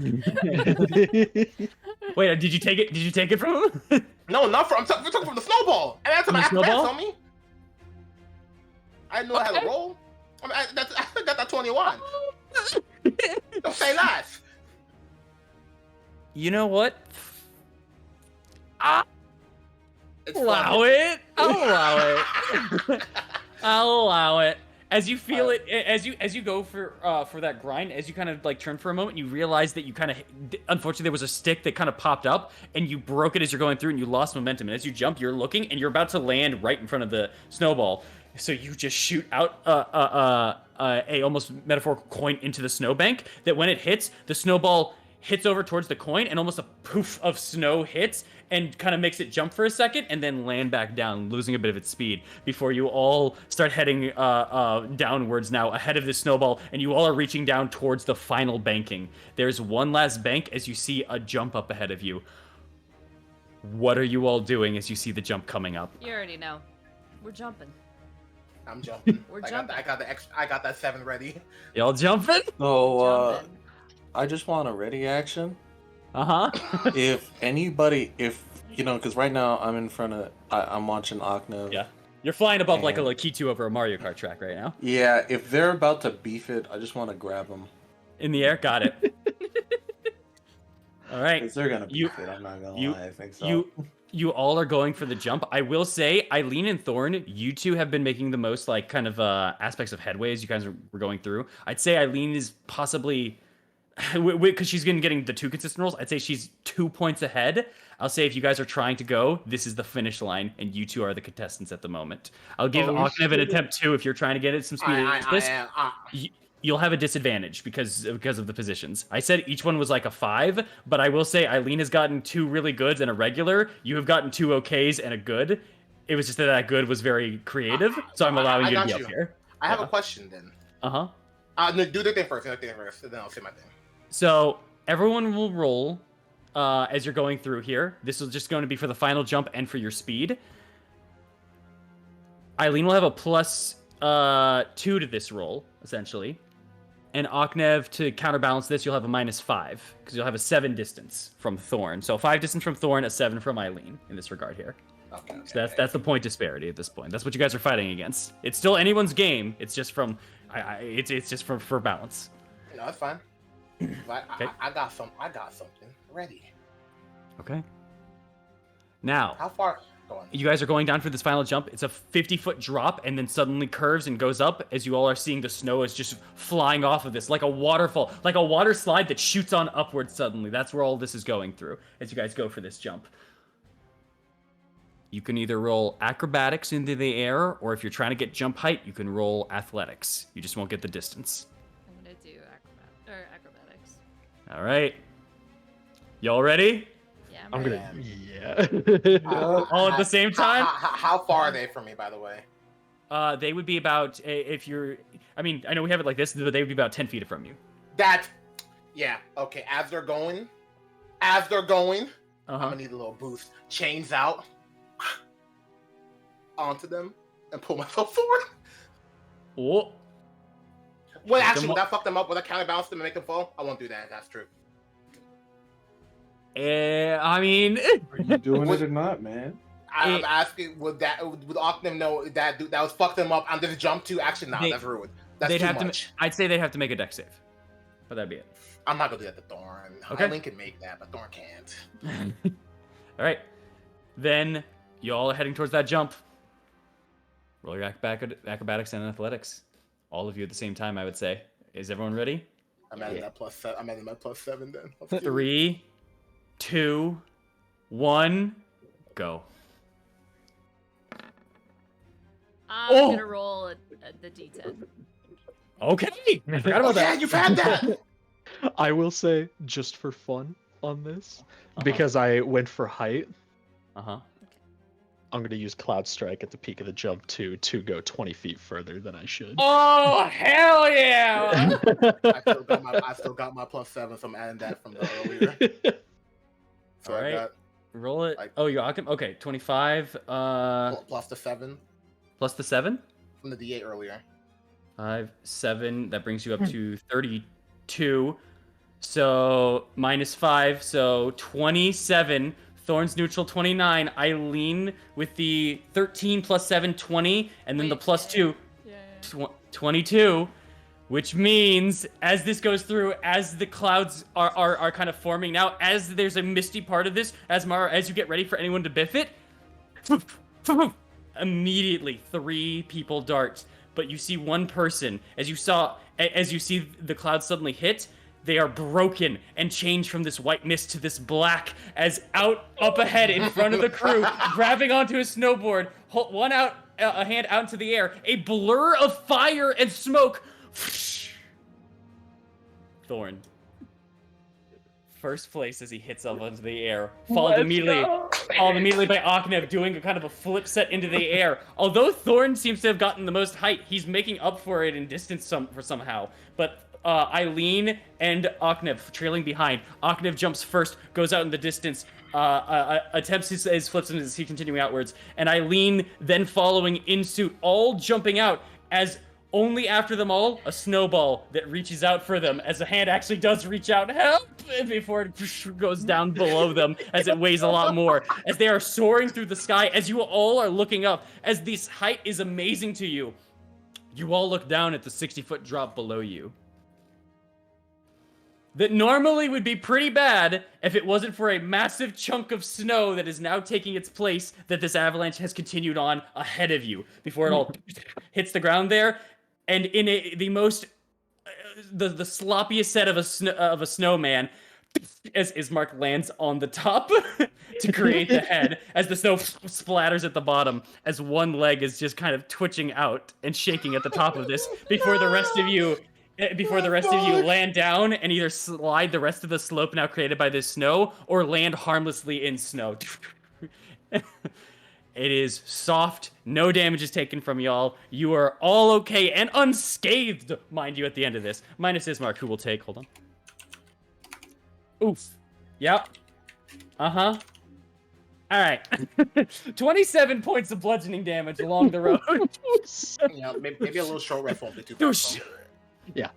Wait, did you take it? Did you take it from him? No, not from. We're talking from the snowball. And that's my acrobatics, homie. I didn't know I had a roll. I got that 21. Don't say lies. You know what? It's Allow fun. it. I'll allow it. I'll allow it. As you feel it, as you go for that grind, as you kind of like turn for a moment, you realize that you kind of, unfortunately, there was a stick that kind of popped up, and you broke it as you're going through, and you lost momentum. And as you jump, you're looking, and you're about to land right in front of the snowball. So you just shoot out a almost metaphorical coin into the snowbank. That when it hits, the snowball hits over towards the coin, and almost a poof of snow hits and kind of makes it jump for a second and then land back down, losing a bit of its speed before you all start heading downwards now ahead of the snowball, and you all are reaching down towards the final banking. There's one last bank as you see a jump up ahead of you. What are you all doing as you see the jump coming up? You already know. We're jumping. I'm jumping. We're jumping. I got that 7 ready. Y'all jumping? So, Jumping. I just want a ready action. Uh-huh. If anybody, because right now I'm in front of, I'm watching Akna. Yeah. You're flying above like a And- Lakitu over a Mario Kart track right now. Yeah, if they're about to beef it, I just want to grab them. In the air, got it. All right. Because they're going to You- beef it, I'm not going you- to lie, I think so. You all are going for the jump. I will say, Eileen and Thorn, you two have been making the most like kind of aspects of headway as you guys were going through. I'd say Eileen is possibly, because she's been getting the 2 consistent rolls, I'd say she's 2 points ahead. I'll say if you guys are trying to go, this is the finish line, and you two are the contestants at the moment. I'll give Aknev an attempt too if you're trying to get it some speed. You'll have a disadvantage because of the positions. I said each one was like a 5, but I will say Eileen has gotten 2 really goods and a regular. You have gotten 2 okays and a good. It was just that good was very creative, so I'm allowing you to be up here. I have a question then. Uh-huh. No, do the thing first, and then I'll say my thing. So everyone will roll as you're going through here. This is just going to be for the final jump and for your speed. Eileen will have a plus 2 to this roll, essentially. And Oknev, to counterbalance this, you'll have a -5, because you'll have a 7 distance from Thorn. So 5 distance from Thorn, a 7 from Eileen in this regard here. Okay. So that's the point disparity at this point. That's what you guys are fighting against. It's still anyone's game. It's just from it's just for balance. No, that's fine. Okay. I got something ready. Okay. Now, How far? Go on. you guys are going down for this final jump. It's a 50-foot drop and then suddenly curves and goes up as you all are seeing the snow is just flying off of this like a waterfall, like a water slide that shoots on upwards suddenly. That's where all this is going through as you guys go for this jump. You can either roll acrobatics into the air, or if you're trying to get jump height, you can roll athletics. You just won't get the distance. I'm gonna do acrobatics. All right. Y'all ready? Yeah, I'm ready. gonna. Yeah. All at the same time? How far are they from me, by the way? They would be about, if you're, I mean, I know we have it like this, but they would be about 10 feet from you. Yeah, okay, as they're going, I'm Uh-huh. gonna need a little boost. Chains out, onto them, and pull myself forward. Oh, Well, Shake actually, them would that fuck them up? Would that counterbalance them and make them fall? I won't do that, that's true. I mean, Are you doing it or not, man? I'm asking, would Ockham know that that was fuck them up and just jump to? Actually, nah, They- that's ruined. That's they'd too have much. I'd say they'd have to make a dex save. But that'd be it. I'm not gonna do that to Thorn. Okay. Eileen can make that, but Thorn can't. All right. Then y'all are heading towards that jump. Roll your acrobatics and athletics. All of you at the same time, I would say. Is everyone ready? I'm adding that plus 7. I'm adding my +7 then. Let's do it. 3, 2, 1, go. I'm Oh! gonna roll the D10. Okay. I forgot Oh, about yeah, that. you've had that. I will say, just for fun on this, Uh-huh. because I went for height, Uh-huh. I'm going to use Cloud Strike at the peak of the jump to go 20 feet further than I should. Oh, hell yeah! I still got my +7, so I'm adding that from the earlier. So All right. I got Roll it. Like- Oh, you okay, 25 plus the 7 plus the 7. from the D8 earlier. 5, 7. That brings you up to 32. So -5. So 27. Thorn's neutral 29. Eileen with the 13 plus 7, 20. And then the Wait, +2, Yeah. 22. Which means as this goes through, as the clouds are kind of forming now, as there's a misty part of this, as you get ready for anyone to biff it, immediately 3 people dart. But you see one person, as you see the clouds suddenly hit, they are broken and change from this white mist to this black, as up ahead in front of the crew, grabbing onto a snowboard, a hand out into the air, a blur of fire and smoke. Thorn. First place as he hits up into the air, followed immediately by Oknev doing a kind of a flip set into the air. Although Thorn seems to have gotten the most height, he's making up for it in distance somehow. But Eileen and Oknev trailing behind. Oknev jumps first, goes out in the distance, attempts his flips as he continuing outwards, and Eileen then following in suit, all jumping out as only after them all, a snowball that reaches out for them as a hand actually does reach out, help, before it goes down below them as it weighs a lot more. As they are soaring through the sky, as you all are looking up, as this height is amazing to you, you all look down at the 60-foot drop below you. That normally would be pretty bad if it wasn't for a massive chunk of snow that is now taking its place, that this avalanche has continued on ahead of you before it all hits the ground there. And in the most, the sloppiest set of a snowman, as Ismark lands on the top to create the head, as the snow splatters at the bottom, as one leg is just kind of twitching out and shaking at the top of this before the rest of you land down and either slide the rest of the slope now created by this snow or land harmlessly in snow. It is soft. No damage is taken from y'all. You are all okay and unscathed, mind you, at the end of this. Minus Ismark, who will take. Hold on. Oof. Yep. Uh-huh. All right. 27 points of bludgeoning damage along the road. You know, maybe a little short rest won't be too Douche. bad. Yeah.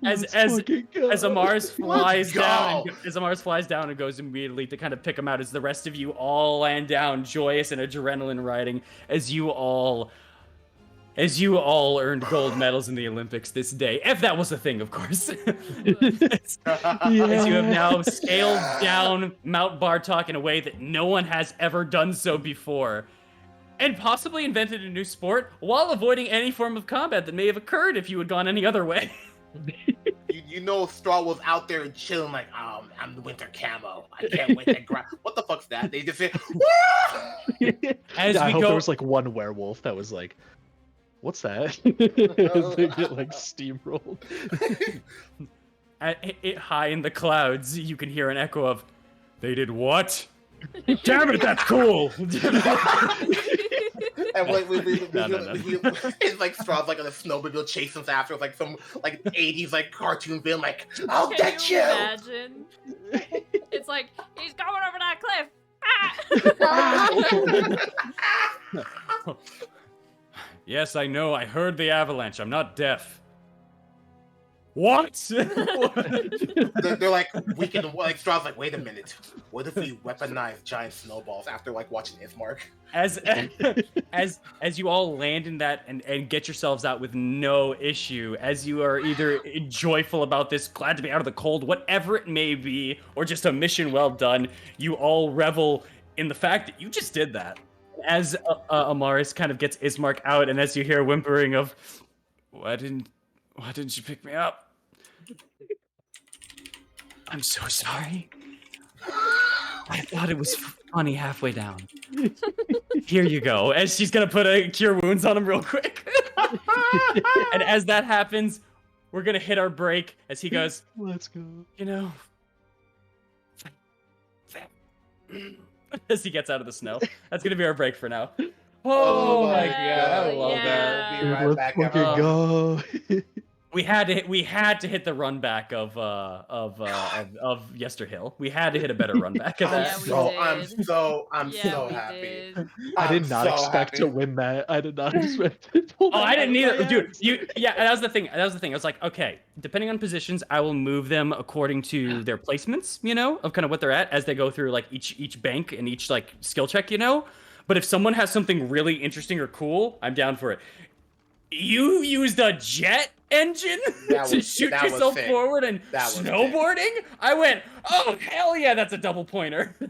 as Amars flies go. down, as Amars flies down and goes immediately to kind of pick him out, as the rest of you all land down, joyous and adrenaline riding, as you all earned gold medals in the Olympics this day, if that was a thing, of course. As you have now scaled down Mount Bartok in a way that no one has ever done so before, and possibly invented a new sport while avoiding any form of combat that may have occurred if you had gone any other way. You know, Strahd was out there chilling like, I'm the winter camo. I can't wait to grind. What the fuck's that? They just say, I hope there was like one werewolf that was like, "What's that?" They get like steamrolled. It high in the clouds, you can hear an echo of, "They did what? Damn it, that's cool!" and No. it's like Strahd's like on a snowmobile chasing us after with like some like 80s like cartoon film like, I'll Can get you! Imagine? It's like, he's going over that cliff! Ah! Yes, I know, I heard the avalanche, I'm not deaf. What? They're like, we can, like, Strahd's like, wait a minute. What if we weaponize giant snowballs after, like, watching Ismark? As you all land in that and get yourselves out with no issue, as you are either joyful about this, glad to be out of the cold, whatever it may be, or just a mission well done, you all revel in the fact that you just did that. As Amaris kind of gets Ismark out, and as you hear whimpering of, why didn't you pick me up? I'm so sorry. I thought it was funny halfway down. Here you go. As she's gonna put a cure wounds on him real quick. And as that happens, we're gonna hit our break as he goes, "Let's go." You know, as he gets out of the snow. That's gonna be our break for now. Oh my god, I love that. We'll be right back. Go. We had to hit the run back of Yesterhill. We had to hit a better run back of that. I'm so happy. Did. I did not expect to win that. I did not expect to pull that. Oh, I didn't out of either, my dude. ass. That was the thing. I was like, okay, depending on positions, I will move them according to their placements, of kind of what they're at as they go through like each bank and each like skill check, But if someone has something really interesting or cool, I'm down for it. You used a jet engine to shoot yourself forward and snowboarding? I went, oh, hell yeah, that's a double pointer. I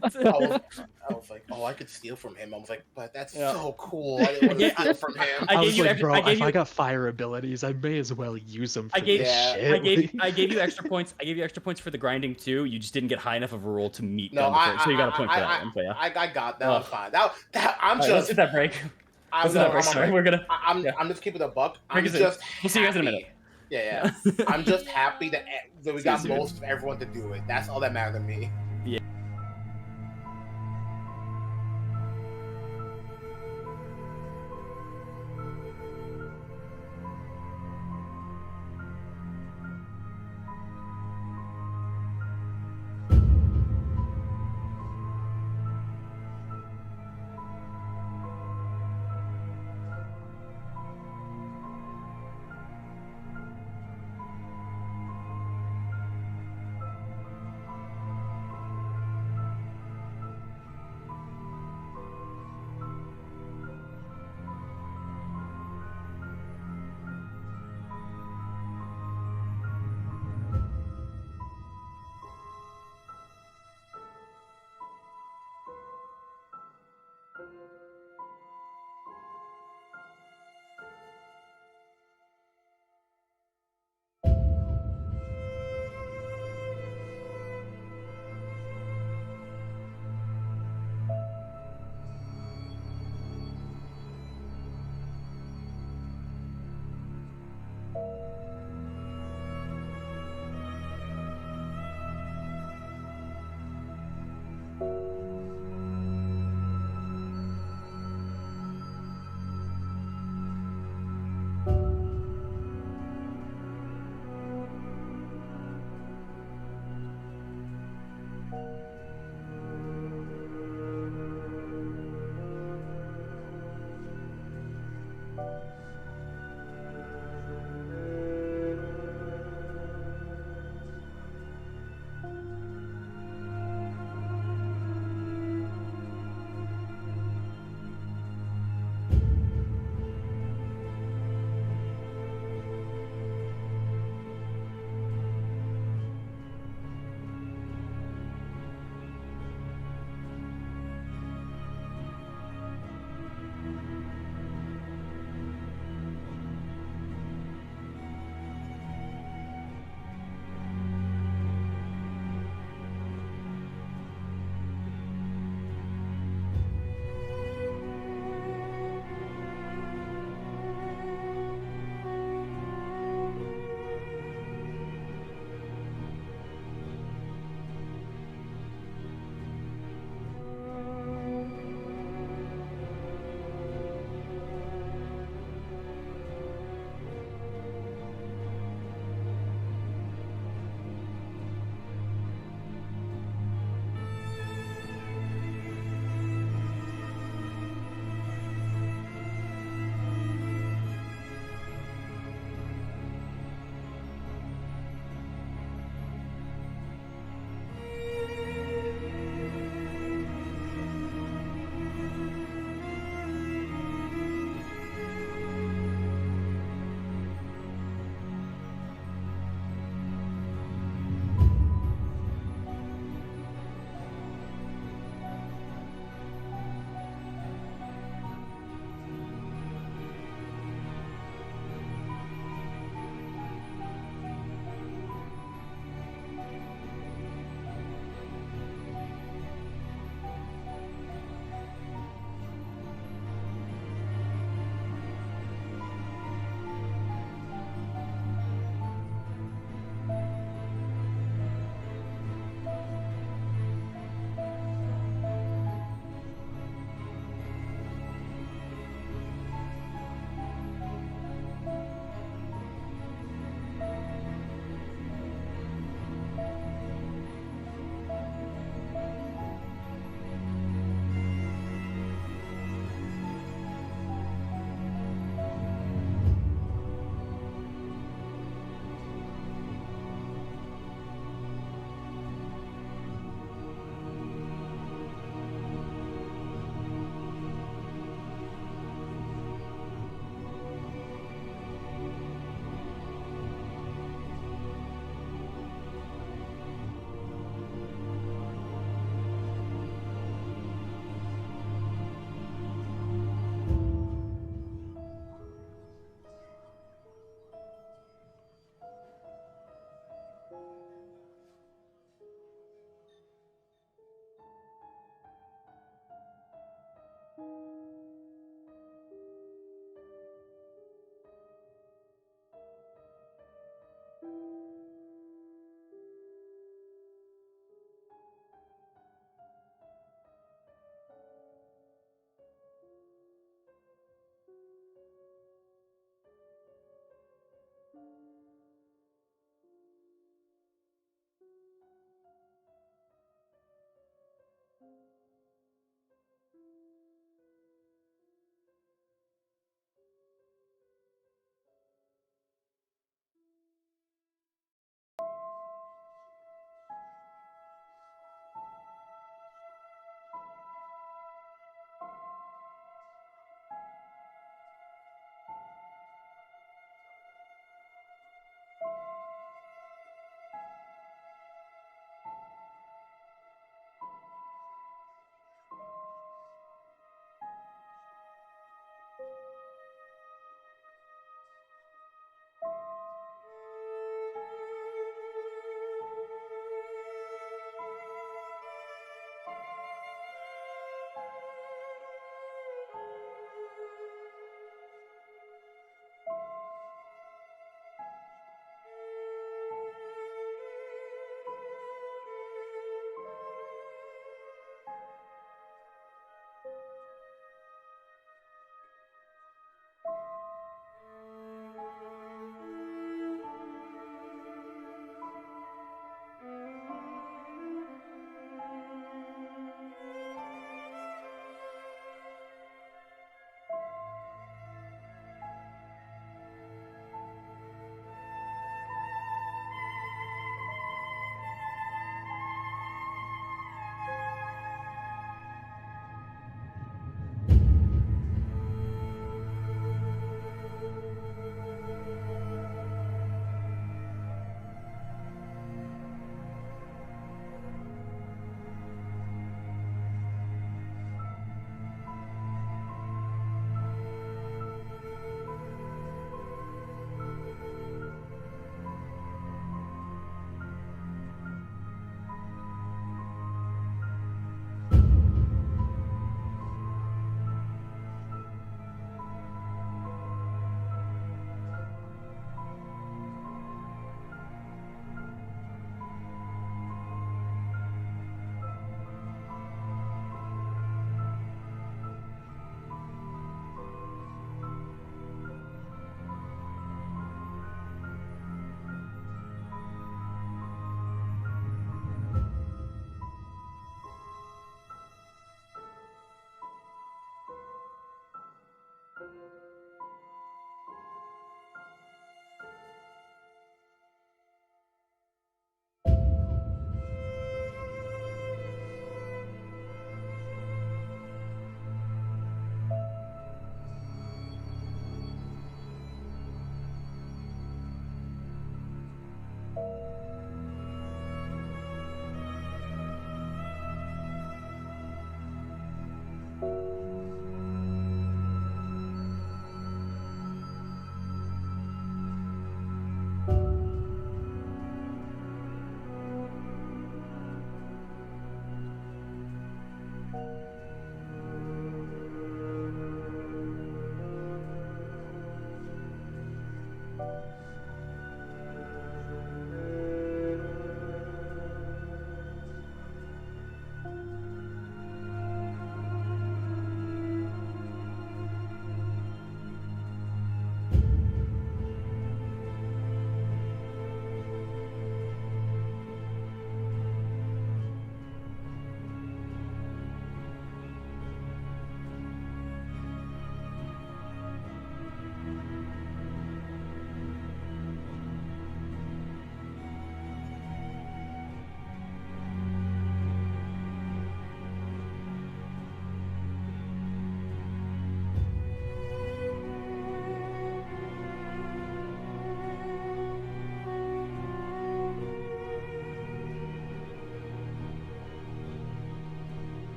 was like, oh, I could steal from him. I was like, but that's so cool. I didn't want to steal from him. I was like, bro, if I got fire abilities, I may as well use them for this shit. I gave you extra points. I gave you extra points for the grinding too. You just didn't get high enough of a roll to meet. No, so you got a point for that. I got that. Was fine. I'm just. Let's hit that break. I'm just keeping a buck. We'll see you guys in a minute. Yeah. I'm just happy that we got most of everyone to do it. That's all that matters to me. Yeah.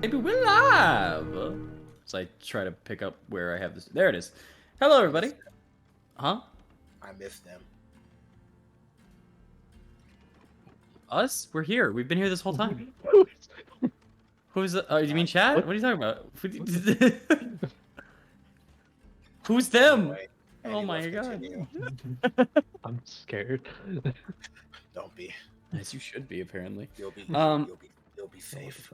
Maybe we're live. So I try to pick up where I have this. There it is. Hello, everybody. Huh? I missed them. Us? We're here. We've been here this whole time. Who's? You mean chat? What are you talking about? Who's them? Anyway, Oh my let's god. continue. I'm scared. Don't be. As you should be, apparently. You'll be. You'll be safe.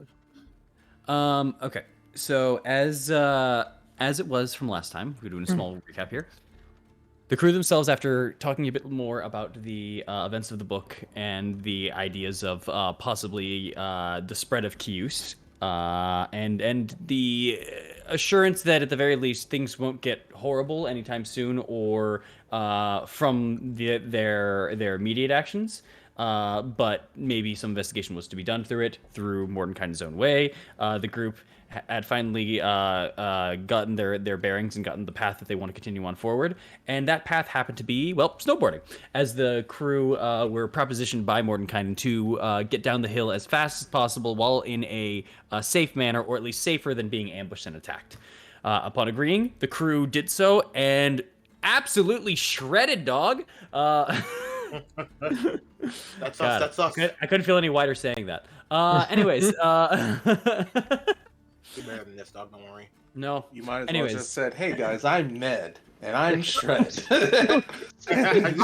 Okay. So as it was from last time, we're doing a small recap here. The crew themselves, after talking a bit more about the events of the book and the ideas of possibly the spread of Kius, and the assurance that at the very least things won't get horrible anytime soon, or from their immediate actions. But maybe some investigation was to be done through Mordenkainen's own way. The group had finally gotten their bearings and gotten the path that they want to continue on forward. And that path happened to be, well, snowboarding. As the crew were propositioned by Mordenkainen to get down the hill as fast as possible while in a safe manner, or at least safer than being ambushed and attacked. Upon agreeing, the crew did so and absolutely shredded, dog. That's God, us. That's us. I couldn't feel any wider saying that. Anyways, You're better than this, dog. Don't worry. no. You might as Anyways. well just said, "Hey guys, I'm Ned, and I'm Strahd."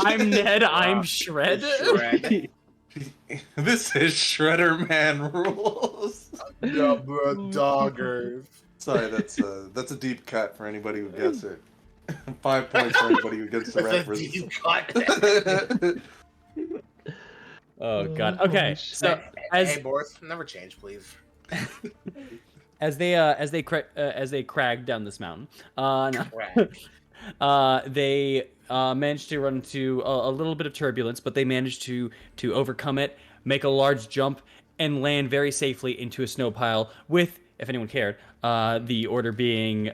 I'm Ned. I'm Shred. Shred. This is Shredder Man rules. Yeah, bro, doggers. Sorry, that's a deep cut for anybody who gets it. 5 points for anybody who gets the That's a reference. deep cut. Oh god. Okay. So Hey, Boris, never change, please. as they crag down this mountain, no. Right. They managed to run into a little bit of turbulence, but they managed to overcome it, make a large jump, and land very safely into a snow pile with, if anyone cared, the order being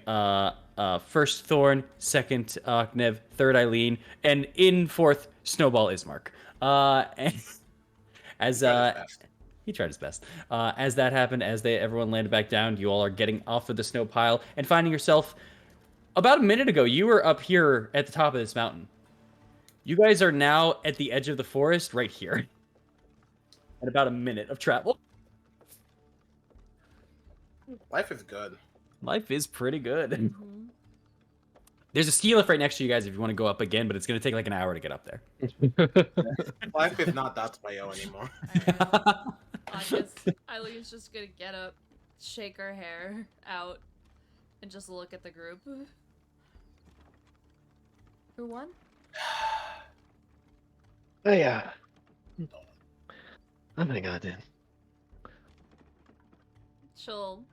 first Thorn, second Nev, third Eileen, and in fourth Snowball Ismark. And as he tried his best. As that happened, as everyone landed back down, you all are getting off of the snow pile and finding yourself. About a minute ago, you were up here at the top of this mountain. You guys are now at the edge of the forest, right here. At about a minute of travel. Life is good. Life is pretty good. Mhm. There's a ski lift right next to you guys if you want to go up again, but it's going to take like an hour to get up there. Life is not that Bayo anymore. I guess Eileen's just gonna get up, shake her hair out, and just look at the group. Who won? Yeah. I think I did. She'll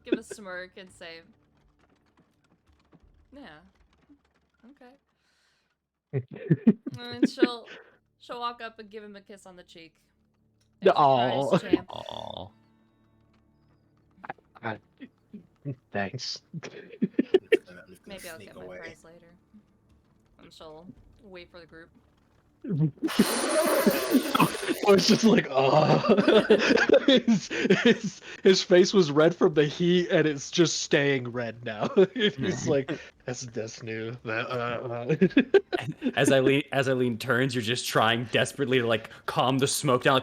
give a smirk and say, "Yeah, okay." And then she'll walk up and give him a kiss on the cheek. Aw. Surprise, champ. Aww. Thanks. Maybe I'll get my prize later. And she'll wait for the group. I was just like, his face was red from the heat, and it's just staying red now. It's like, that's new. As Eileen turns, you're just trying desperately to like calm the smoke down.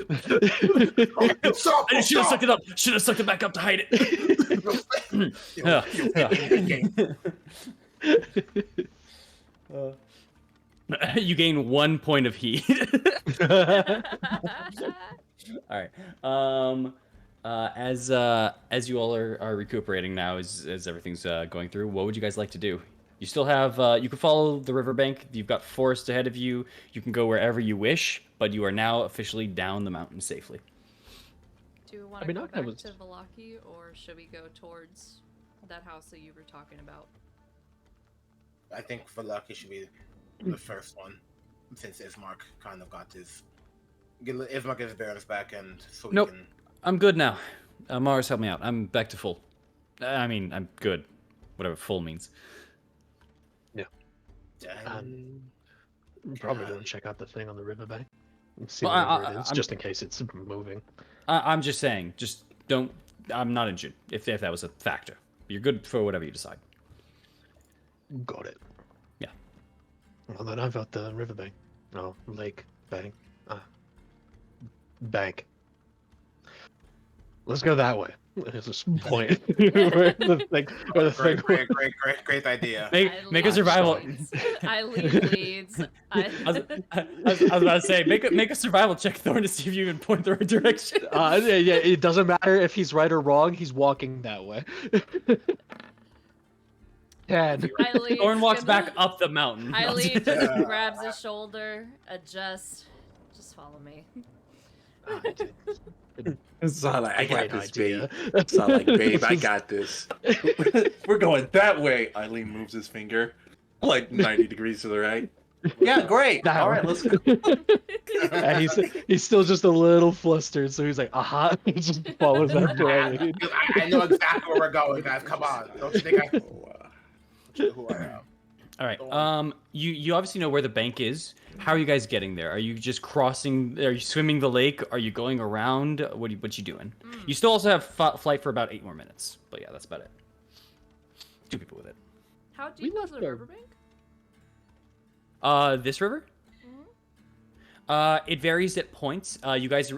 Like, I should have sucked it up. Should have sucked it back up to hide it. You gain 1 point of heat. All right. As you all are recuperating now, as everything's going through, what would you guys like to do? You still have you can follow the riverbank. You've got forest ahead of you. You can go wherever you wish, but you are now officially down the mountain safely. Do we want I to mean, go I back was- to Valaki, or should we go towards that house that you were talking about? I think Valaki should be the first one, since Ismark kind of got his. Ismark gets his bearings back, and so Nope. we can. I'm good now. Mars, help me out. I'm back to full. I mean, I'm good. Whatever full means. Then I'm probably God. going to check out the thing on the riverbank and see Well, whatever it is, I'm- just in case it's moving. I'm just saying, just don't. I'm not injured. If that was a factor, you're good for whatever you decide. Got it. Yeah. Well, then I vote the riverbank. No, lake, bank. Bank. Let's go that way. There's this point where the thing. Great idea. Make a survival. I lead leads. I was about to say, make a survival check, Thorn, to see if you can point the right direction. Yeah, it doesn't matter if he's right or wrong. He's walking that way. 10. I lead. Thorn walks back up the mountain. I lead, just grabs his shoulder, adjusts. Just follow me. It's not like I got Great this, idea. babe. It's not like, babe, I got this. We're going that way. Eileen moves his finger like 90 degrees to the right. Yeah, great. That All way. right, let's go. And he's still just a little flustered, so he's like, aha, he just follows after Eileen. I know exactly where we're going, guys. Come on. Don't you think I know who I am? All right. You obviously know where the bank is. How are you guys getting there? Are you just crossing? Are you swimming the lake? Are you going around? What you doing? You still also have flight for about 8 more minutes. But yeah, that's about it. 2 people with it. How deep was the left our- riverbank? This river? It varies at points.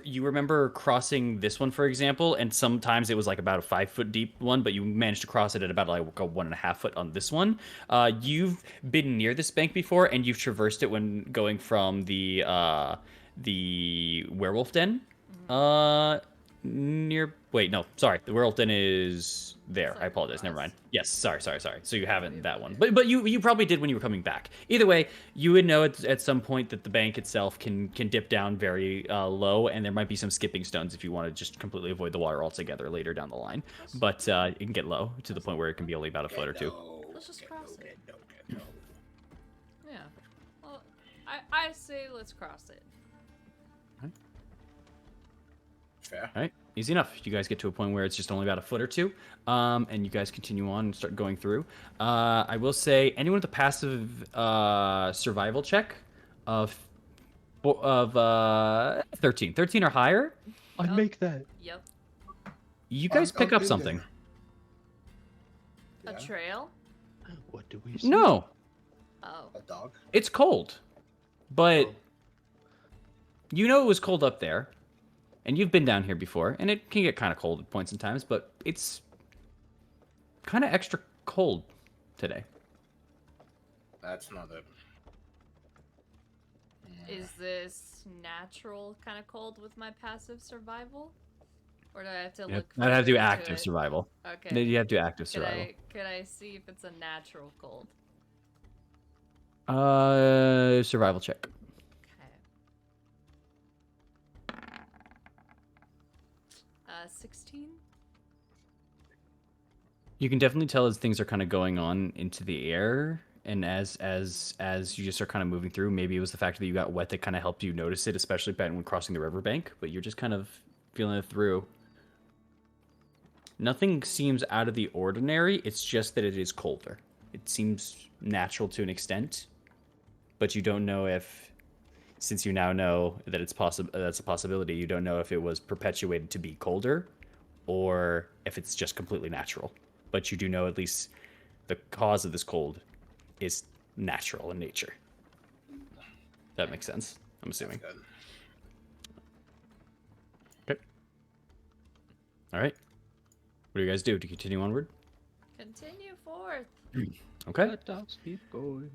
You remember crossing this one, for example, and sometimes it was like about a 5-foot deep one, but you managed to cross it at about like a 1.5 foot on this one. You've been near this bank before, and you've traversed it when going from the werewolf den. The werewolf den is there. I apologize. Never mind. Yes, sorry. So you haven't that one, but you probably did when you were coming back. Either way, you would know at some point that the bank itself can dip down very low, and there might be some skipping stones if you want to just completely avoid the water altogether later down the line. But it can get low to the point where it can be only about a foot or two. Let's just cross it. Yeah. Well, I say let's cross it. Fair. All right, easy enough. You guys get to a point where it's just only about a foot or two, and you guys continue on and start going through. I will say, anyone with a passive survival check of 13 or higher, I make that. Yep. you guys pick I'll up do something. Yeah. A trail? What do we see? No, Oh. A dog? it's cold, but you know it was cold up there, and you've been down here before, and it can get kind of cold at points in times, but it's kind of extra cold today. That's not a. Is this natural kind of cold with my passive survival? Or do I have to look I'd have to do further into active it? survival. Okay. You have to do active survival. Could I see if it's a natural cold? Survival check. Okay. 16? You can definitely tell as things are kind of going on into the air, and as you just are kind of moving through. Maybe it was the fact that you got wet that kind of helped you notice it, especially when crossing the riverbank. But you're just kind of feeling it through. Nothing seems out of the ordinary. It's just that it is colder. It seems natural to an extent, but you don't know if, since you now know that it's possible, that's a possibility. You don't know if it was perpetuated to be colder, or if it's just completely natural. But you do know at least the cause of this cold is natural in nature. That makes sense, I'm assuming. Good. Okay. All right. What do you guys do to continue onward? Continue forth. Okay. Let us keep going.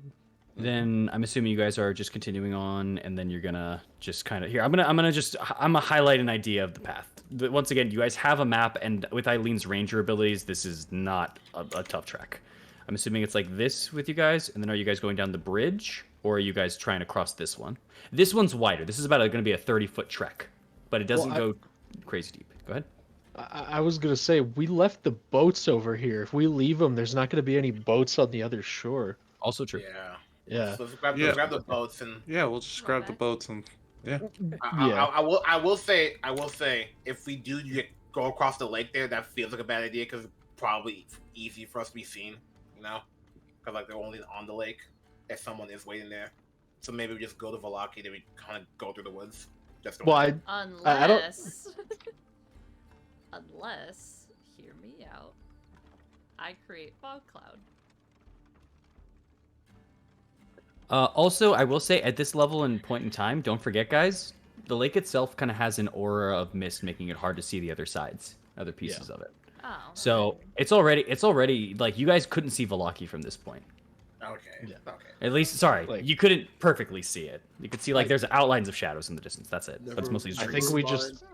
Then I'm assuming you guys are just continuing on, and then you're gonna just kind of here. I'm gonna highlight an idea of the path. Once again, you guys have a map, and with Eileen's ranger abilities, this is not a tough track. I'm assuming it's like this with you guys, and then are you guys going down the bridge, or are you guys trying to cross this one? This one's wider. This is about going to be a 30-foot trek, but it doesn't go crazy deep. Go ahead. I was gonna say we left the boats over here. If we leave them, there's not gonna be any boats on the other shore. Also true. Yeah. Yeah. So let's grab, Yeah. grab the boats and Yeah, we'll just grab the Okay. boats and yeah. I will say if we do go across the lake there, that feels like a bad idea because it's probably easy for us to be seen, you know, because like they're only on the lake if someone is waiting there. So maybe we just go to Valaki, then we kind of go through the woods. Just Well, I don't- Unless, unless, hear me out. I create fog cloud. Also, I will say at this level and point in time, don't forget, guys, the lake itself kind of has an aura of mist, making it hard to see the other pieces of it. Oh. So okay. it's already like you guys couldn't see Valaki from this point. Okay. Yeah. Okay. At least, sorry, Like- you couldn't perfectly see it. You could see like there's outlines of shadows in the distance. That's it. But it's Never mostly just I trees. think we just Cross.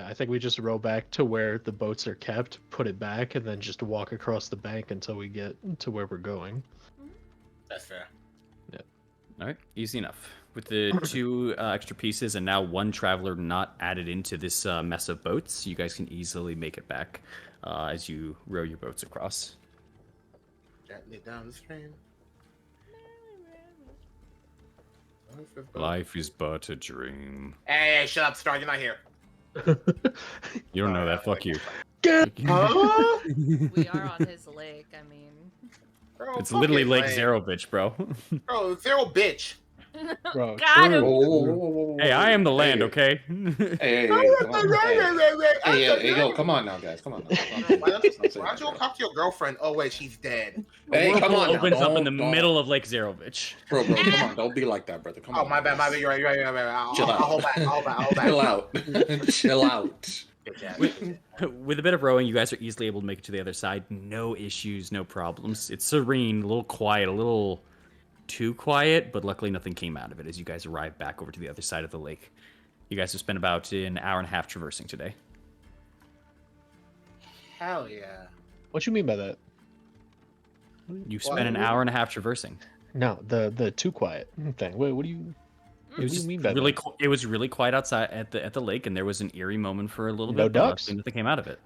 I think we just row back to where the boats are kept, put it back, and then just walk across the bank until we get to where we're going. That's fair. All right, easy enough. With the two extra pieces and now one traveler not added into this mess of boats, you guys can easily make it back as you row your boats across. Gently down the stream. Life is but a dream. Hey, shut up, Strahd. You're not here. You don't know that. Fuck you. Huh? We are on his lake, I mean. Bro, It's fuck literally it, Lake man. Zero, bitch, bro. Bro, Zero bitch. Bro, Got him! Hey, I am the land, Hey, okay? Hey, come on. Hey, yo, come on now, guys. Come on now. Why don't you go talk to your girlfriend? Oh wait, she's dead. Hey, come Whirlpool on now. opens up in the Don't- middle of Lake Zero, bitch. Bro, come on. Don't be like that, brother. Come Oh on. my bad, my bad. You're right. You're right. You're right. I'll Chill out. hold back. I'll hold back. I'll hold back. Chill out. Chill out. Bitch ass, bitch ass. With a bit of rowing, you guys are easily able to make it to the other side. No issues, no problems. It's serene, a little quiet, a little too quiet, but luckily nothing came out of it as you guys arrive back over to the other side of the lake. You guys have spent about an hour and a half traversing today. Hell yeah. what you mean by that? You've spent an hour and a half traversing. No, the too quiet thing. What do you? It was do you just mean by really that? it was really quiet outside at the lake, and there was an eerie moment for a little No bit. But ducks? luckily nothing came out of it.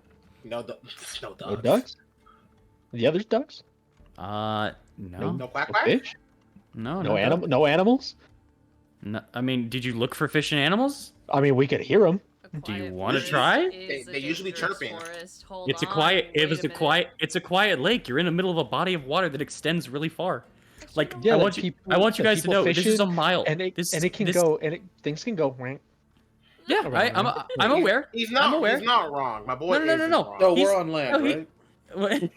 No, no No dogs. ducks? The others ducks? No, No quack No quack. fish? no, No animal? No animals? No, I mean, did you look for fish and animals? I mean, we could hear them. A Do you quiet wanna forest try? is a They usually dangerous chirping. forest. Hold It's a on, quiet. It wait was a a minute. quiet. It's a quiet lake. You're in the middle of a body of water that extends really far. Like Yeah, I like want you. people- I want you like guys to people know this is a fishing, mile. And it this, and it can this- go and things can go rank. Yeah, around I'm. there. I'm aware. He's I'm not. aware. He's not wrong. My boy. No, no, no, isn't no. wrong. No, He's- we're on land, no, he- right?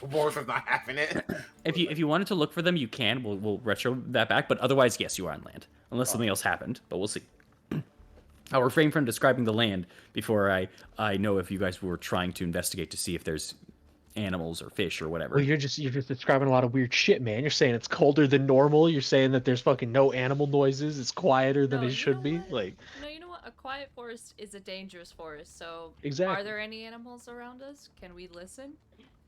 Boris is not having it. if you wanted to look for them, you can. We'll retro that back. But otherwise, yes, you are on land, unless something else happened. But we'll see. I'll refrain from describing the land before I know if you guys were trying to investigate to see if there's animals or fish or whatever. Well, you're just describing a lot of weird shit, man. You're saying it's colder than normal. You're saying that there's fucking no animal noises. It's quieter than No, it you should know be. what? Like No, you know what? A quiet forest is a dangerous forest. So, Exactly. are there any animals around us? Can we listen?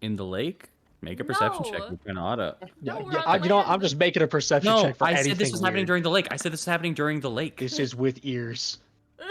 In the lake, make a perception check. No. We're kind of oughta. No, we're yeah, on you know, I'm land. just making a perception No, check for I anything said this was happening weird. during the lake. I said this was happening during the lake. This is with ears.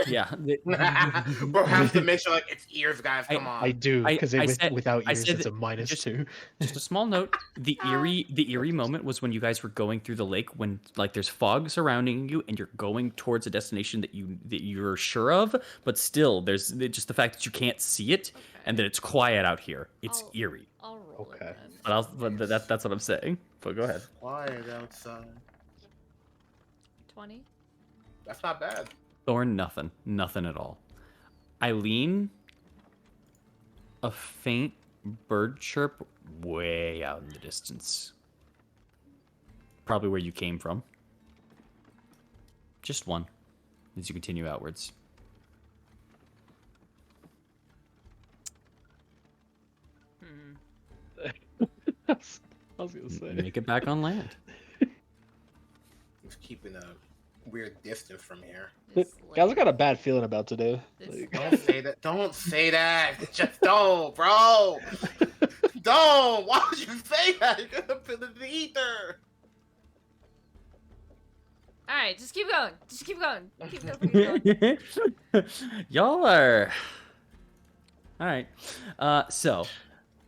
Yeah. Bro has to make sure like it's ears, guys. Come on. I do I- because I said- without I ears, said it's a that minus just- 2. Just a small note. The eerie moment was when you guys were going through the lake when like there's fog surrounding you and you're going towards a destination that you're sure of, but still there's just the fact that you can't see it and that it's quiet out here. It's I'll- Eerie. I'll roll Okay. it then. But that's what I'm saying. But go ahead. Quiet outside. 20. That's not bad. Thorn, nothing at all. Eileen, a faint bird chirp way out in the distance. Probably where you came from. Just one, as you continue outwards. Hmm. I was gonna say. Make it back on land. keeping a weird distance from here. This Guys, I lake- got a bad feeling about today. This Like- Don't say that. Don't say that. Just don't, bro. Don't. Why would you say that? You're gonna put it in the ether. All right, just keep going. Just keep going. Keep going. Y'all are. All right. So.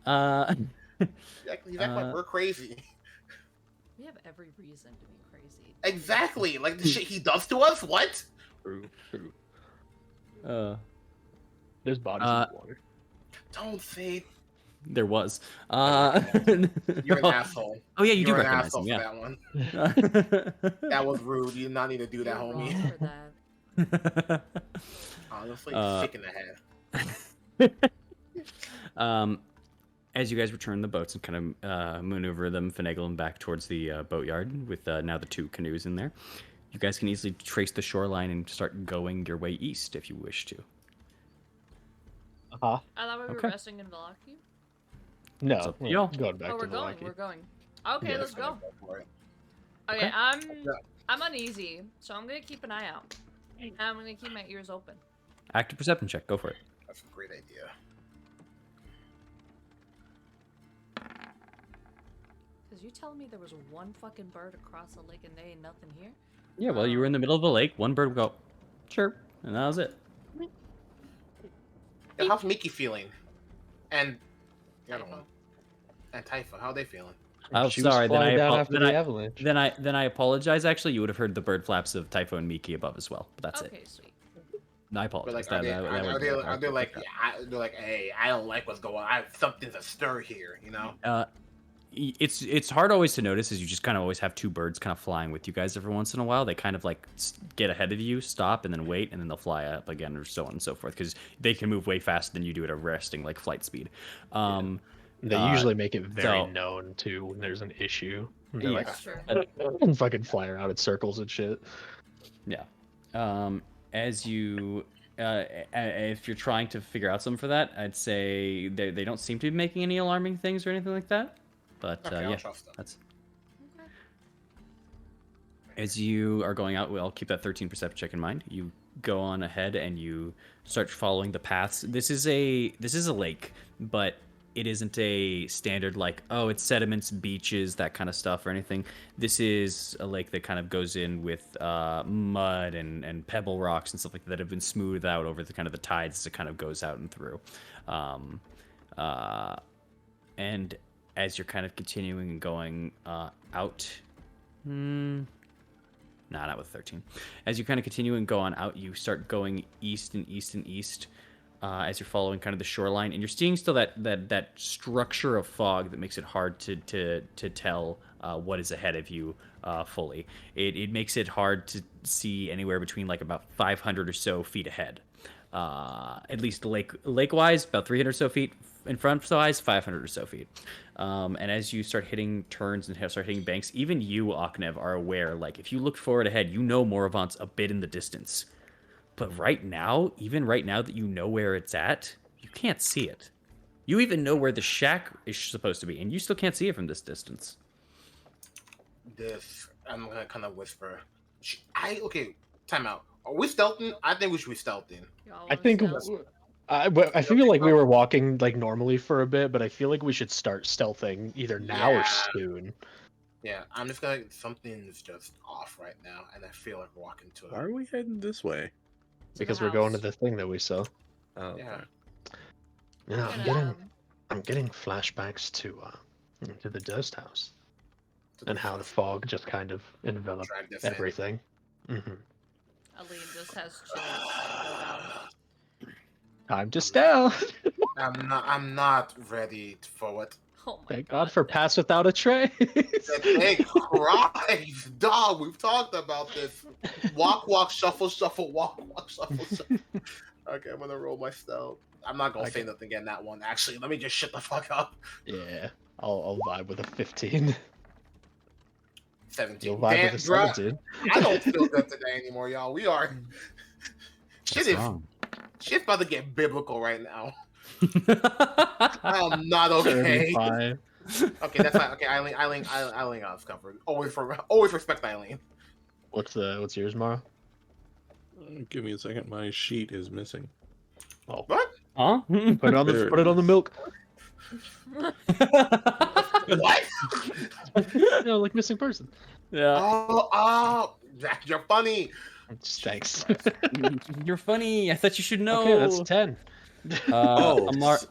You act like we're crazy. We have every reason to be crazy. Exactly. Like the shit he does to us. What? True, true. Uh, There's bodies in the water. Don't say. there was. You're an asshole. Oh yeah, you do You're an recognize asshole him. for Yeah. that one. That was rude. You did not need to do that, You're homie. wrong for that. Honestly, Uh, sick in the head. As you guys return the boats and kind of maneuver them, finagle them back towards the boatyard with now the 2 canoes in there, you guys can easily trace the shoreline and start going your way east if you wish to. Uh-huh. I thought we were Okay. resting in Velaki. No, It's up to we're y'all. going back Oh, we're to going. Milwaukee. We're going. Okay, Yeah, let's go. for it. Okay, Okay. I'm uneasy, so I'm gonna keep an eye out. And I'm gonna keep my ears open. Active perception check. Go for it. That's a great idea. Cause you telling me there was one fucking bird across the lake and there ain't nothing here? Yeah, well, you were in the middle of the lake. One bird would go, chirp, and that was it. Yeah, how's Mickey feeling? And the other Typho. one. And Typho, how are they feeling? Oh, She was sorry. Then flying I, down apo- after then, the I avalanche. then I apologize. Actually, you would have heard the bird flaps of Typho and Miki above as well. But that's Okay, it. sweet. I But apologize. like, That- that would be a are they hard like, pickup. they're like, hey, I don't like what's going on. Something's astir here, you know? It's hard always to notice, as you just kind of always have 2 birds kind of flying with you guys every once in a while. They kind of like get ahead of you, stop, and then wait, and then they'll fly up again, or so on and so forth, because they can move way faster than you do at a resting like flight speed. They uh, usually make it very so- known too when there's an issue. They're Yeah. like, That's true. and fucking fly around in circles and shit. Yeah. As you, if you're trying to figure out something for that, I'd say they don't seem to be making any alarming things or anything like that. But Okay, I'll yeah, trust them. that's Okay. as you are going out. Well, keep that 13 perception check in mind. You go on ahead and you start following the paths. This is a lake, but it isn't a standard like, oh, it's sediments, beaches, that kind of stuff or anything. This is a lake that kind of goes in with mud and pebble rocks and stuff like that have been smoothed out over the kind of the tides as it kind of goes out and through. And as you're kind of continuing and going out, nah, not with 13. As you kind of continue and go on out, you start going east and east and east. As you're following kind of the shoreline, and you're seeing still that structure of fog that makes it hard to tell what is ahead of you fully. It makes it hard to see anywhere between like about 500 or so feet ahead. At least lake-wise, about 300 or so feet. In front-wise, 500 or so feet. And as you start hitting turns and start hitting banks, even you, Aknev, are aware, like, if you look forward ahead, you know Moravant's a bit in the distance. But right now, even right now that you know where it's at, you can't see it. You even know where the shack is supposed to be, and you still can't see it from this distance. I'm gonna kind of whisper. Okay, time out. Are we stealthing? I think we should be stealthing. Y'all I wanna think stealth? I feel like we were walking like normally for a bit, but I feel like we should start stealthing either now or Yeah. soon. Yeah, I'm just gonna. Something's just off right now, and I feel like walking to Why it. are we heading this way? To the Because we're going to house. the thing that we saw. Oh, Yeah. okay. Yeah, We're I'm gonna, getting flashbacks to the dust house To the and how the first fog just kind of enveloped drag this in. everything. Hmm. Aline just has chills. Go down. Time to stealth. I'm not ready for it. Oh my Thank God for that- pass without a trace. Thank Christ, dog. We've talked about this. Walk, walk, shuffle, shuffle, walk, walk, shuffle, shuffle. Okay, I'm gonna roll my stealth. I'm not gonna say Okay. nothing in that one. Actually, let me just shut the fuck up. Yeah, I'll vibe with a 15. 17. You'll vibe Damn, with a bruh, 17. I don't feel good today anymore, y'all. We are. Shit is. wrong? Shit's about to get biblical right now. I'm not okay. 35. Okay, that's fine. Okay, Eileen got us covered. Always respect Eileen. What's yours, Mara? Give me a second. My sheet is missing. Oh, What? Huh? put it on the milk. What? Like missing person. Yeah. Oh, Zach, you're funny. Thanks. You're funny. I thought you should know. Okay, that's 10. Oh. What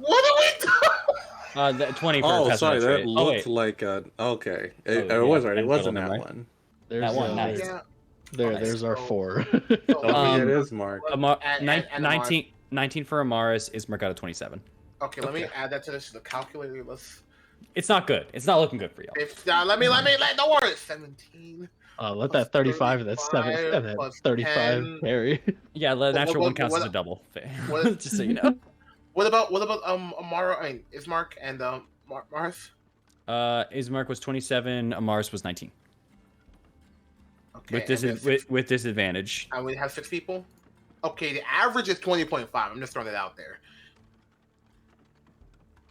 are we doing? 20 for Oh, passive sorry. That trait. Oh, looked wait. like a. Okay. It yeah, was right. 10 It wasn't total, that right? one. There's one, nice. Yeah. there's our 4. So, Tell me Um, it is, Mark. and 19 for Amaris. Ismark got a 27. Okay, let me add that to the calculator. Let's. It's not good. It's not looking good for you. Let me. Don't worry. 17. Let that 35 and that 7 and that plus 35 10. carry. Yeah, the natural one counts what- as a double. what- Just so you know. What about Amara? I mean, Ismark and Mars. Ismark was 27. Amaris was 19. Okay. With disadvantage. And we have 6 people. Okay, the average is 20.5. I'm just throwing it out there.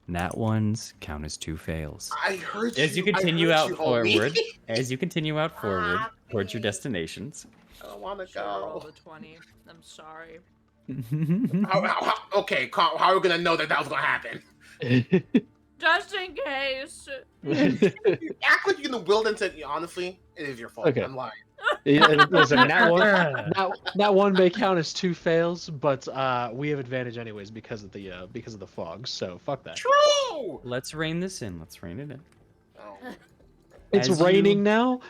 Nat ones count as 2 fails. I heard As you I continue heard out you, forward, homie. as you continue out forward towards your destinations. I don't want to Sure, roll go. the 20. I'm sorry. Okay, how are we gonna know that was gonna happen? Just in case. You act like you're gonna wield into. Honestly, it is your fault. Okay. I'm lying. Listen, that one may count as 2 fails, but we have advantage anyways because of the fog. So fuck that. True. Let's rein this in. Let's rein it in. Oh, It's As raining you- now.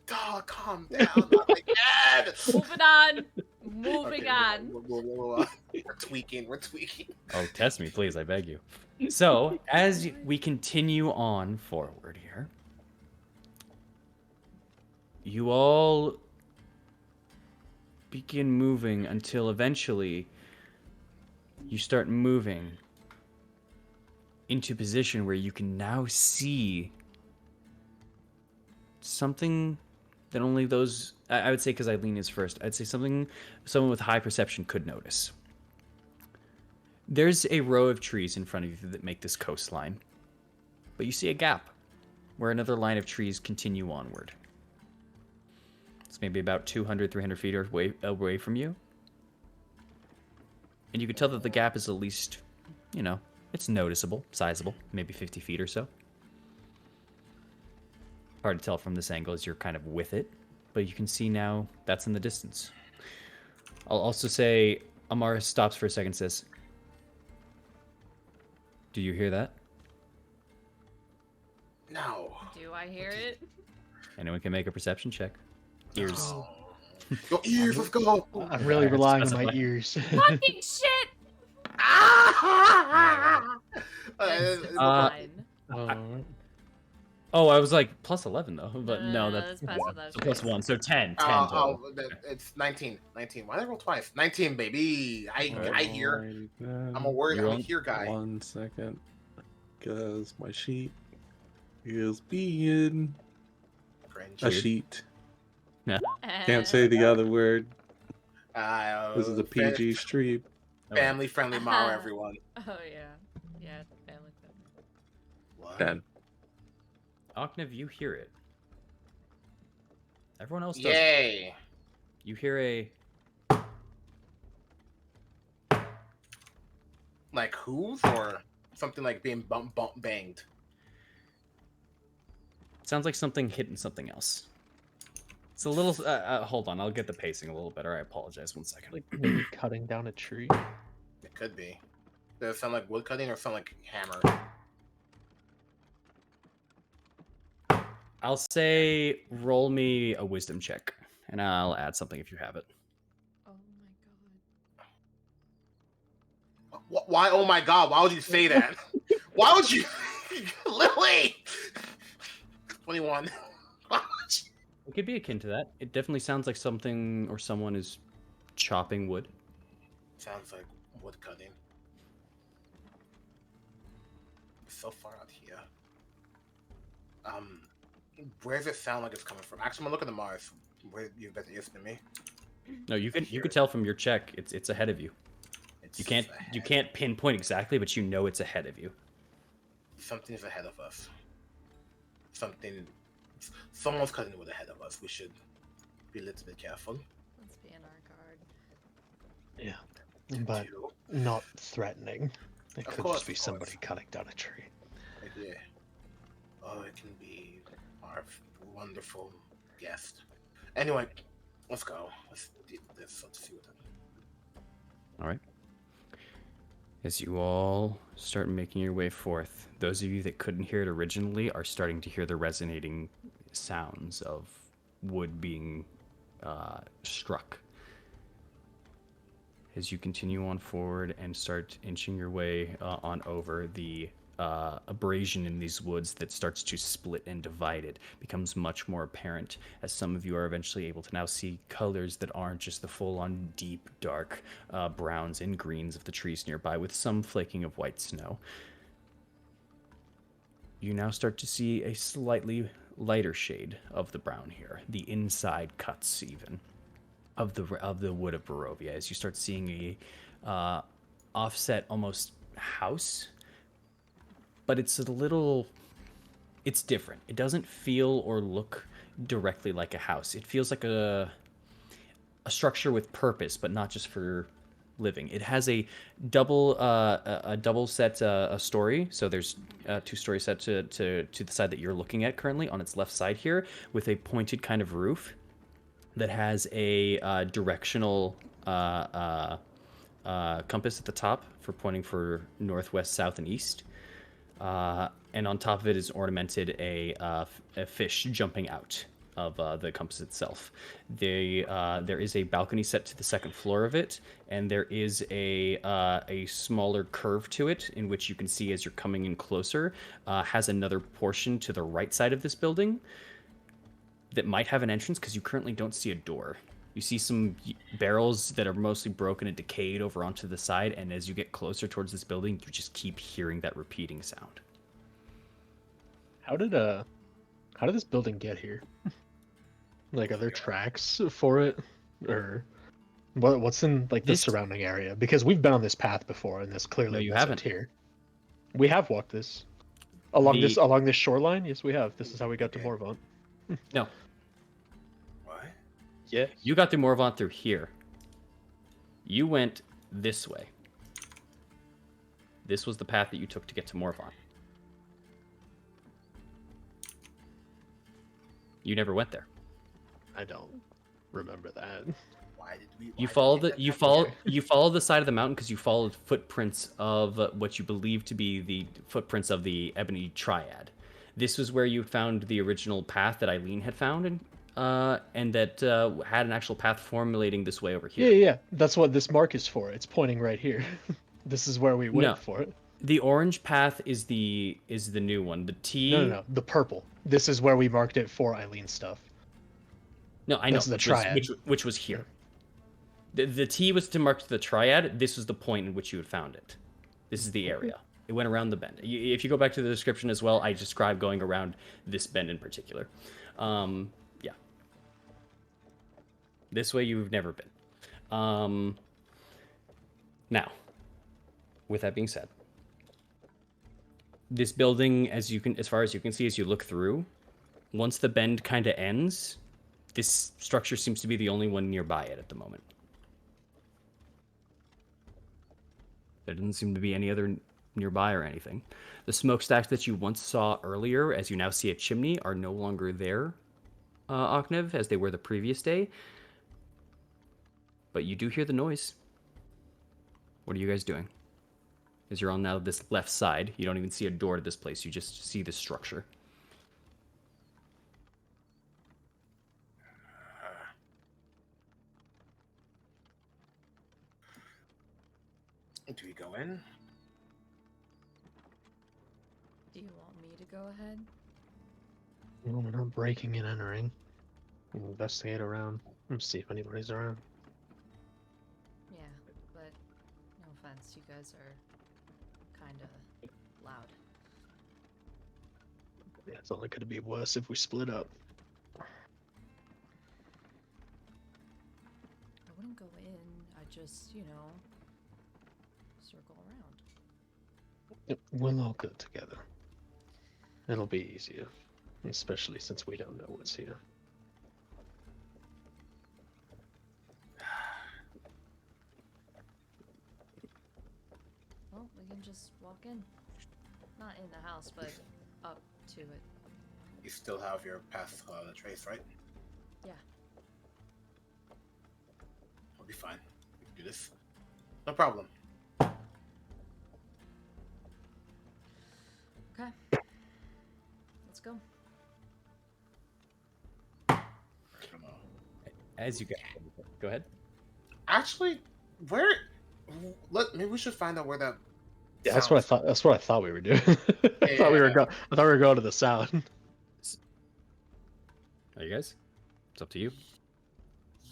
dog, calm down. Not again. Moving on. Moving on. We're tweaking. Oh, test me, please. I beg you. So, as we continue on forward here, you all begin moving until eventually you start moving into position where you can now see something that only those, I would say, because Eileen is first, I'd say someone with high perception could notice. There's a row of trees in front of you that make this coastline, but you see a gap where another line of trees continue onward. It's maybe about 200, 300 feet away from you. And you can tell that the gap is at least, it's noticeable, sizable, maybe 50 feet or so. Hard to tell from this angle as you're kind of with it, but you can see now that's in the distance. I'll also say Amara stops for a second and says, "Do you hear that?" No. Do I hear it? Anyone can make a perception check. Ears. Oh. Your ears, let's go. I'm really Alright, relying on specify. my ears. Fucking shit! It's Uh, fine. Oh, I was like plus 11 though, but no, That's that's passive, that's so plus right. 1, so 10 total. It's 19. Why did I roll twice? 19, baby. I hear. Alrighty I'm a then. word. You I'm a want hear guy. 1 second. Because my sheet is being Cringe. a sheet. Eh. Can't say the other word. This is a fa- PG stream. Family friendly Mao, everyone. Oh yeah. Yeah, family friendly. What? 10. Octav, you hear it. Everyone else does. Yay. You hear a Like hooves or something like being banged. sounds like something hitting something else. It's a little. Hold on, I'll get the pacing a little better. I apologize. 1 second. Like maybe cutting down a tree. It could be. Does it sound like wood cutting or sound like hammer? I'll say roll me a wisdom check, and I'll add something if you have it. Oh my god. Why? Oh my god! Why would you say that? Why would you, Lily? 21. Why would you- It could be akin to that. It definitely sounds like something or someone is chopping wood. Sounds like wood cutting. It's so far out here. Where does it sound like it's coming from? Actually, I'm gonna look at the Mars. Where you better ears than me. No, you can tell from your check. It's ahead of you. It's You can't pinpoint exactly, but you know it's ahead of you. Something's ahead of us. Someone's cutting wood ahead of us. We should be a little bit careful. Let's be in our guard. Yeah, but Two. not threatening. It Of could course, just be of somebody course. cutting down a tree. Yeah. Oh, it can be our wonderful guest. Anyway, let's go. Let's do this. Let's see what. All right. As you all start making your way forth, those of you that couldn't hear it originally are starting to hear the resonating sounds of wood being struck. As you continue on forward and start inching your way on over, the abrasion in these woods that starts to split and divide it becomes much more apparent, as some of you are eventually able to now see colors that aren't just the full-on deep dark browns and greens of the trees nearby, with some flaking of white snow. You now start to see a slightly lighter shade of the brown here, the inside cuts even of the wood of Barovia, as you start seeing a offset almost house, but it's different. It doesn't feel or look directly like a house. It feels like a structure with purpose, but not just for living. It has a double set a story. So there's a 2-story set to the side that you're looking at currently on its left side here, with a pointed kind of roof that has a directional compass at the top for pointing for northwest, south, and east. And on top of it is ornamented a fish jumping out of the compass itself. There is a balcony set to the second floor of it, and there is a smaller curve to it, in which you can see as you're coming in closer, has another portion to the right side of this building that might have an entrance, because you currently don't see a door. You see some barrels that are mostly broken and decayed over onto the side, and as you get closer towards this building, you just keep hearing that repeating sound. How did this building get here? Like, are there tracks for it, or what's in like the This- surrounding area? Because we've been on this path before, and this clearly No, you wasn't haven't. here. We have walked this along The- along this shoreline. Yes, we have. This is how we got to Morvant. No, What? Yeah. you got through Morvant through here. You went this way. This was the path that you took to get to Morvant. You never went there. I don't remember that. Why did we? You why follow did we the get you that follow far? you follow the side of the mountain because you followed footprints of what you believe to be the footprints of the Ebony Triad. This was where you found the original path that Eileen had found, and that had an actual path formulating this way over here. Yeah. That's what this mark is for. It's pointing right here. This is where we went No. for it. The orange path is the new one. The T. No. The purple. This is where we marked it for Eileen's stuff. No, I know. That's the triad. Which was here. The T was to mark the triad. This was the point in which you had found it. This is the area. It went around the bend. If you go back to the description as well, I described going around this bend in particular. Yeah. This way you've never been. Now, with that being said, this building, as far as you can see, as you look through, once the bend kind of ends, this structure seems to be the only one nearby it at the moment. There doesn't seem to be any other nearby or anything. The smokestacks that you once saw earlier, as you now see a chimney, are no longer there, Oknev, as they were the previous day. But you do hear the noise. What are you guys doing? As you're on now this left side, you don't even see a door to this place. You just see the structure. Do we go in? Do you want me to go ahead? No, we're not breaking and entering. We'll investigate around and see if anybody's around. Yeah, but no offense, you guys are kind of loud. Yeah, it's only going to be worse if we split up. I wouldn't go in. I just, circle around. We'll all go together. It'll be easier, especially since we don't know what's here. just walk in. Not in the house, but up to it. You still have your path trace, right? Yeah. We'll be fine. We can do this. No problem. Okay. Let's go. As you guys go ahead. Actually, where? Maybe we should find out where that. Yeah, that's what I sounds- thought. That's what I thought we were doing. I thought we were Yeah. I thought we were going to the sound. Are you guys? It's up to you.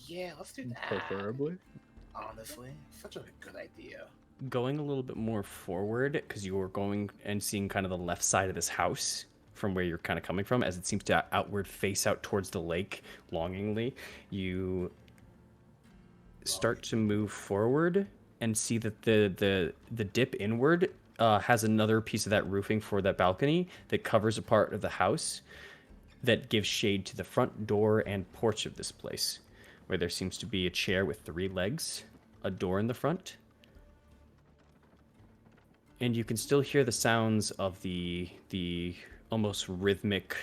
Yeah, let's do that. Preferably. Honestly, such a good idea. Going a little bit more forward, because you were going and seeing kind of the left side of this house from where you're kind of coming from, as it seems to outward face out towards the lake longingly. You start to move forward and see that the dip inward has another piece of that roofing for that balcony that covers a part of the house that gives shade to the front door and porch of this place, where there seems to be a chair with 3 legs, a door in the front, and you can still hear the sounds of the almost rhythmic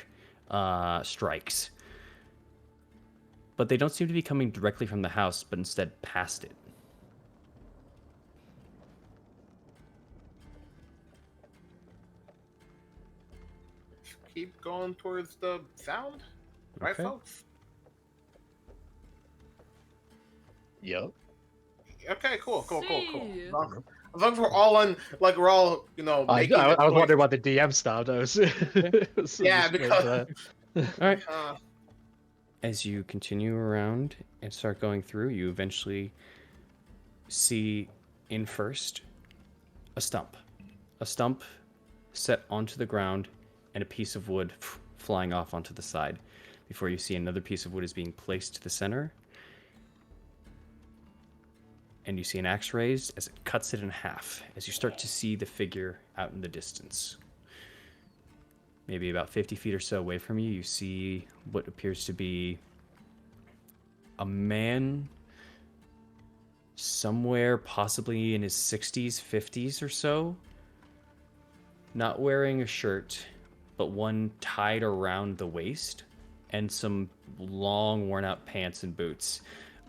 strikes. But they don't seem to be coming directly from the house, but instead past it. Keep going towards the sound, right, Okay. folks? Yep. Okay, cool. See. As long as we're all on, like we're all, I making. was the choice. wondering about the DM stopped. I was. Yeah, because- All right. Uh, As you continue around and start going through, you eventually see in first a stump. A stump set onto the ground and a piece of wood flying off onto the side. Before you see another piece of wood is being placed to the center. And you see an axe raised as it cuts it in half, as you start to see the figure out in the distance. Maybe about 50 feet or so away from you, you see what appears to be a man somewhere possibly in his 60s, 50s or so, not wearing a shirt, but one tied around the waist, and some long, worn-out pants and boots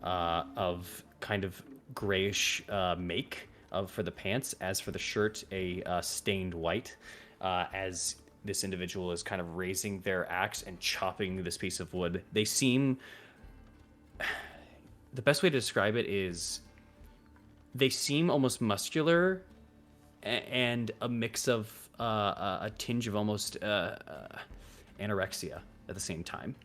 of kind of grayish make for the pants. As for the shirt, a stained white, as this individual is kind of raising their axe and chopping this piece of wood. They seem... The best way to describe it is they seem almost muscular and a mix of a tinge of almost anorexia at the same time.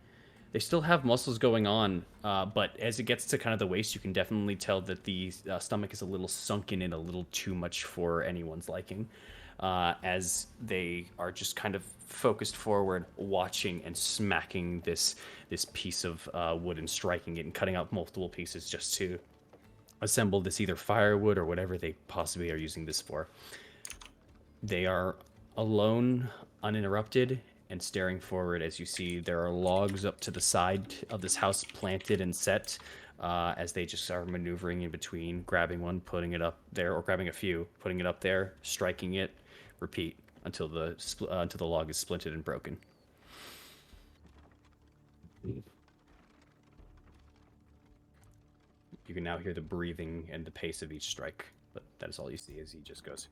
They still have muscles going on, but as it gets to kind of the waist, you can definitely tell that the stomach is a little sunken in, a little too much for anyone's liking, as they are just kind of focused forward, watching and smacking this piece of wood and striking it and cutting out multiple pieces just to assemble this either firewood or whatever they possibly are using this for. They are alone, uninterrupted, and staring forward as you see there are logs up to the side of this house planted and set, as they just are maneuvering in between, grabbing one, putting it up there, or grabbing a few, putting it up there, striking it, repeat until the log is splinted and broken. You can now hear the breathing and the pace of each strike, but that is all you see as he just goes.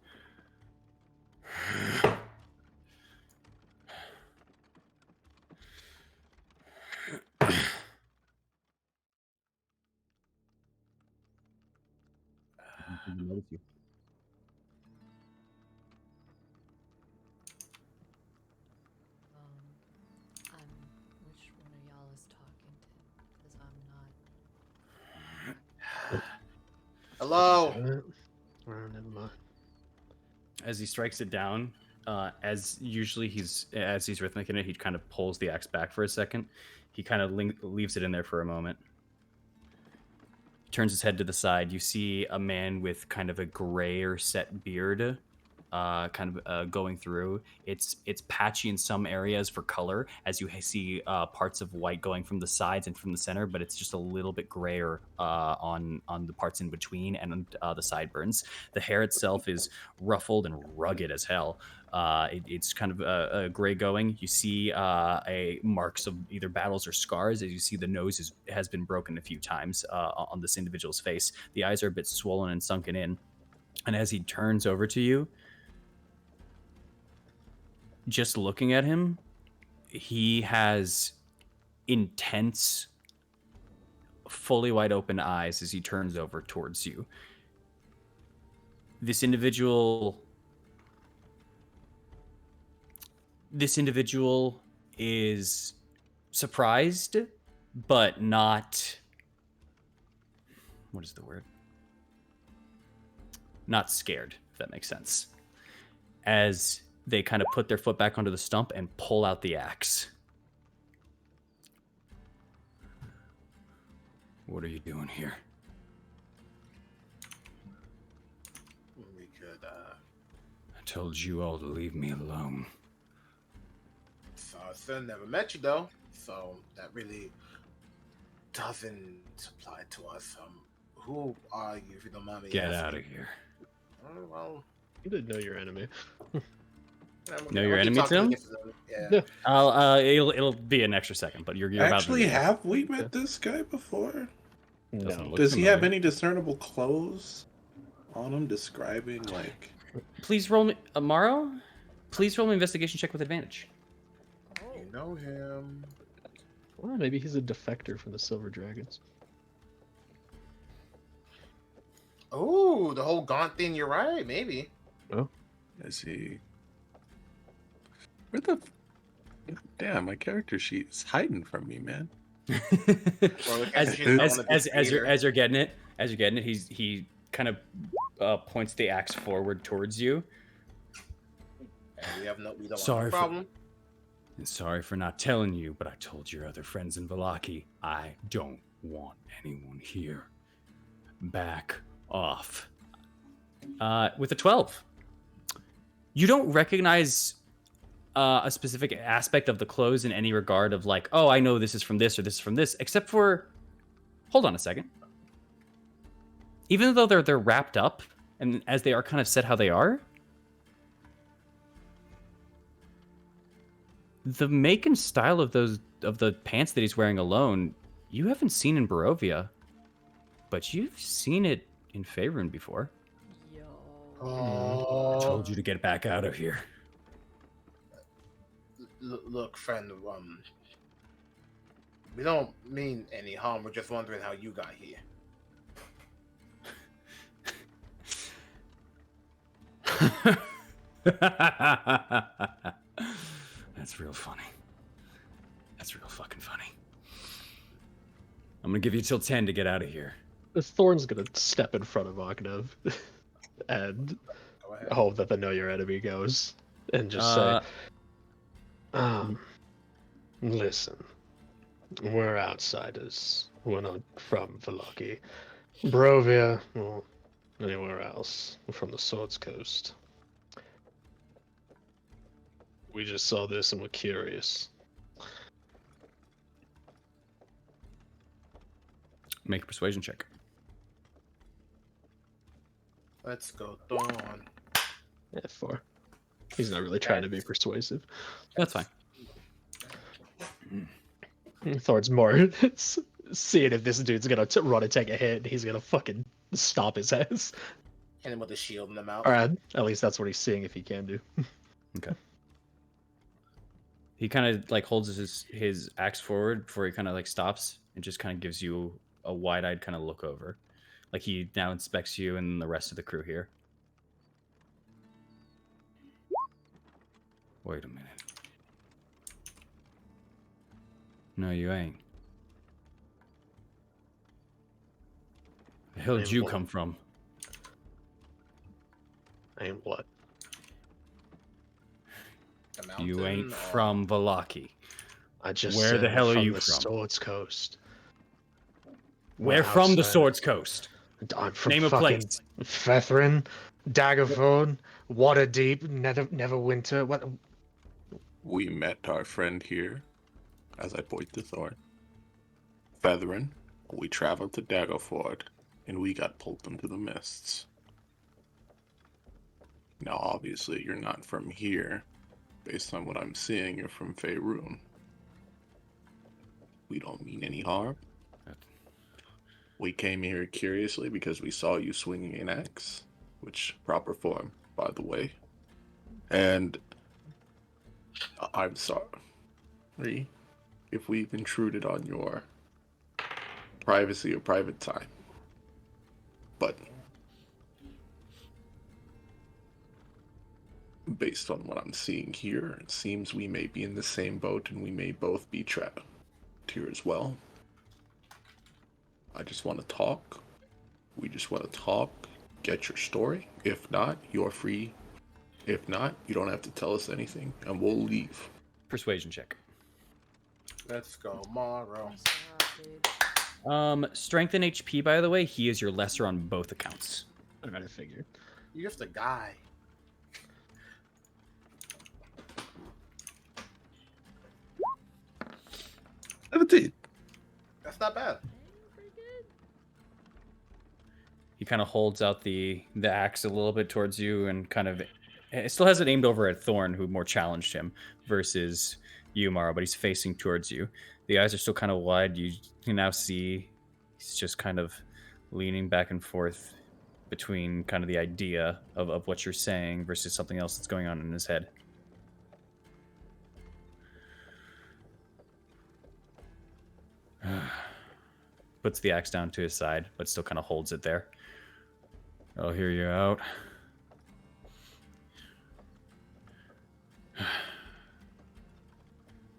Which one of y'all is talking to? Because I'm not. hello. Oh, never mind. As he strikes it down, as he's rhythmic in it, he kind of pulls the axe back for a second. He kind of leaves it in there for a moment. Turns his head to the side. You see a man with kind of a grayer set beard going through. It's patchy in some areas for color, as you see parts of white going from the sides and from the center, but it's just a little bit grayer on the parts in between and the sideburns. The hair itself is ruffled and rugged as hell. It's kind of a gray going. You see a marks of either battles or scars, as you see the nose has been broken a few times on this individual's face. The eyes are a bit swollen and sunken in. And as he turns over to you, just looking at him, he has intense, fully wide open eyes as he turns over towards you. This individual is surprised, but not, what is the word? Not scared, if that makes sense. As they kind of put their foot back onto the stump and pull out the axe. What are you doing here? We could, I told you all to leave me alone. Sartha, never met you though, so that really doesn't apply to us. Who are you, if you don't mind me Get asking? out of here. Oh, well, You didn't know your enemy. Know your enemy, Tim? Yeah. It'll be an extra second, but you're about to Actually, leave. have we met this guy before? Doesn't No. look Does he have familiar. any discernible clothes on him describing, like... Please roll me, Amaro. Please roll me investigation check with advantage. You know him. Well, maybe he's a defector from the Silver Dragons. Oh, the whole gaunt thing. You're right. Maybe. Is he... Where the... Damn, my character sheet is hiding from me, man. as you're getting it, he kind of points the axe forward towards you. And we don't Sorry want for- a problem. And sorry for not telling you, but I told your other friends in Vallaki, I don't want anyone here. Back off. With a 12. You don't recognize a specific aspect of the clothes in any regard of like, oh, I know this is from this or this is from this, except for, hold on a second. Even though they're wrapped up, and as they are kind of set how they are, the make and style of the pants that he's wearing alone, you haven't seen in Barovia, but you've seen it in Faerun before. Yo. Oh, I told you to get back out of here. Look, friend. We don't mean any harm. We're just wondering how you got here. That's real funny. That's real fucking funny. I'm gonna give you till 10 to get out of here. Thorn's gonna step in front of Agnev and Go ahead. hope that the know your enemy goes and just Uh, say, listen, we're outsiders. We're not from Vallaki. Barovia, or anywhere else. We're from the Swords Coast. We just saw this and we're curious. Make a persuasion check. Let's go, Dawn. Yeah, 4. He's not really trying to be persuasive. That's fine. Thor's more seeing if this dude's gonna run and take a hit, and he's gonna fucking stop his ass. Hit him with a shield in the mouth. Alright, at least that's what he's seeing if he can do. Okay. He kind of like holds his axe forward before he kind of like stops and just kind of gives you a wide-eyed kind of look over. Like he now inspects you and the rest of the crew here. Wait a minute. No, you ain't. The hell did Ain't you what? come from? And what? The mountain, You ain't or- from Vallaki. I just Where said the hell are from you the from? Swords Coast. We're We're from the outside. Swords Coast. I'm from Name a fucking place. Fethrin. Daggerford, Waterdeep, Neverwinter. What? We met our friend here, as I point to Thorn. Featherin, we traveled to Daggerford, and we got pulled into the mists. Now, obviously, you're not from here. Based on what I'm seeing, you're from Faerun. We don't mean any harm. We came here curiously because we saw you swinging an axe, which proper form, by the way. And I'm sorry if we've intruded on your privacy or private time. But based on what I'm seeing here, it seems we may be in the same boat and we may both be trapped here as well. I just want to talk. We just want to talk, get your story. If not, you're free. If not, you don't have to tell us anything, and we'll leave. Persuasion check. Let's go, Morrow. Strength and HP, by the way, he is your lesser on both accounts. I might have figured. You're just a guy. That's not bad. He kind of holds out the axe a little bit towards you and kind of it still has it aimed over at Thorn, who more challenged him, versus you, Mara, but he's facing towards you. The eyes are still kind of wide. You can now see he's just kind of leaning back and forth between kind of the idea of what you're saying versus something else that's going on in his head. Puts the axe down to his side, but still kind of holds it there. I'll hear you out.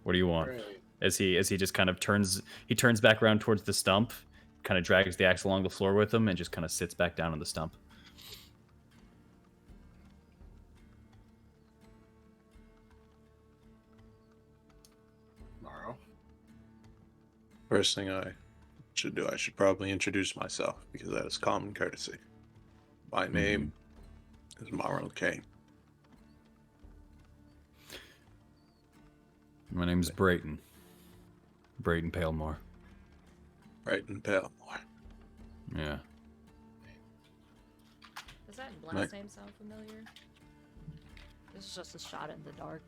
What do you want? Right. As he just kind of turns back around towards the stump, kind of drags the axe along the floor with him, and just kind of sits back down on the stump. Morrow. First thing I should do, I should probably introduce myself, because that is common courtesy. My name is Morrow Kane. My name's Brayton. Brayton Palemore. Brayton Palemore. Yeah. Does that last name sound familiar? This is just a shot in the dark.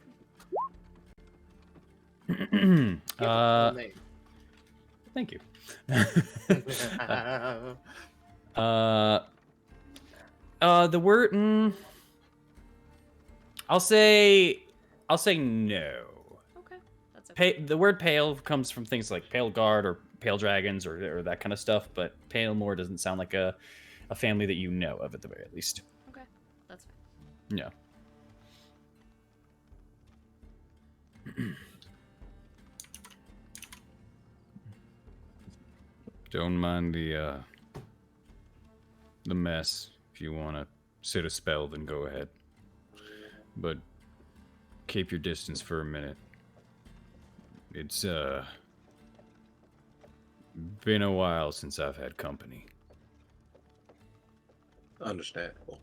Thank you. The word. I'll say no. Okay, that's okay. The word pale comes from things like pale guard or pale dragons or that kind of stuff, but Palemore doesn't sound like a family that you know of at the very least. Okay, that's fine. Yeah. Don't mind the mess. If you want to sit a spell, then go ahead. But keep your distance for a minute. It's been a while since I've had company. Understandable.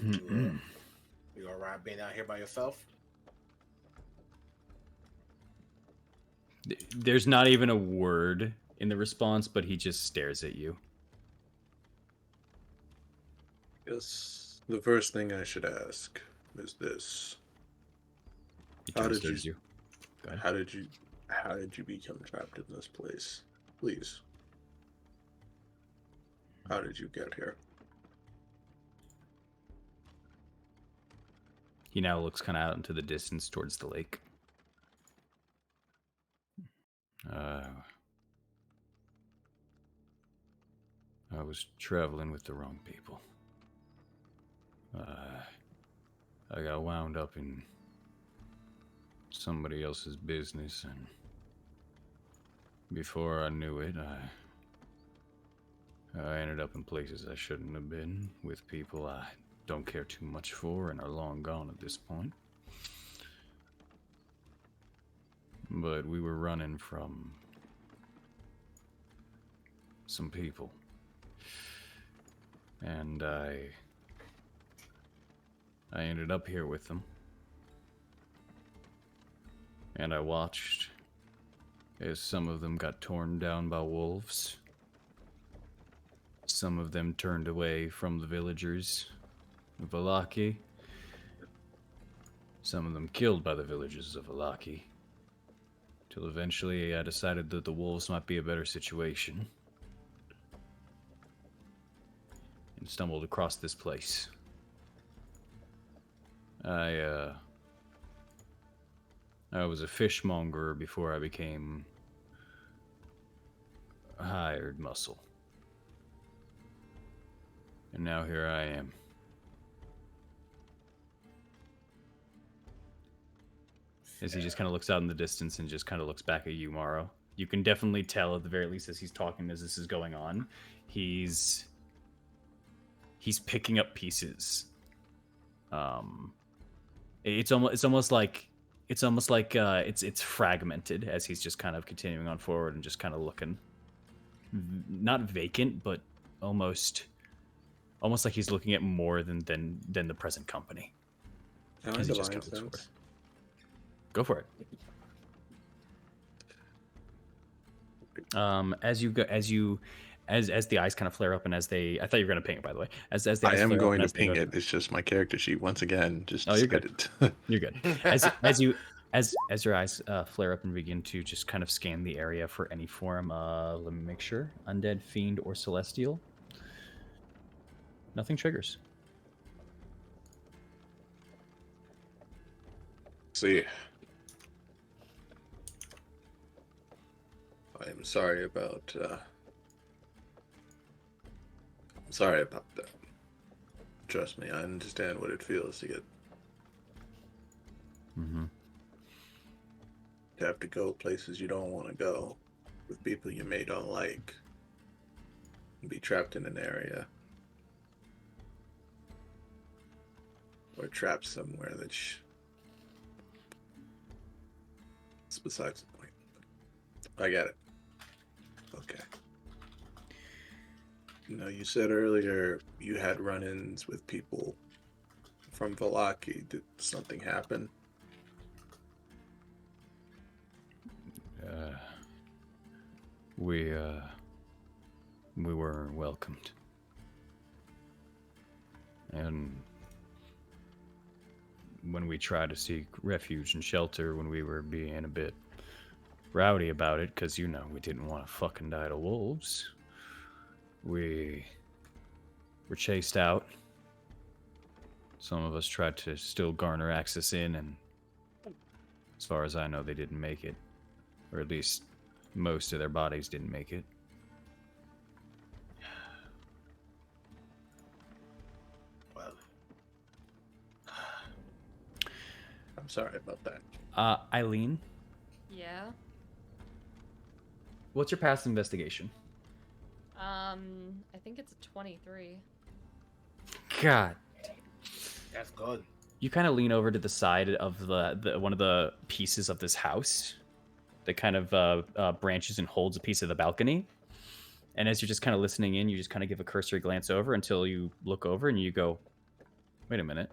You alright being out here by yourself? There's not even a word in the response, but he just stares at you. Guess the first thing I should ask is this. He How turns did you- towards you. Go ahead. How did you become trapped in this place? Please. How did you get here? He now looks kind of out into the distance towards the lake. I was traveling with the wrong people. I got wound up in somebody else's business, and before I knew it, I ended up in places I shouldn't have been, with people I don't care too much for and are long gone at this point. But we were running from some people. And I ended up here with them. And I watched as some of them got torn down by wolves. Some of them turned away from the villagers of Valaki. Some of them killed by the villagers of Valaki. Till eventually I decided that the wolves might be a better situation. And stumbled across this place. I was a fishmonger before I became a hired muscle. And now here I am. As he just kind of looks out in the distance and just kind of looks back at you, Morrow. You can definitely tell, at the very least, as he's talking, as this is going on, he's picking up pieces. It's almost like it's fragmented as he's just kind of continuing on forward and just kind of looking, not vacant, but almost like he's looking at more than the present company. Can I As he just divine kind of looks forward. sense? Go for it. As the eyes kind of flare up and as they, I thought you were going to ping it, by the way. As the eyes I am flare up going and to as they ping go- it. It's just my character sheet once again. Just Oh, you're good. decided. You're good. As your eyes flare up and begin to just kind of scan the area for any form. Let me make sure. Undead, fiend, or celestial. Nothing triggers. See, I am sorry about. I'm sorry about that. Trust me, I understand what it feels to get Mm-hmm. to have to go places you don't want to go with people you may don't like and be trapped in an area or trapped somewhere that's it's besides the point. I get it. Okay. You said earlier you had run-ins with people from Valaki. Did something happen? We were welcomed. And when we tried to seek refuge and shelter, when we were being a bit rowdy about it, because, we didn't want to fucking die to wolves, we were chased out. Some of us tried to still garner access in, and as far as I know, they didn't make it. Or at least most of their bodies didn't make it. Well, I'm sorry about that. Eileen, Yeah. what's your past investigation? I think it's a 23. God. that's good. You kind of lean over to the side of the one of the pieces of this house that kind of branches and holds a piece of the balcony. And as you're just kind of listening in, you just kind of give a cursory glance over until you look over and you go, wait a minute.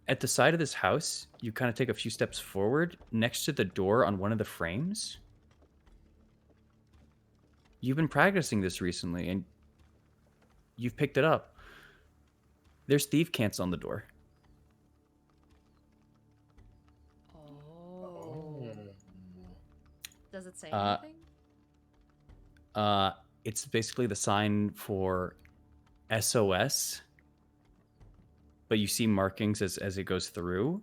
At the side of this house, you kind of take a few steps forward. Next to the door on one of the frames, you've been practicing this recently, and you've picked it up. There's thief cants on the door. Oh. Does it say Uh, anything? It's basically the sign for SOS, but you see markings as it goes through,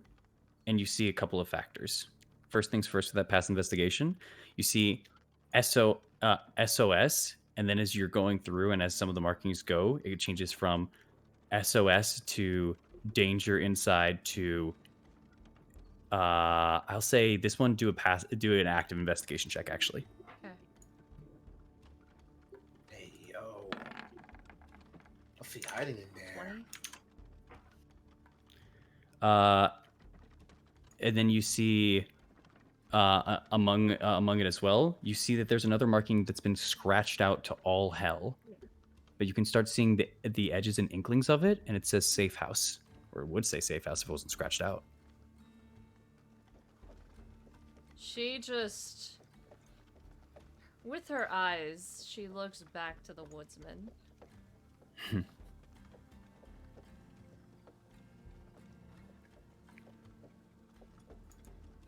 and you see a couple of factors. First things first, for that past investigation, you see SOS, and then as you're going through and as some of the markings go, it changes from SOS to danger inside to I'll say this one do an active investigation check actually. Okay. Hey, yo. What's he hiding in there? 20? And then you see among it as well, you see that there's another marking that's been scratched out to all hell. But you can start seeing the edges and inklings of it, and it says safe house, or it would say safe house if it wasn't scratched out. She just, with her eyes, she looks back to the woodsman.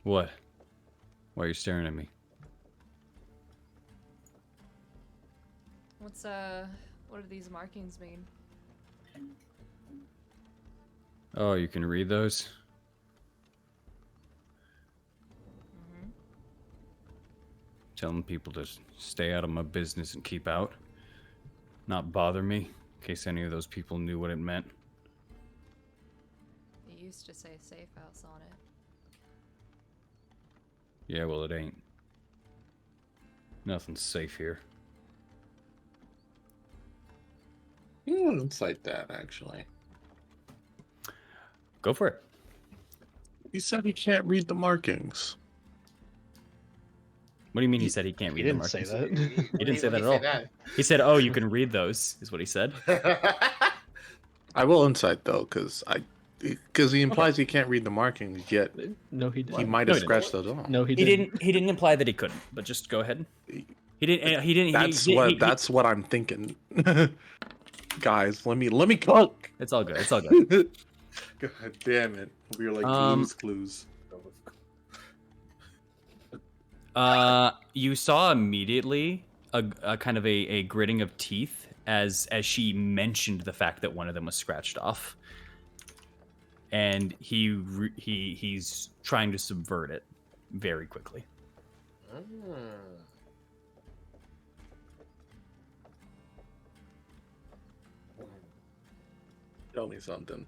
What? Why are you staring at me? What do these markings mean? Oh, you can read those? Mm-hmm. Telling people to stay out of my business and keep out. Not bother me, in case any of those people knew what it meant. It used to say safe house on it. Yeah, well, it ain't. Nothing's safe here. You want to incite that, actually. Go for it. He said he can't read the markings. What do you mean he said he can't He read the didn't say markings? that. He didn't say that at all. He said, oh, you can read those, is what he said. I will incite, though, because he implies he can't read the markings, yet No, he didn't. he might No, have he didn't. scratched those off. No, he He didn't. didn't imply that he couldn't, but just go ahead. He didn't. That's what I'm thinking. Guys, let me cook. It's all good. It's all good. God damn it. We're like clues. You saw immediately a kind of a gritting of teeth as she mentioned the fact that one of them was scratched off, and he's trying to subvert it very quickly. Tell me something.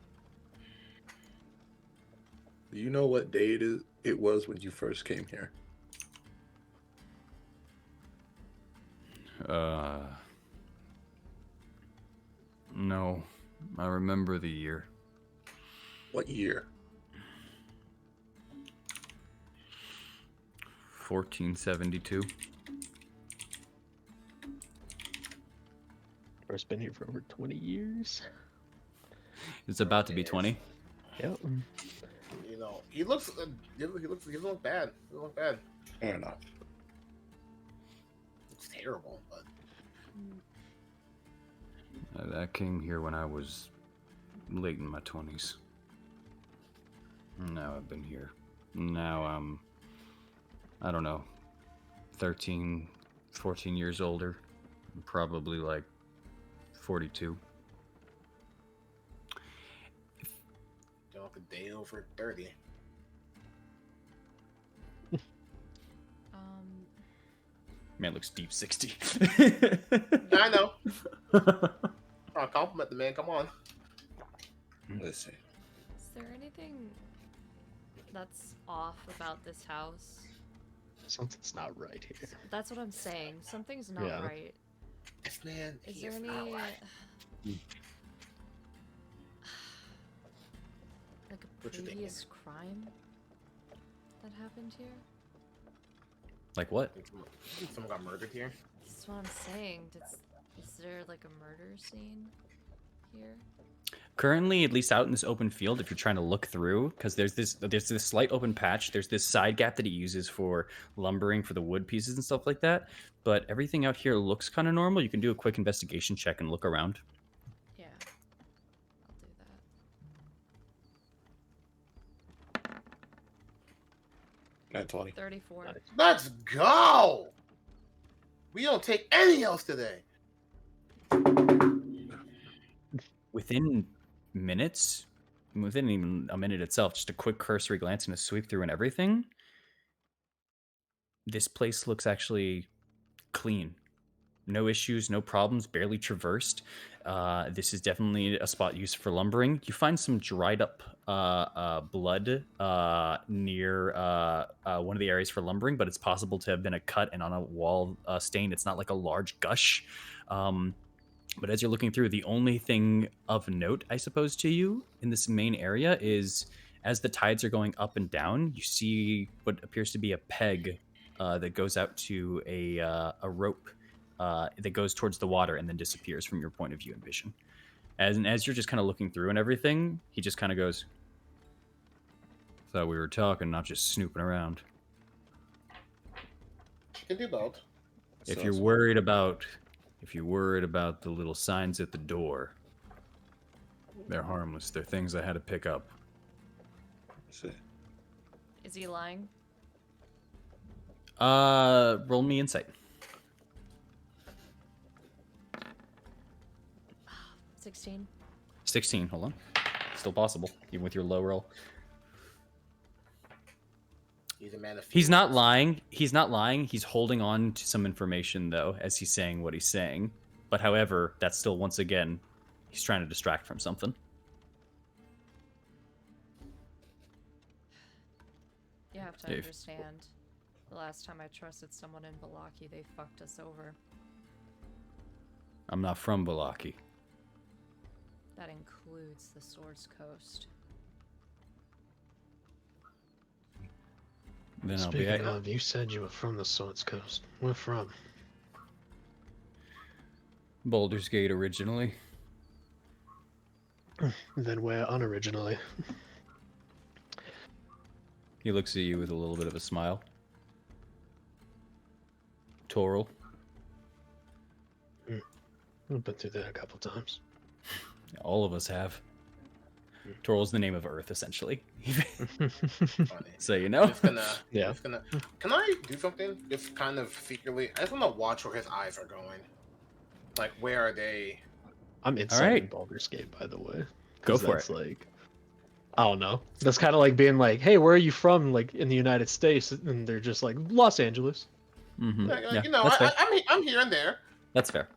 Do you know what day it was when you first came here? No, I remember the year. What year? 1472. First been here for over 20 years. It's about to be 20. Yep. You know, he looks bad. He look bad. Fair enough. Looks terrible, but I came here when I was late in my 20s. Now I've been here. Now I'm, I don't know, 13, 14 years older. I'm probably like 42. don't look a day over 30. Man looks deep 60. I know. I'll compliment the man. Come on. Listen. Is there anything that's off about this house? Something's not right here. That's what I'm saying. Something's not Yeah. right. This man, Is he there is any not right. like a What you thinking? previous crime that happened here? Like what? Think someone got murdered here. That's what I'm saying. Is there like a murder scene here? Currently, at least out in this open field, if you're trying to look through, because there's this slight open patch, there's this side gap that he uses for lumbering for the wood pieces and stuff like that. But everything out here looks kind of normal. You can do a quick investigation check and look around. Yeah. I'll do that. At 20. 34. Let's go. We don't take any else today. Within minutes, within even a minute itself, just a quick cursory glance and a sweep through and everything, this place looks actually clean. No issues, no problems, barely traversed. This is definitely a spot used for lumbering. You find some dried up blood near one of the areas for lumbering, but it's possible to have been a cut and on a wall stain. It's not like a large gush. But as you're looking through, the only thing of note, I suppose, to you in this main area is as the tides are going up and down, you see what appears to be a peg that goes out to a rope that goes towards the water and then disappears from your point of view and vision. As you're just kind of looking through and everything, he just kind of goes, "Thought we were talking, not just snooping around. You can do both. If you're worried about the little signs at the door, they're harmless. They're things I had to pick up." See. Is he lying? Roll me insight. 16. 16. Hold on. Still possible, even with your low roll. He's a man of few He's not words. lying. He's not lying. He's holding on to some information, though, as he's saying what he's saying. But however, that's still, once again, he's trying to distract from something. You have to Dave. understand. The last time I trusted someone in Valaki, they fucked us over. I'm not from Valaki. That includes the Swords Coast. Then I'll be Speaking of, you said you were from the Swords Coast. Where from? Baldur's Gate originally. Then where unoriginally? He looks at you with a little bit of a smile. Toral. I've been through that a couple times. All of us have. Toral's the name of Earth, essentially. Funny. So you I'm know. just gonna, Yeah. I'm just gonna. Can I do something? Just kind of secretly. I just want to watch where his eyes are going. Like, where are they? I'm inside right. Baldur's Gate, by the way. Go 'Cause for that's it. Like, I don't know. That's kind of like being like, "Hey, where are you from?" Like in the United States, and they're just like Los Angeles. Mm-hmm. Like, Yeah, you know, that's fair. I'm here and there. That's fair.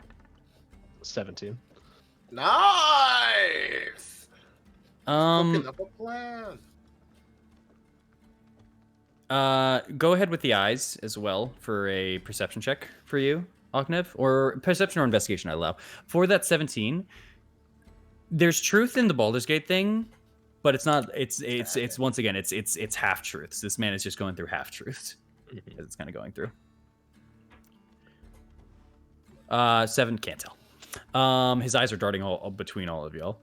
17. Nice. Cooking up a plan. Go ahead with the eyes as well for a perception check for you, Ognev, or perception or investigation I allow. For that 17, there's truth in the Baldur's Gate thing, but it's not. It's once again it's half truths. This man is just going through half truths as it's kind of going through. 7 can't tell. His eyes are darting all between all of y'all.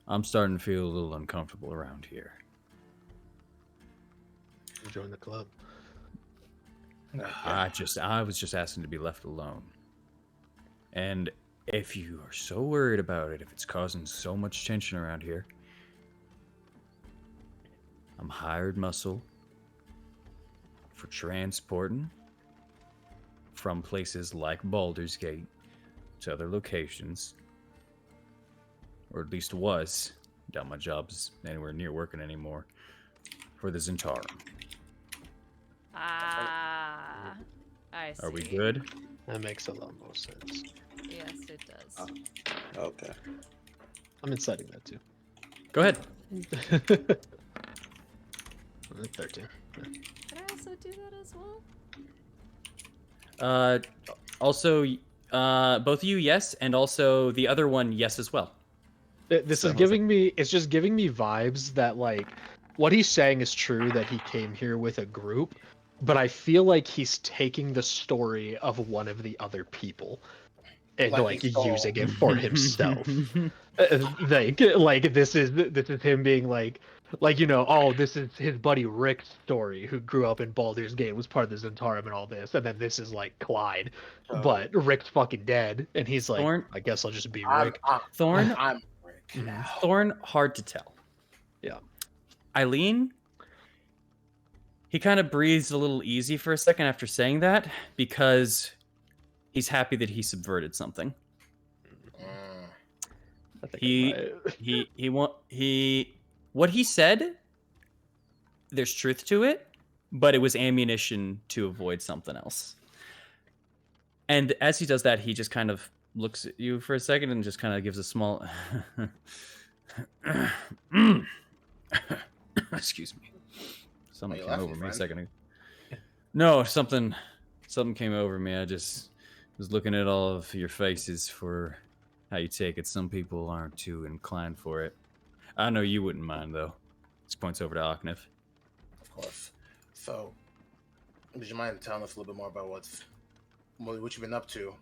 I'm starting to feel a little uncomfortable around here. Join the club. I was just asking to be left alone. And if you are so worried about it, if it's causing so much tension around here, I'm hired muscle for transporting from places like Baldur's Gate to other locations, or at least was. Doubt my job's anywhere near working anymore. For the Zentarum. Ah, I see. Are we good? That makes a lot more sense. Yes, it does. Okay. I'm inciting that too. Go ahead. 13. Can I also do that as well? Also, both of you, yes, and also the other one, yes as well. This So- is giving me. It's just giving me vibes that like what he's saying is true, that he came here with a group, but I feel like he's taking the story of one of the other people and Like like he stole. using it for himself. Like this is him being like you know, oh, this is his buddy Rick's story, who grew up in Baldur's Gate, was part of the Zentarum and all this, and then this is like Clyde, Oh. but Rick's fucking dead, and he's like, Thorn- I guess I'll just be I'm, Rick. Thorn, I'm Rick now. Thorn, hard to tell. Yeah. Eileen, he kind of breathes a little easy for a second after saying that because he's happy that he subverted something. Mm. I think What he said, there's truth to it, but it was ammunition to avoid something else. And as he does that, he just kind of looks at you for a second and just kind of gives a small excuse me. Something Are you came over laughing, me a friend? second ago. No, something came over me. I just was looking at all of your faces for how you take it. Some people aren't too inclined for it. I know you wouldn't mind, though. Just points over to Aknev. Of course. So, would you mind telling us a little bit more about what you've been up to,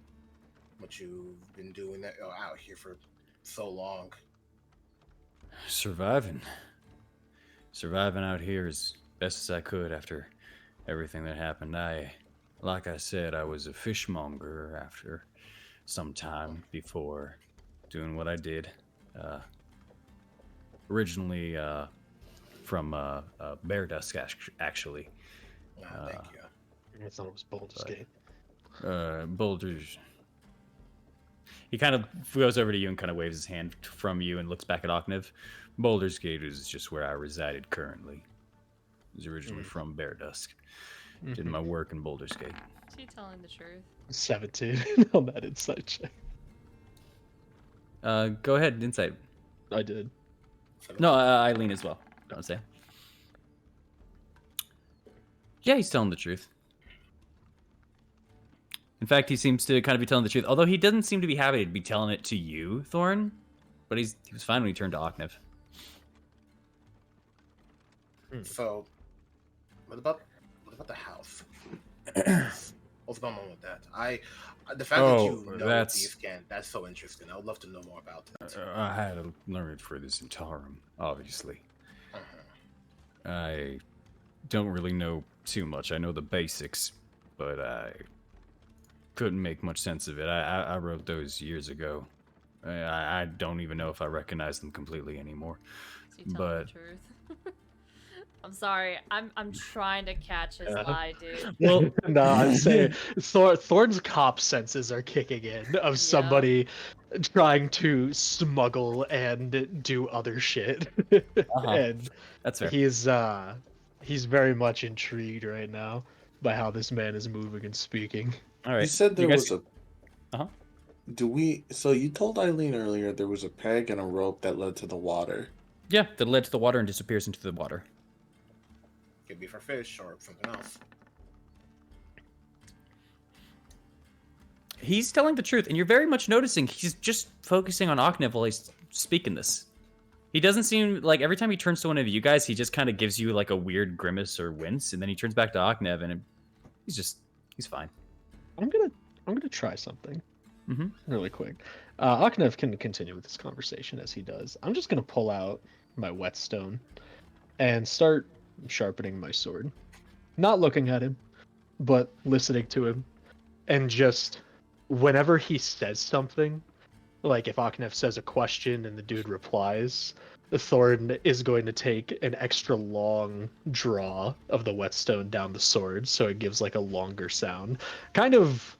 what you've been doing out here for so long? Surviving out here as best as I could after everything that happened. Like I said, I was a fishmonger after some time before doing what I did. Originally from Bear Dusk, actually. Thank you. I thought it was Baldur's Gate. Boulders. He kind of goes over to you and kind of waves his hand from you and looks back at Oknev. Baldur's Gate is just where I resided currently. I was originally from Bear Dusk. Did my work in Baldur's Gate. Is he telling the truth? 17 on that insight check. Go ahead, insight. I did. No, Eileen as well. Don't say. Yeah, he's telling the truth. In fact, he seems to kind of be telling the truth, although he doesn't seem to be happy to be telling it to you, Thorn. But he was fine when he turned to Oknev. So, what about the house? What's going on with that? The fact that you know that's so interesting. I would love to know more about it. I had to learn it for this Zentarum, obviously. I don't really know too much. I know the basics, but I couldn't make much sense of it. I wrote those years ago. I don't even know if I recognize them completely anymore. Is he telling the truth? I'm sorry. I'm trying to catch his lie, dude. Well, no, I'm saying Thorn's cop senses are kicking in of somebody trying to smuggle and do other shit. And that's fair. He's very much intrigued right now by how this man is moving and speaking. All right. You said there was a. Uh-huh. So you told Eileen earlier there was a peg and a rope that led to the water. Yeah, that led to the water and disappears into the water. Could be for fish or something else. He's telling the truth, and you're very much noticing he's just focusing on Oknev while he's speaking this. He doesn't seem like every time he turns to one of you guys, he just kind of gives you like a weird grimace or wince, and then he turns back to Oknev, and he's fine. I'm gonna try something really quick. Oknev can continue with this conversation as he does. I'm just gonna pull out my whetstone and start sharpening my sword, not looking at him, but listening to him, and just whenever he says something, like if Oknev says a question and the dude replies, Thorn is going to take an extra long draw of the whetstone down the sword so it gives like a longer sound. Kind of,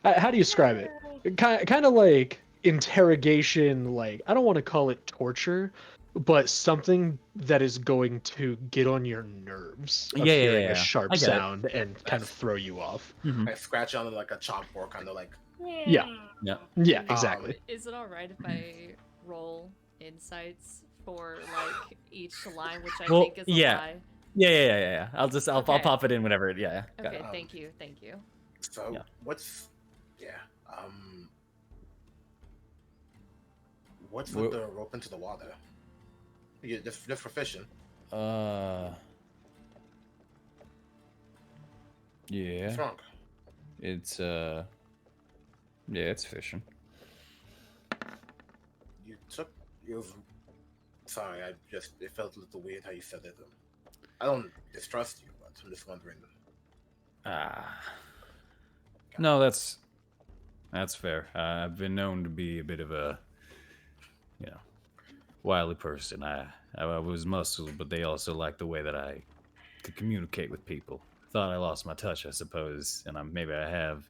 how do you describe it? Kind of like interrogation, like I don't want to call it torture, but something that is going to get on your nerves of hearing a sharp sound and kind of throw you off. I scratch on like a chalkboard, kind of like. Yeah, exactly. Is it all right if I roll insights for like each line, which I think is a lie? Yeah. I'll pop it in whenever. Yeah. Okay, thank you. So what's with the rope into the water? Just for fishing. Yeah. What's wrong? It's it's fishing. Sorry, it felt a little weird how you said it. I don't distrust you, but I'm just wondering. No, that's fair. I've been known to be a bit of a, wily person. I was muscled, but they also liked the way that I could communicate with people. Thought I lost my touch, I suppose, and maybe I have.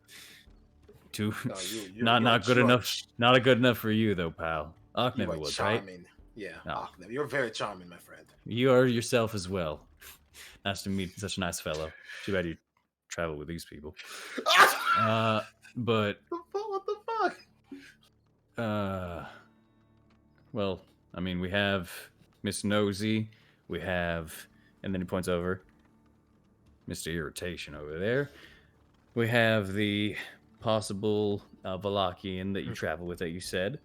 Not good enough. Not good enough for you, though, pal. Oknev was charming. Right. Yeah, no. You're very charming, my friend. You are yourself as well. Nice to meet such a nice fellow. Too bad you travel with these people. But what the fuck? Well, I mean, we have Miss Nosy. We have, and then he points over, Mr. Irritation over there. We have the possible Valakian that you travel with that you said.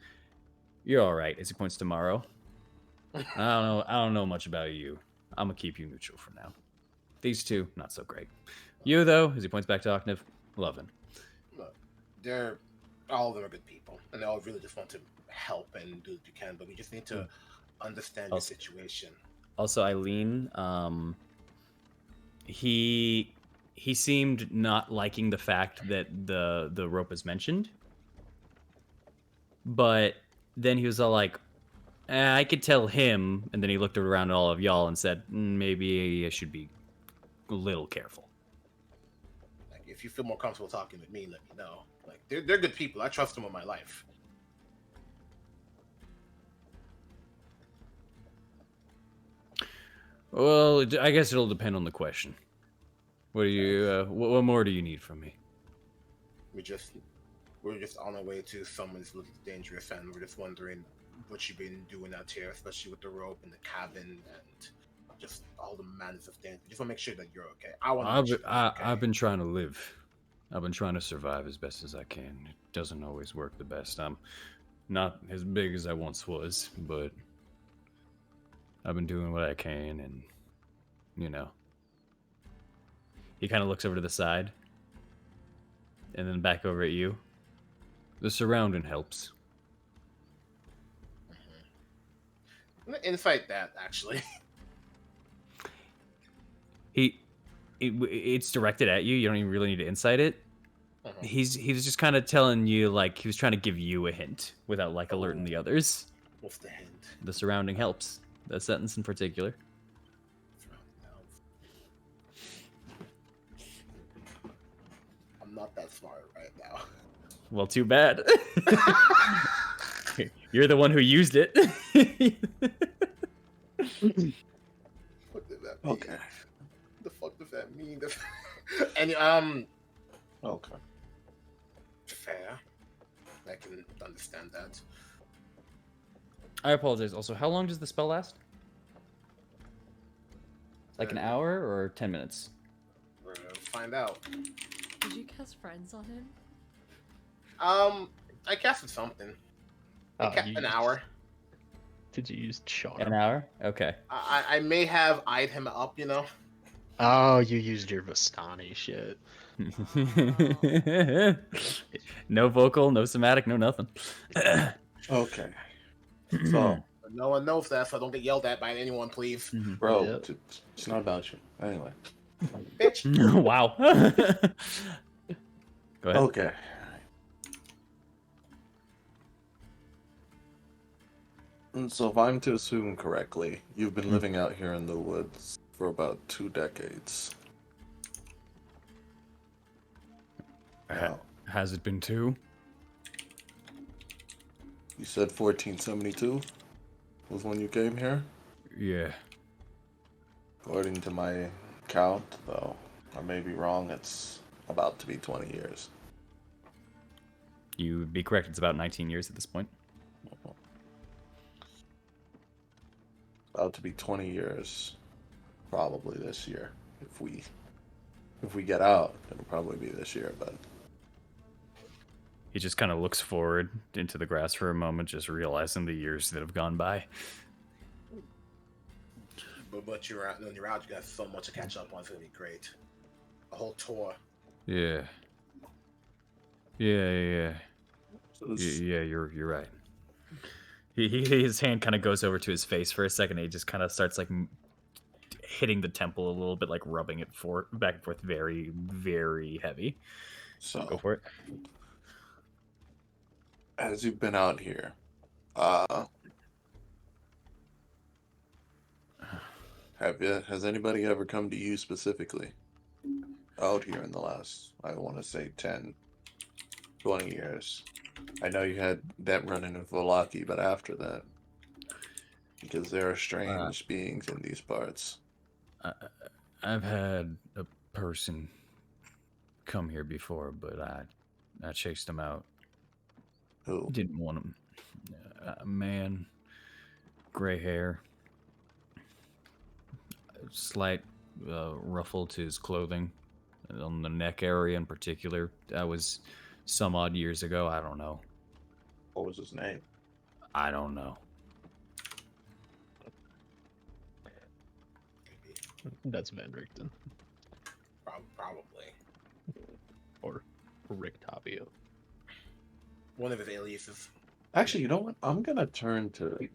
You're all right, as he points to Morrow. I don't know much about you. I'm gonna keep you neutral for now. These two, not so great. You though, as he points back to Octave, loving. Look, they're all of them are good people, and they all really just want to help and do what you can. But we just need to understand your Also- situation. Also, Eileen, he seemed not liking the fact that the rope was mentioned, but then he was all like, I could tell him, and then he looked around at all of y'all and said, maybe I should be a little careful. Like, if you feel more comfortable talking with me, let me know. Like, they're good people. I trust them with my life. Well, I guess it'll depend on the question. What do you? What more do you need from me? We're just on our way to someone's little dangerous, and we're just wondering what you've been doing out here, especially with the rope and the cabin and just all the manners of things. We just want to make sure that you're okay. I want to make sure that you're okay. I've been trying to live. I've been trying to survive as best as I can. It doesn't always work the best. I'm not as big as I once was, but I've been doing what I can, and you know. He kind of looks over to the side, and then back over at you. The surrounding helps. I'm gonna insight that, actually. It's directed at you. You don't even really need to insight it. Uh-huh. He's just kind of telling you, like, he was trying to give you a hint without like alerting the others. What's the hint? The surrounding helps. That sentence in particular. I'm not that smart right now. Well, too bad. You're the one who used it. What did that mean? Okay. What the fuck does that mean? And Okay. fair. I can understand that. I apologize. Also, how long does the spell last? Like an hour or 10 minutes? We're gonna find out. Did you cast friends on him? I casted something. Oh, An hour. Did you use charm? An hour? Okay. I may have eyed him up, you know. Oh, you used your Vistani shit. No vocal, no somatic, no nothing. Okay. So, But no one knows that, so don't get yelled at by anyone, please. bro, Yep. it's not about you. Anyway. Bitch. Wow. Go ahead. Okay. And so, if I'm to assume correctly, you've been living out here in the woods for about 2 decades. Now, Has it been 2? you said 1472 was when you came here? Yeah. According to my count, though, I may be wrong, it's about to be 20 years. You'd be correct. It's about 19 years at this point. About to be 20 years, probably this year. If we get out, it'll probably be this year, but He just kind of looks forward into the grass for a moment, just realizing the years that have gone by. But you're out. When you're out, you got so much to catch up on. It's gonna be great. A whole tour. Yeah. Yeah. so this- Yeah, you're right. His hand kind of goes over to his face for a second. And he just kind of starts like hitting the temple a little bit, like rubbing it back and forth, very, very heavy. so Go for it. as you've been out here, has anybody ever come to you specifically out here in the last, I want to say 10, 20 years? I know you had that run-in with Volaki, but after that, because there are strange beings in these parts. I've had a person come here before, but I chased him out. Who? Didn't want him. A man, gray hair, slight ruffle to his clothing, on the neck area in particular. That was some odd years ago. I don't know. What was his name? I don't know. That's Van Richten. Probably. Or Rick Tapio. One of his aliases. Actually, you know what? I'm gonna turn to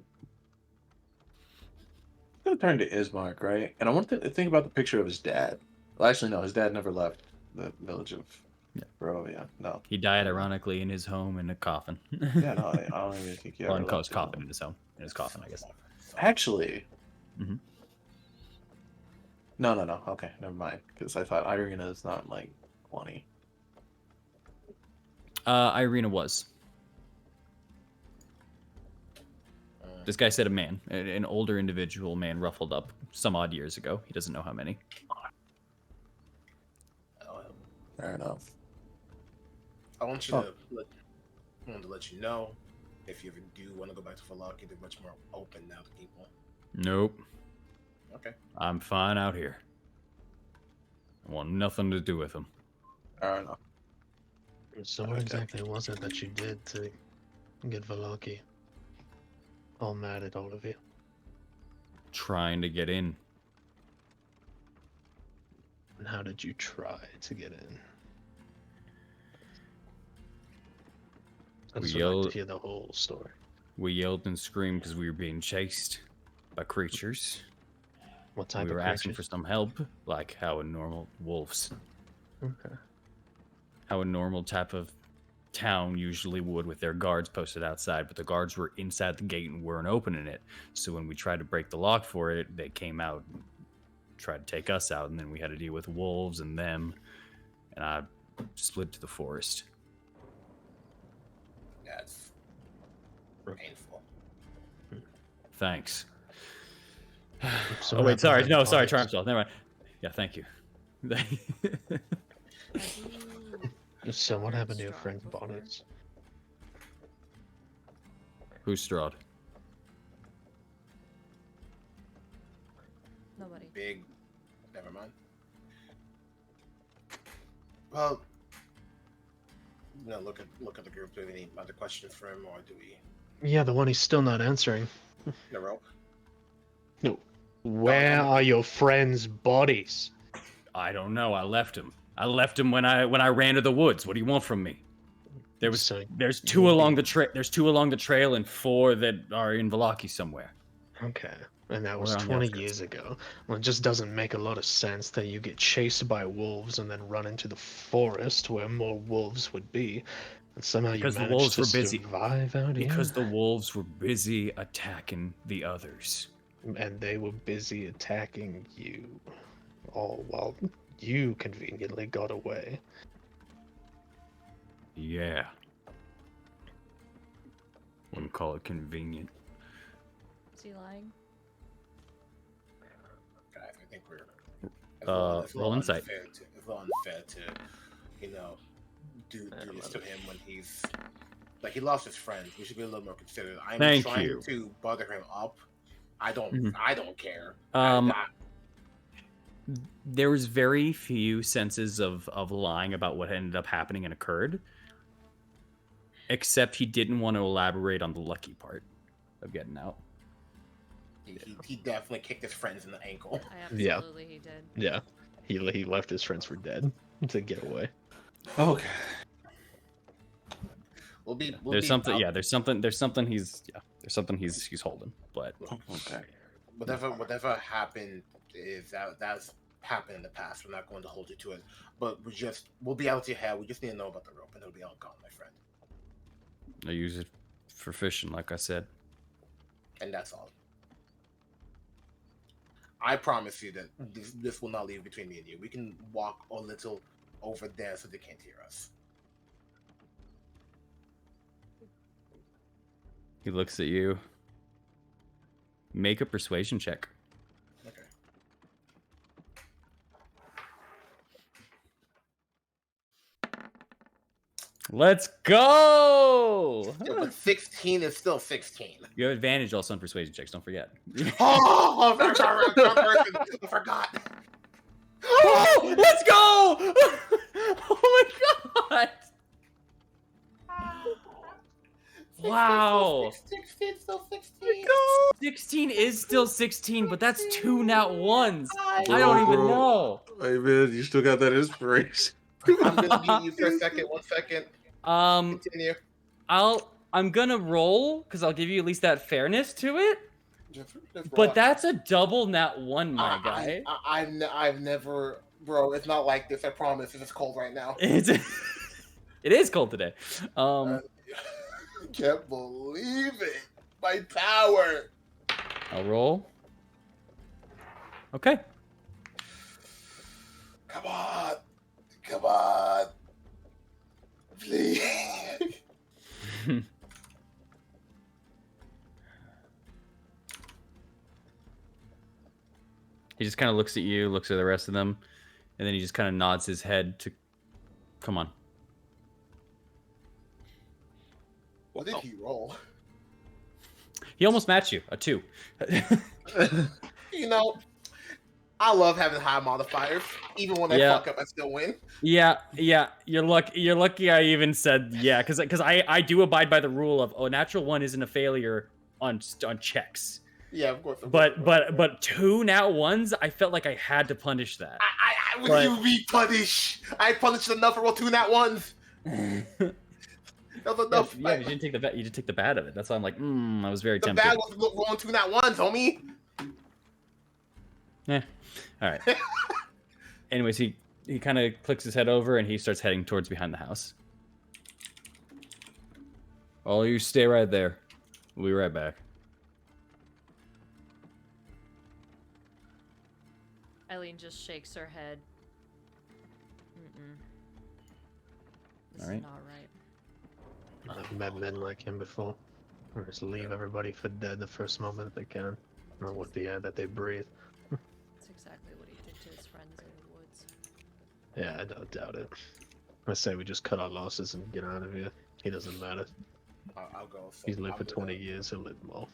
Ismark, right? And I want to think about the picture of his dad. Well, actually, no, his dad never left the village of Barovia. No. He died ironically in his home in a coffin. Yeah, no, I don't even think he Well, ever in left his coffin in his home. In his coffin, I guess. Actually, Mhm. no. Okay, never mind. Because I thought Irina is not like 20. Irina was. This guy said a man, an older individual man, ruffled up some odd years ago. He doesn't know how many. Fair enough. I want you to let you know, if you ever do want to go back to Falaki, they're much more open now to people. Nope. Okay. I'm fine out here. I want nothing to do with him. Fair enough. So what exactly was it that you did to get Valaki all mad at all of you? Trying to get in. And how did you try to get in? I We just would like yelled- to hear the whole story. We yelled and screamed because we were being chased by creatures. What type We of were asking for creatures? some help, like how a normal wolves, Okay. how a normal type of town usually would, with their guards posted outside, but the guards were inside the gate and weren't opening it. So when we tried to break the lock for it, they came out and tried to take us out, and then we had to deal with wolves and them, and I slid to the forest. That's painful. Thanks. So Oh what wait, happened sorry, to no, the sorry, bodies? Triumph Never mind. Yeah, thank you. So what happened to your Strahd friend's before? bodies? Who's Strahd? Nobody. Big. Never mind. Well, look at the group. Do we have any other questions for him, or do we? Yeah, the one he's still not answering. The rope. No. Where are your friends' bodies? I don't know. I left him. I left him when I ran to the woods. What do you want from me? So There's two along the trail. There's two along the trail and 4 that are in Valaki somewhere. Okay. And that was We're on the 20 outskirts. years ago. Well, it just doesn't make a lot of sense that you get chased by wolves and then run into the forest where more wolves would be. And somehow Because you the managed wolves to were busy. survive out here. Because the wolves were busy attacking the others. And they were busy attacking you. All while you conveniently got away. Yeah. Wouldn't call it convenient. Is he lying? Guys, I think we're. It's a little roll insight. unfair to, it's a little unfair to, do this to him when he's like he lost his friend. We should be a little more considerate. I'm Thank trying you. to bother him up. I don't. Mhm. I don't care. There was very few senses of lying about what ended up happening and occurred. Except he didn't want to elaborate on the lucky part of getting out. He definitely kicked his friends in the ankle. Yeah. Absolutely, he did. Yeah. He left his friends for dead to get away. Okay. There's something he's holding, but Okay. Whatever happened is that's happened in the past. We're not going to hold you to it, but we'll be out to your head. We just need to know about the rope, and it'll be all gone, my friend. I use it for fishing, like I said. And that's all. I promise you that this will not leave between me and you. We can walk a little over there so they can't hear us. He looks at you. Make a persuasion check. Okay. Let's go! Yeah, but 16 is still 16. You have advantage also on persuasion checks, don't forget. Oh, I forgot. Oh, let's go! Oh my god! Wow! 16, still 16. 16 is still 16, but that's 2 nat ones. I I don't even Bro. know. Hey man, you still got that inspiration. I'm gonna mute you for a second. 1 second. Continue. I'm gonna roll because I'll give you at least that fairness to it. Just roll But out. that's a double nat 1, my guy. I've never, bro. It's not like this. I promise. It's just cold right now. It's it is cold today. I can't believe it. My power. I'll roll. Okay. Come on. Come on. Please. He just kind of looks at you, looks at the rest of them, and then he just kind of nods his head to, come on. What did he roll? He almost matched you, a 2. You know, I love having high modifiers. Even when I Yeah. fuck up, I still win. Yeah. You're lucky I even said yeah, because I do abide by the rule of a natural 1 isn't a failure on checks. Yeah, of course. But 2 nat 1s, I felt like I had to punish that. I would you be punished? I punished enough for roll 2 nat 1s. That was enough. Yeah, you didn't take the bad. You did take the bad of it. That's why I'm like, I was very The tempted. bad was rolling 2 nat 1s, homie. Yeah. All right. Anyways, he kind of clicks his head over and he starts heading towards behind the house. All you stay right there. We'll be right back. Eileen just shakes her head. This Alright. is not right. I've met men like him before. Or just leave everybody for dead the first moment they can. Or with the air that they breathe. That's exactly what he did to his friends in the woods. Yeah, I don't doubt it. I say we just cut our losses and get out of here. He doesn't matter. I'll go. So He's lived I'm for 20 gonna- years, he'll live more.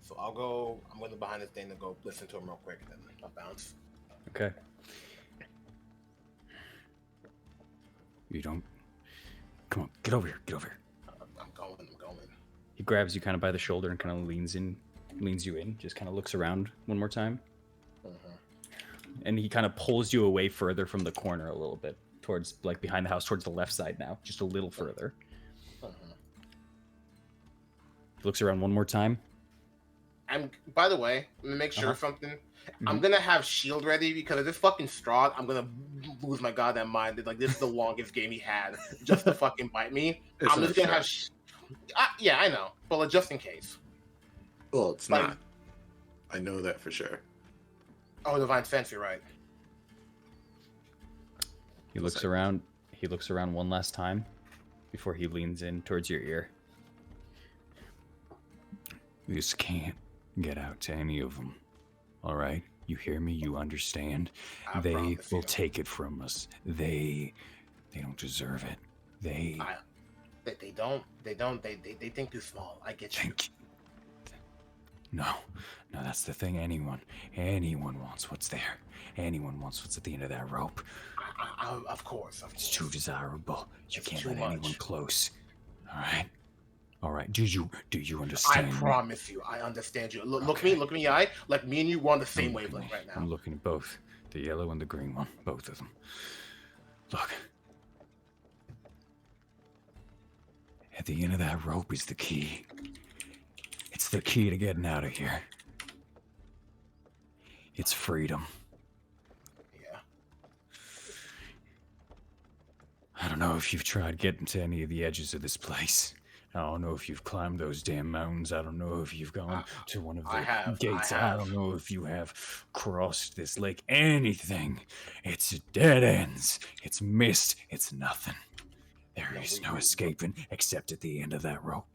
So I'll go. I'm going to behind this thing to go listen to him real quick, and then I'll bounce. Okay. You don't. Come on, get over here. Get over here. I'm going. He grabs you kind of by the shoulder and kind of leans you in. Just kind of looks around one more time, and he kind of pulls you away further from the corner a little bit, towards like behind the house, towards the left side now, just a little further. He looks around one more time. By the way, let me make sure of something. I'm gonna have shield ready because of this fucking Strahd, I'm gonna lose my goddamn mind. Like, this is the longest game he had just to fucking bite me. It's I'm not just gonna fair. have. Yeah, I know, but like, just in case. Well, it's Like- not. I know that for sure. Oh, Divine Sense, you're right. He looks around. He looks around one last time before he leans in towards your ear. This can't get out to any of them. All right? You hear me? You understand? I They promise will you. take it from us. They don't deserve it. They They don't. They think too small. I get you. think. No, that's the thing. Anyone wants what's there. Anyone wants what's at the end of that rope. Of course. It's too desirable. You It's can't too let anyone much. close. All right. Do you I understand? me? promise you, I understand you. Look me in the eye. Like, me and you, we're on the same Look at wavelength me. right now. I'm looking at both. The yellow and the green one. Both of them. Look. At the end of that rope is the key. It's the key to getting out of here. It's freedom. Yeah. I don't know if you've tried getting to any of the edges of this place. I don't know if you've climbed those damn mountains. I don't know if you've gone to one of the I have, gates. I I have. don't know if you have crossed this lake. Anything. It's dead ends. It's mist. It's nothing. There Yeah, is we- no escaping except at the end of that rope.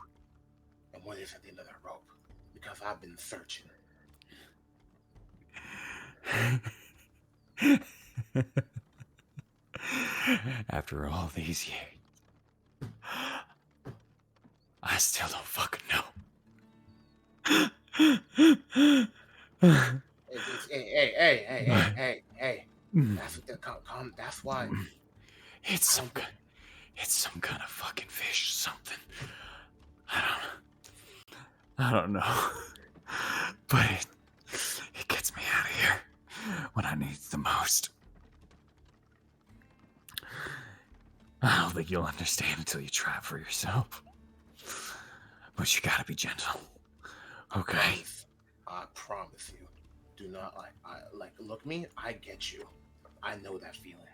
And what is at the end of that rope? Because I've been searching. After all these years, I still don't fucking know. Hey. That's why. It's some kind of fucking fish or something. I I don't know. But it gets me out of here when I need it the most. I don't think you'll understand until you try it for yourself. But you gotta be gentle. Okay. I promise you. Do not look me. I get you. I know that feeling.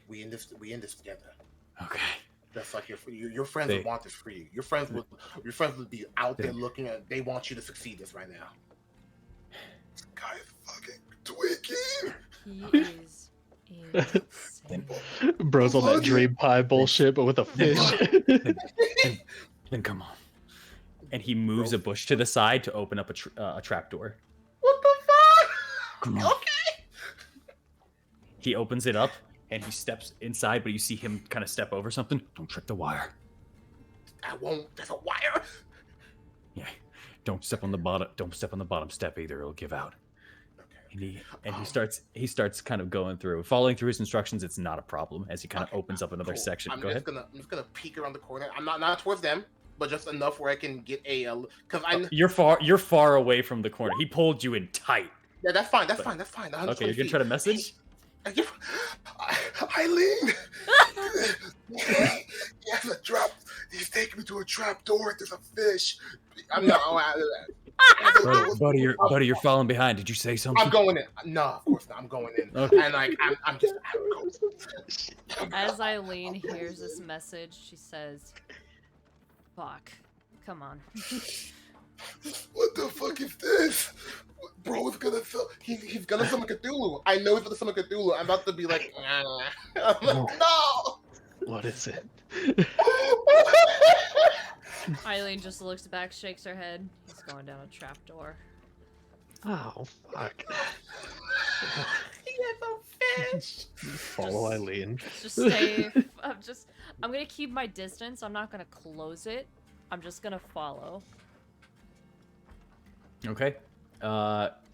We in this together. Okay. That's like your friends would want this for you. Your friends would be out there looking at. They want you to succeed this right now. This guy is fucking tweaking. He is insane. Bro's on that dream pie bullshit, but with a fish. Then come on. And he moves a bush to the side to open up a trapdoor. What the fuck? Come on. Okay. He opens it up and he steps inside, but you see him kind of step over something. Don't trip the wire. I won't. There's a wire. Yeah. Don't step on the bottom. Don't step on the bottom step either. It'll give out. Okay. And he starts kind of going through, following through his instructions. It's not a problem as he kind of opens up another section. I'm Go ahead. I'm just gonna peek around the corner. I'm not towards them, but just enough where I can get a because I. You're far away from the corner. He pulled you in tight. Yeah, that's fine. That's fine. Okay, you're gonna try to message. Eileen, he has a trap. He's taking me to a trap door. There's a fish. I'm not. Buddy, you're falling behind. Did you say something? I'm going in. No, of course not. I'm going in. Okay. And I'm just. As Eileen hears this message, she says, "Fuck, come on." What the fuck is this? Bro is gonna he's gonna summon Cthulhu. I know he's gonna summon Cthulhu. I'm about to be like, I'm like, no. What is it? Eileen just looks back, shakes her head. He's going down a trapdoor. Oh, fuck. He has a fish. Follow Eileen. Just stay. I'm gonna keep my distance. I'm not gonna close it. I'm just gonna follow. Okay.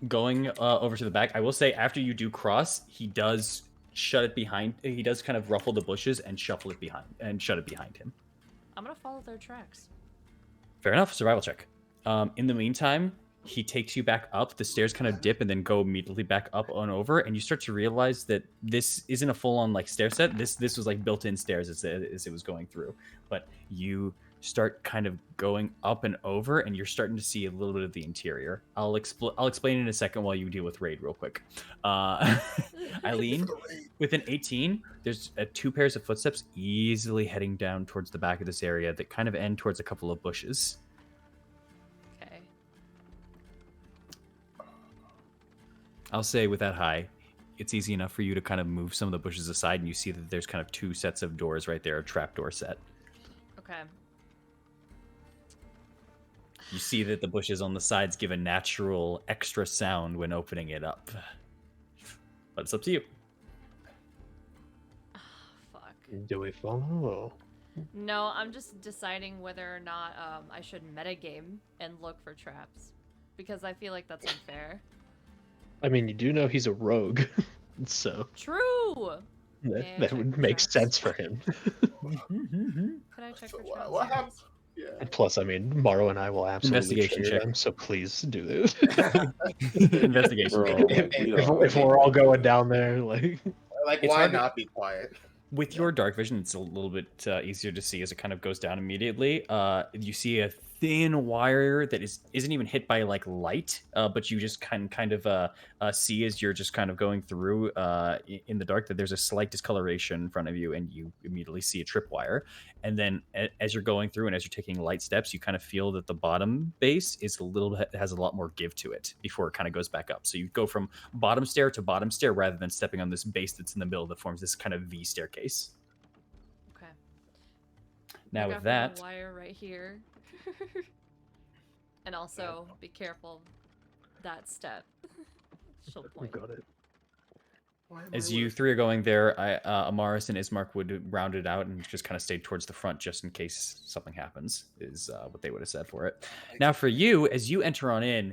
Going over to the back. I will say after you do cross, he does shut it behind. He does kind of ruffle the bushes and shuffle it behind and shut it behind him. I'm gonna follow their tracks. Fair enough. Survival check. In the meantime, he takes you back up. The stairs kind of dip and then go immediately back up and over, and you start to realize that this isn't a full-on like stair set. This was like built-in stairs as it was going through. But you start kind of going up and over, and you're starting to see a little bit of the interior. I'll explain in a second while you deal with Raid real quick. Eileen, with an 18, there's 2 pairs of footsteps easily heading down towards the back of this area that kind of end towards a couple of bushes. Okay. I'll say with that high, it's easy enough for you to kind of move some of the bushes aside, and you see that there's kind of 2 sets of doors right there, a trapdoor set. Okay. You see that the bushes on the sides give a natural extra sound when opening it up. But it's up to you. Fuck. Do we follow? No, I'm just deciding whether or not I should metagame and look for traps. Because I feel like that's unfair. I mean, you do know he's a rogue, so True! that, Yeah, that check would for make traps. sense for him. Could I check So for what- traps? what please? happened? Yeah. Plus, I mean, Morrow and I will absolutely Investigation trigger check. them, so please do this. Investigation. Bro, check. if we're all going down there, like, Like, It's why hard to- not be quiet? With your dark vision, it's a little bit easier to see as it kind of goes down immediately. You see a thin wire that isn't even hit by like light, but you just kind of see as you're just kind of going through in the dark that there's a slight discoloration in front of you, and you immediately see a tripwire. And then as you're going through and as you're taking light steps, you kind of feel that the bottom base is has a lot more give to it before it kind of goes back up. So you go from bottom stair to bottom stair rather than stepping on this base that's in the middle that forms this kind of V staircase. Okay. Now Look with out for that, the wire right here. And also, be careful that step. She'll point. got it. Why am as I you with- 3 are going there, Amaris and Ismark would round it out and just kind of stay towards the front just in case something happens, is what they would have said for it. Now for you, as you enter on in,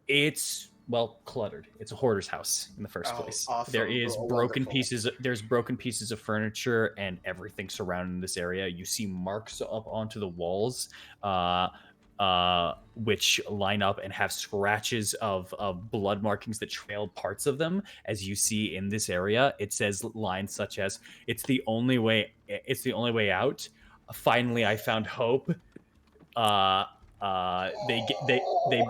it's well, cluttered. It's a hoarder's house in the first Oh, place. awesome. There is Oh, broken wonderful. pieces. There's broken pieces of furniture and everything surrounding this area. You see marks up onto the walls, which line up and have scratches of blood markings that trail parts of them. As you see in this area, it says lines such as "It's the only way. It's the only way out. Finally, I found hope." They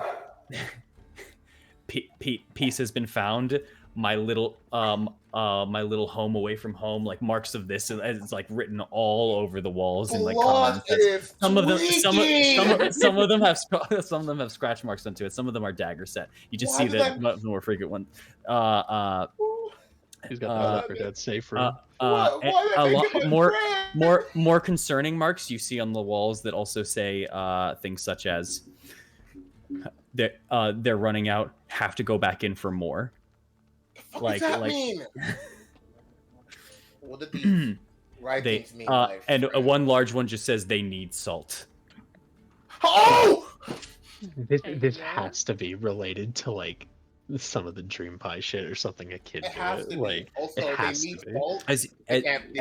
peace has been found. My little home away from home, like marks of this, and it's like written all over the walls in like Blood common sense. is Some of them, tweaking! some of them have some of them have scratch marks onto it. Some of them are dagger set. You just Why see did that I- one of the more frequent one. He's got Uh, the Left 4 Dead safe room. Why did I a make lot him a friend? more concerning marks you see on the walls that also say things such as they're running out, have to go back in for more. What does that mean? What did these writings mean? My and friend? one large one just says they need salt. Oh! This Hey, has to be related to like some of the Dream Pie shit or something a kid It do. has to be. Like Also, it they has need to be. salt. As They can't be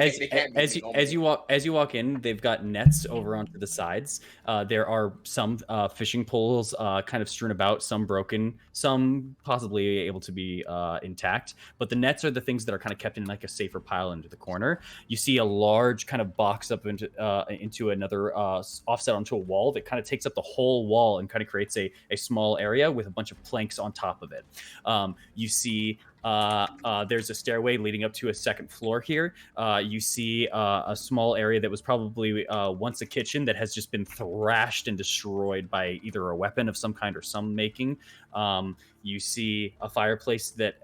as you walk in, they've got nets over onto the sides. There are some fishing poles kind of strewn about, some broken, some possibly able to be intact. But the nets are the things that are kind of kept in like a safer pile into the corner. You see a large kind of box up into another offset onto a wall that kind of takes up the whole wall and kind of creates a small area with a bunch of planks on top of it. You see there's a stairway leading up to a second floor here. You see a small area that was probably once a kitchen that has just been thrashed and destroyed by either a weapon of some kind or some making. You see a fireplace that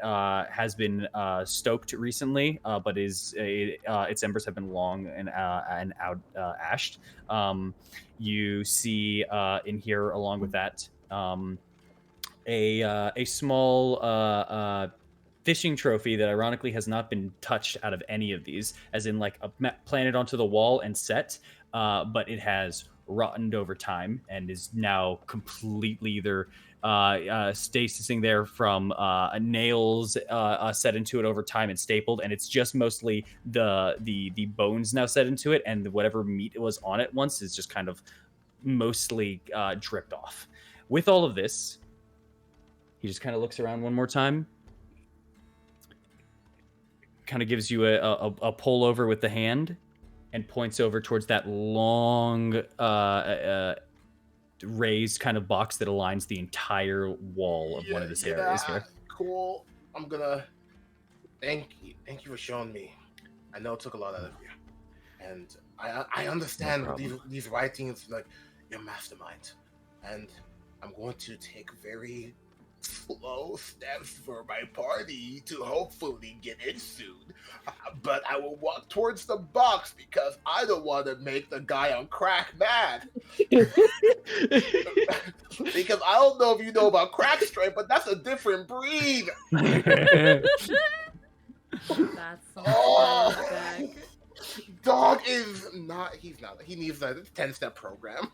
has been stoked recently, but its embers have been long and out ashed. You see in here, along with that, a small fishing trophy that ironically has not been touched out of any of these, as in like planted onto the wall and set, but it has rottened over time and is now completely either stasising there from nails set into it over time and stapled, and it's just mostly the bones now set into it, and whatever meat was on it once is just kind of mostly dripped off. With all of this, he just kind of looks around one more time, kind of gives you a pull over with the hand, and points over towards that long raised kind of box that aligns the entire wall of one of this areas here. Cool. I'm gonna thank you for showing me. I know it took a lot out of you, and I understand No these writings, like your mastermind, and I'm going to take very slow steps for my party to hopefully get in soon. But I will walk towards the box because I don't want to make the guy on crack mad. Because I don't know if you know about crack straight, but that's a different breed. That's Oh. back. Dog is not. He's not. He needs a 10-step program.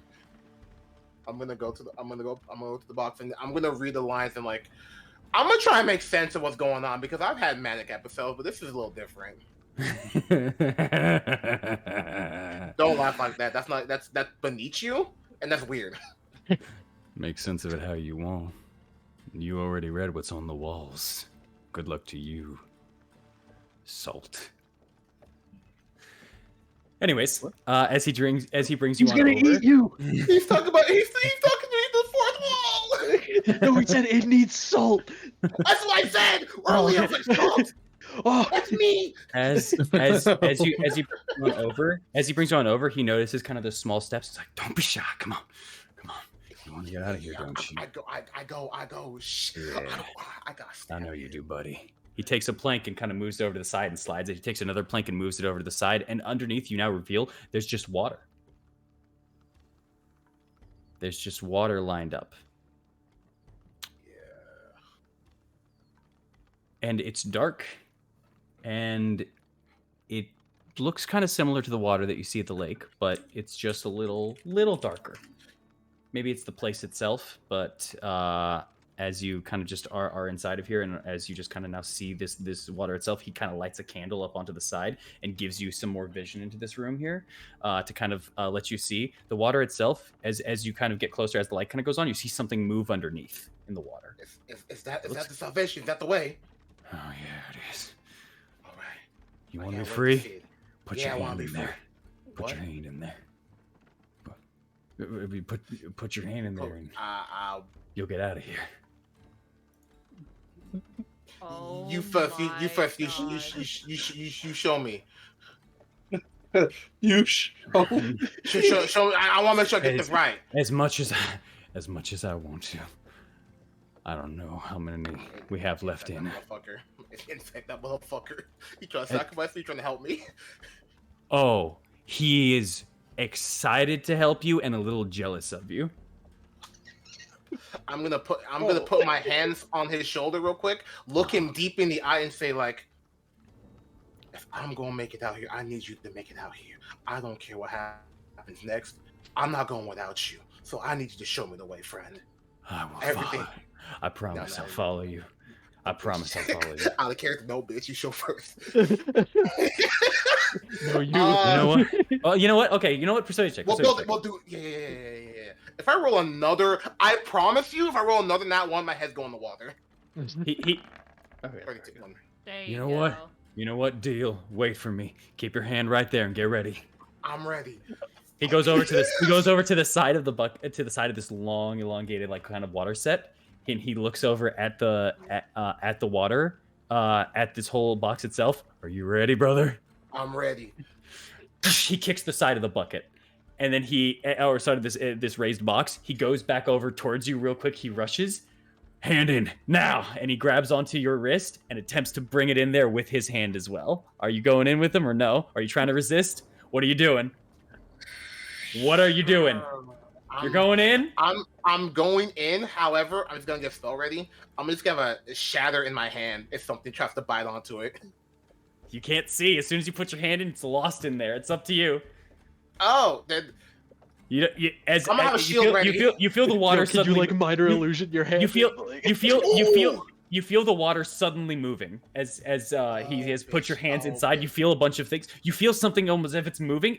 I'm gonna go to the box and I'm gonna read the lines and like I'm gonna try and make sense of what's going on because I've had manic episodes, but this is a little different. Don't laugh like that. That's beneath you, and that's weird. Make sense of it how you want. You already read what's on the walls. Good luck to you. Salt. Anyways, as he brings you He's on gonna over, eat you. He's talking to me the fourth wall. No, he said it needs salt. That's what I said earlier. I was like, salt. Oh, That's me. as he brings you on over, he notices kind of the small steps. He's like, "Don't be shy. Come on. You want to get out of here, don't you?" I go. Shh. Yeah. I got. I know you do, buddy. He takes a plank and kind of moves it over to the side and slides it. He takes another plank and moves it over to the side, and underneath you now reveal there's just water. There's just water lined up. Yeah. And it's dark, and it looks kind of similar to the water that you see at the lake, but it's just a little darker. Maybe it's the place itself, but as you kind of just are inside of here, and as you just kind of now see this water itself, he kind of lights a candle up onto the side and gives you some more vision into this room here, to kind of let you see the water itself. As you kind of get closer, as the light kind of goes on, you see something move underneath in the water. Is that the salvation? Is that the way? Oh yeah, it is. All right. You I want to be can't wait to free? see it. Put Yeah, your I wanna hand be in free. there. Put What? your hand in there. Put your hand in there, and you'll get out of here. Oh you first. You my first. God. You show me. You show. Show me. I want to make sure I get this right. As much as I want to. I don't know how many we have left in. Motherfucker. Infect that motherfucker. You trying to sacrifice me? You trying to help me? Oh, he is excited to help you and a little jealous of you. I'm gonna put my hands on his shoulder real quick, look him deep in the eye, and say like, "If I'm gonna make it out here, I need you to make it out here. I don't care what happens next. I'm not going without you. So I need you to show me the way, friend." I will Everything. follow. I promise No. I'll follow you. I promise I'll follow you. Out of character, no, bitch. You show first. No, you. You know what? Oh, you know what? Okay, you know what? Persuasion check. We'll Persuasion build check. it. We'll do. Yeah. If I roll another, I promise you, if I roll another nat one, my head's going in the water. He. Okay. 31. There You you know go. what? You know what? Deal. Wait for me. Keep your hand right there and get ready. I'm ready. He goes over to this. He goes over to the side of the bucket, to the side of this long, elongated, like kind of water set, and he looks over at the water, at this whole box itself. Are you ready, brother? I'm ready. He kicks the side of the bucket, and then or side of this raised box. He goes back over towards you real quick. He rushes, hand in now, and he grabs onto your wrist and attempts to bring it in there with his hand as well. Are you going in with him or no? Are you trying to resist? What are you doing? What are you doing? You're going in? I'm going in. However, I'm just gonna get spell ready. I'm just gonna have a shatter in my hand if something tries to bite onto it. You can't see. As soon as you put your hand in, it's lost in there. It's up to you. Oh, then You I'm gonna have a shield ready. You feel the water Yo, can you suddenly. like minor illusion your hand? You feel the water suddenly moving as he has put your hands inside. okay. You feel a bunch of things. You feel something almost as if it's moving.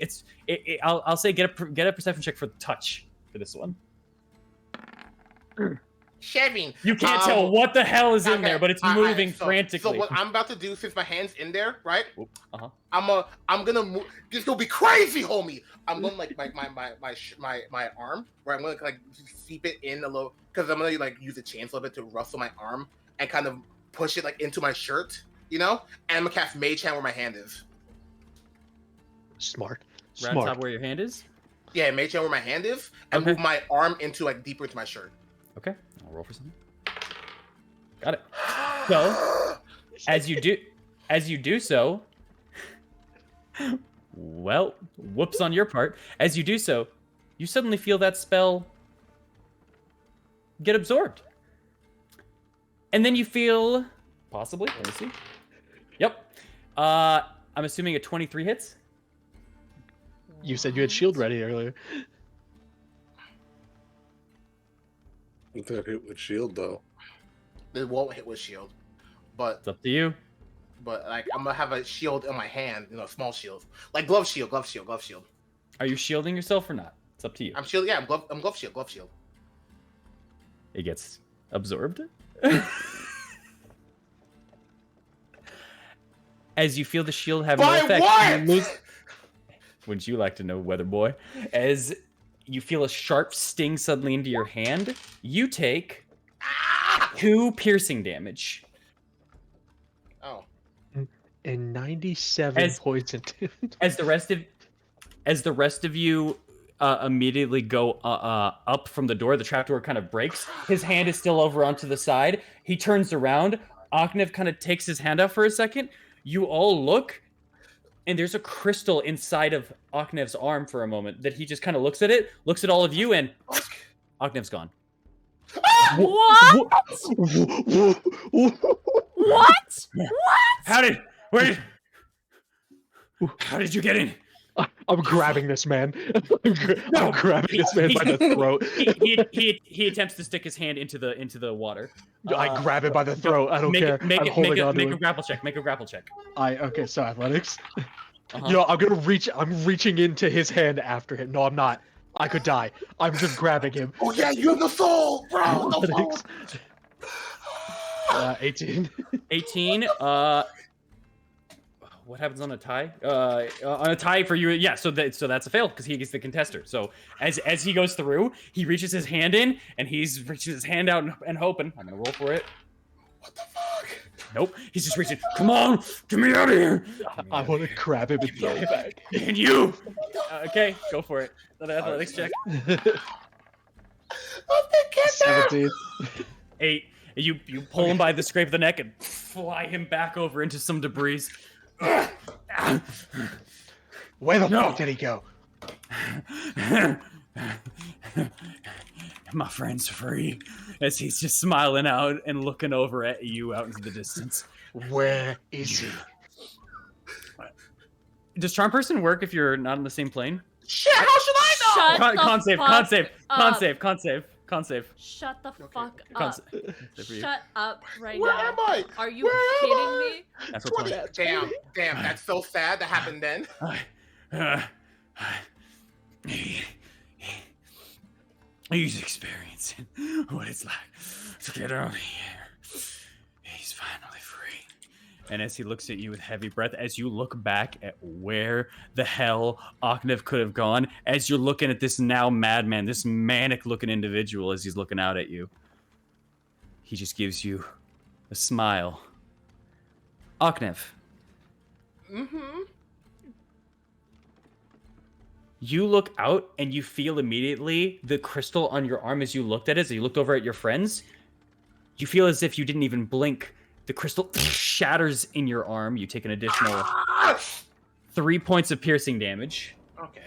I'll say get a perception check for touch for this one. Shaving. You can't tell what the hell is in there, but it's Alright, moving frantically. So what I'm about to do, since my hand's in there, right? Uh-huh. I'm gonna move. This gonna be crazy, homie. I'm gonna like my arm, where I'm gonna like seep it in a little, because I'm gonna like use a chainsaw a bit to rustle my arm and kind of push it like into my shirt, you know. And I'm gonna cast Mage Hand where my hand is. Smart. Right on top where your hand is. Yeah, Mage Hand where my hand is, and Okay. move my arm into like deeper into my shirt. Okay, I'll roll for something. Got it. So, as you do so, well, whoops on your part. As you do so, you suddenly feel that spell get absorbed. And then you feel, possibly, let me see. Yep. I'm assuming a 23 hits. You said you had shield ready earlier. With that hit with shield though. It won't hit with shield, but It's up to you. like I'm gonna have a shield in my hand, you know, small shield, like glove shield. Are you shielding yourself or not? It's up to you. I'm shield. Yeah, I'm glove shield. It gets absorbed. As you feel the shield have no By effect, what? you lose. Wouldn't you like to know, Weather Boy? As you feel a sharp sting suddenly into your hand, you take 2 piercing damage. Oh, And 97 As- poison damage. As the rest of you immediately go up from the door, the trapdoor kind of breaks. His hand is still over onto the side. He turns around. Oknev kind of takes his hand out for a second. You all look, and there's a crystal inside of Oknev's arm for a moment that he just kind of looks at it, looks at all of you, and Oknev's gone. What? What? How did you get in? I'm grabbing this man. No, I'm grabbing this man by the throat. he attempts to stick his hand into the water. I grab him by the throat. I don't care. I'm holding on to make him. a grapple check. Make a grapple check. Okay, so athletics. Uh-huh. You know, I'm reaching into his hand after him. No, I'm not. I could die. I'm just grabbing him. Oh yeah, you have the soul, bro. The soul. Athletics. 18. 18. What happens on a tie? On a tie for you, yeah. So that's a fail because he gets the contester. So as he goes through, he reaches his hand in and he's reaching his hand out and hoping. I'm gonna roll for it. What the fuck? Nope. He's just reaching. Come on, get me out of here. I want to grab him and throw him back. And you. Okay, go for it. Another athletics check. 17. 8. You pull him by the scrape of the neck and fly him back over into some debris. Where the fuck did he go? My friend's free. As he's just smiling out and looking over at you out into the distance. Where is he? Does Charm Person work if you're not on the same plane? Shit, how should I know? Shut the Con save, fuck con save, con up. save, con save, con save. Shut the fuck Con up. save for you. Shut up right Where now. am I? Are you Where am kidding I? me? That's what 20. Damn, that's so sad. That happened then. He's experiencing what it's like to get out of here. He's finally free. And as he looks at you with heavy breath, as you look back at where the hell Oknev could have gone, as you're looking at this now madman, this manic-looking individual as he's looking out at you, he just gives you a smile. Oknev. Mm-hmm. You look out and you feel immediately the crystal on your arm as you looked at it, as you looked over at your friends. You feel as if you didn't even blink. The crystal shatters in your arm. You take an additional 3 points of piercing damage. Okay.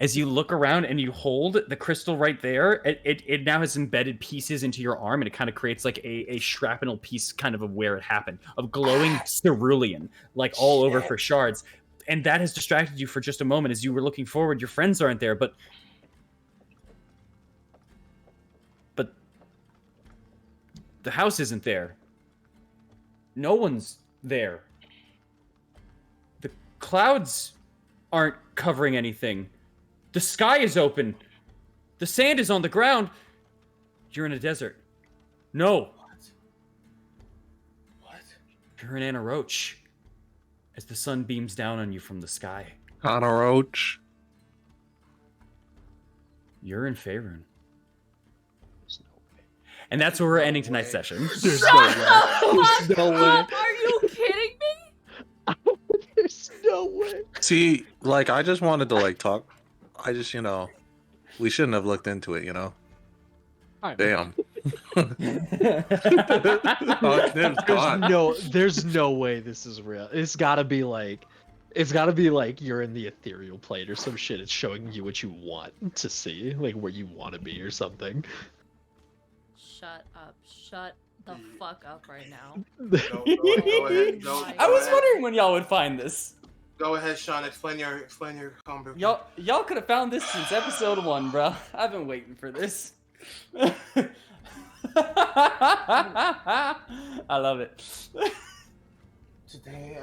As you look around and you hold the crystal right there, it now has embedded pieces into your arm, and it kind of creates like a shrapnel piece kind of where it happened, of glowing cerulean, like all over for shards. And that has distracted you for just a moment as you were looking forward. Your friends aren't there, but the house isn't there. No one's there. The clouds aren't covering anything. The sky is open. The sand is on the ground. You're in a desert. No. What? You're in Anna Roach. As the sun beams down on you from the sky. Connor Roach. You're in Faerun. And that's where we're ending tonight's session. There's Shut no way. the fuck There's no way. up! Are you kidding me? There's no way. See, like, I just wanted to, like, talk. I just, we shouldn't have looked into it, Damn. There's no way this is real. It's gotta be like you're in the ethereal plane or some shit. It's showing you what you want to see, like where you want to be or something. Shut up. Shut the fuck up right now. Go ahead. I was wondering when y'all would find this. Go ahead, Sean. Explain your combo. Y'all could have found this since episode 1, bro. I've been waiting for this. I love it. Today,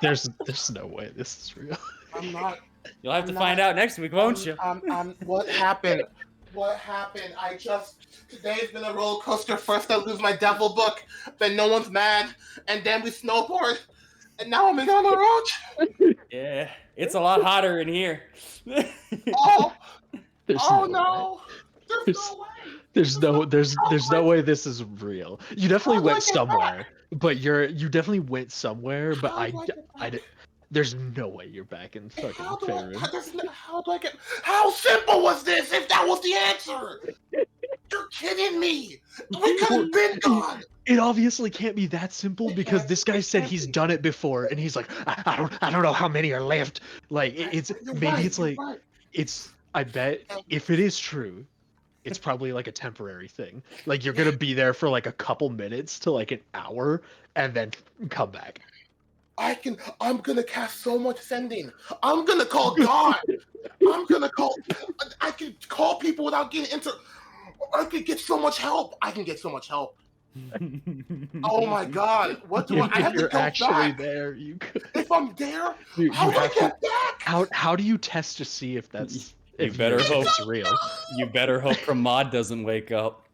there's no way this is real. I'm not. You'll have to find out next week, won't you? What happened? What happened? Today's been a roller coaster. First I lose my devil book, then no one's mad, and then we snowboard, and now I'm in on the road. Yeah, it's a lot hotter in here. Oh, There's oh no no! way. There's no way this is real. You definitely went somewhere, but you definitely went somewhere, but I there's no way you're back in fucking Faerun. How do I get? How simple was this? If that was the answer, you're kidding me. We could have been gone. It obviously can't be that simple because this guy said he's done it before, and he's like, I don't know how many are left. Like it's You're maybe right, it's you're like right. I bet if it is true, it's probably like a temporary thing. Like you're gonna be there for like a couple minutes to like an hour and then come back. I'm gonna cast so much sending. I'm gonna call God. I can call people without getting I could get so much help. I can get so much help. Oh my God. What do I have to You're go actually back? there. You could. If I'm there, You how do I have to. get back? How do you test to see if that's You better hope it's real? You better hope Pramod doesn't wake up.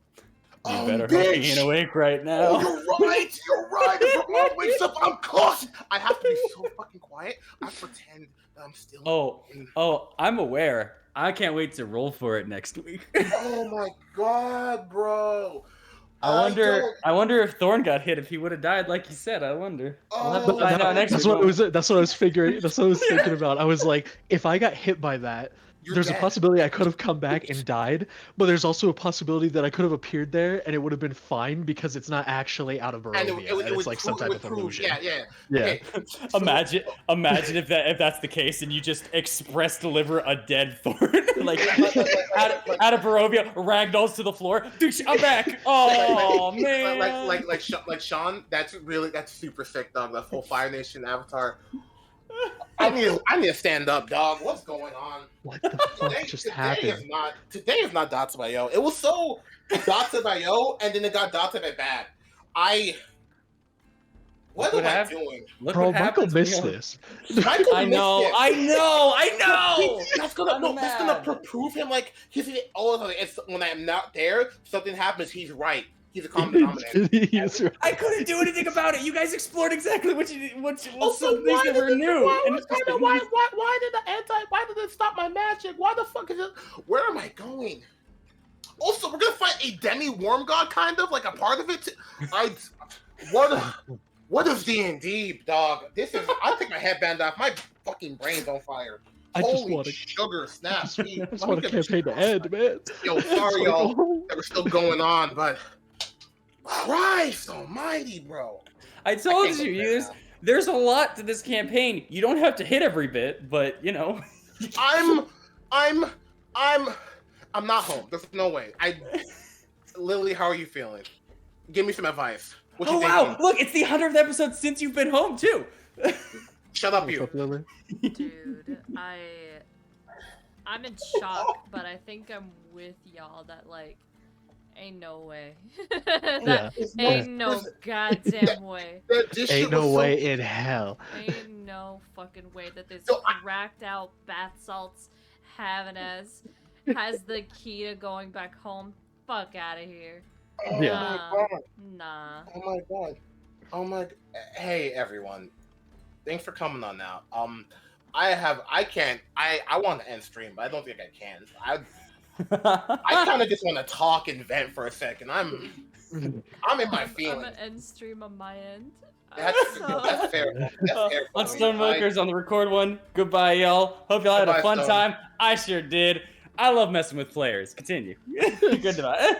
You better hope he Bitch. ain't awake right Oh, now. you're right. You're right. If Ramon wakes up, I'm close. I have to be so fucking quiet. I pretend that I'm still. I'm aware. I can't wait to roll for it next week. Oh my God, bro. I wonder if Thorn got hit. If he would have died, like you said, I wonder. We'll have to Oh, find out next That's week. what it was. That's what I was figuring. That's what I was thinking about. I was like, if I got hit by that, You're there's dead. a possibility I could have come back and died, but there's also a possibility that I could have appeared there and it would have been fine because it's not actually out of And Barovia, and it's like some type of prove, illusion. yeah. Yeah. Okay, Imagine if that's the case and you just express deliver a dead Thorn like out of Barovia, ragdolls to the floor. Dude, I'm back. Oh man. like Sean. That's super sick, dog. That whole Fire Nation avatar. I need to stand up, dog. What's going on? What the fuck just happened? Today is not Dotted by Yo. It was so Dotted by Yo, and then it got Dotted by Bad. What am I doing? Look Bro, what Michael happens when missed you- this. Michael I missed know. it. That's gonna I'm that's gonna mad. prove him like he's it's when I'm not there, something happens. He's right. He's a common denominator. He's right. I couldn't do anything about it. You guys explored exactly what Also, some things that were new. Why did it stop my magic? Why the fuck is it? Where am I going? Also, we're gonna fight a demi worm god, kind of like a part of it. What is D&D, dog? I take my headband off. My fucking brain's on fire. I just Holy want to. sugar snaps. I just want a campaign to end, man. Yo, sorry, y'all, that we're still going on, but Christ Almighty, bro. I told can't go you, there now. there's a lot to this campaign. You don't have to hit every bit, but you know. I'm not home. There's no way. Lily, how are you feeling? Give me some advice. What you Wow! thinking? Look, it's the 100th episode since you've been home too. Shut up, What's you. up, Lily? Dude, I'm in shock, but I think I'm with y'all that like ain't no way. Yeah. Ain't no goddamn way. This shit Ain't no was so- way in hell. Ain't no fucking way that this So cracked out bath salts has the key to going back home. Fuck out of here. Oh Yeah. my god. Nah. Oh my god. Oh my. Hey everyone. Thanks for coming on now. I want to end stream, but I don't think I can. I kind of just want to talk and vent for a second. I'm in my I'm feelings. an end stream on my end. That's fair. That's fair. On Stonewalkers on the record one. Goodbye, y'all. Hope y'all had a Goodbye, fun Stone. time. I sure did. I love messing with players. Continue. Goodbye.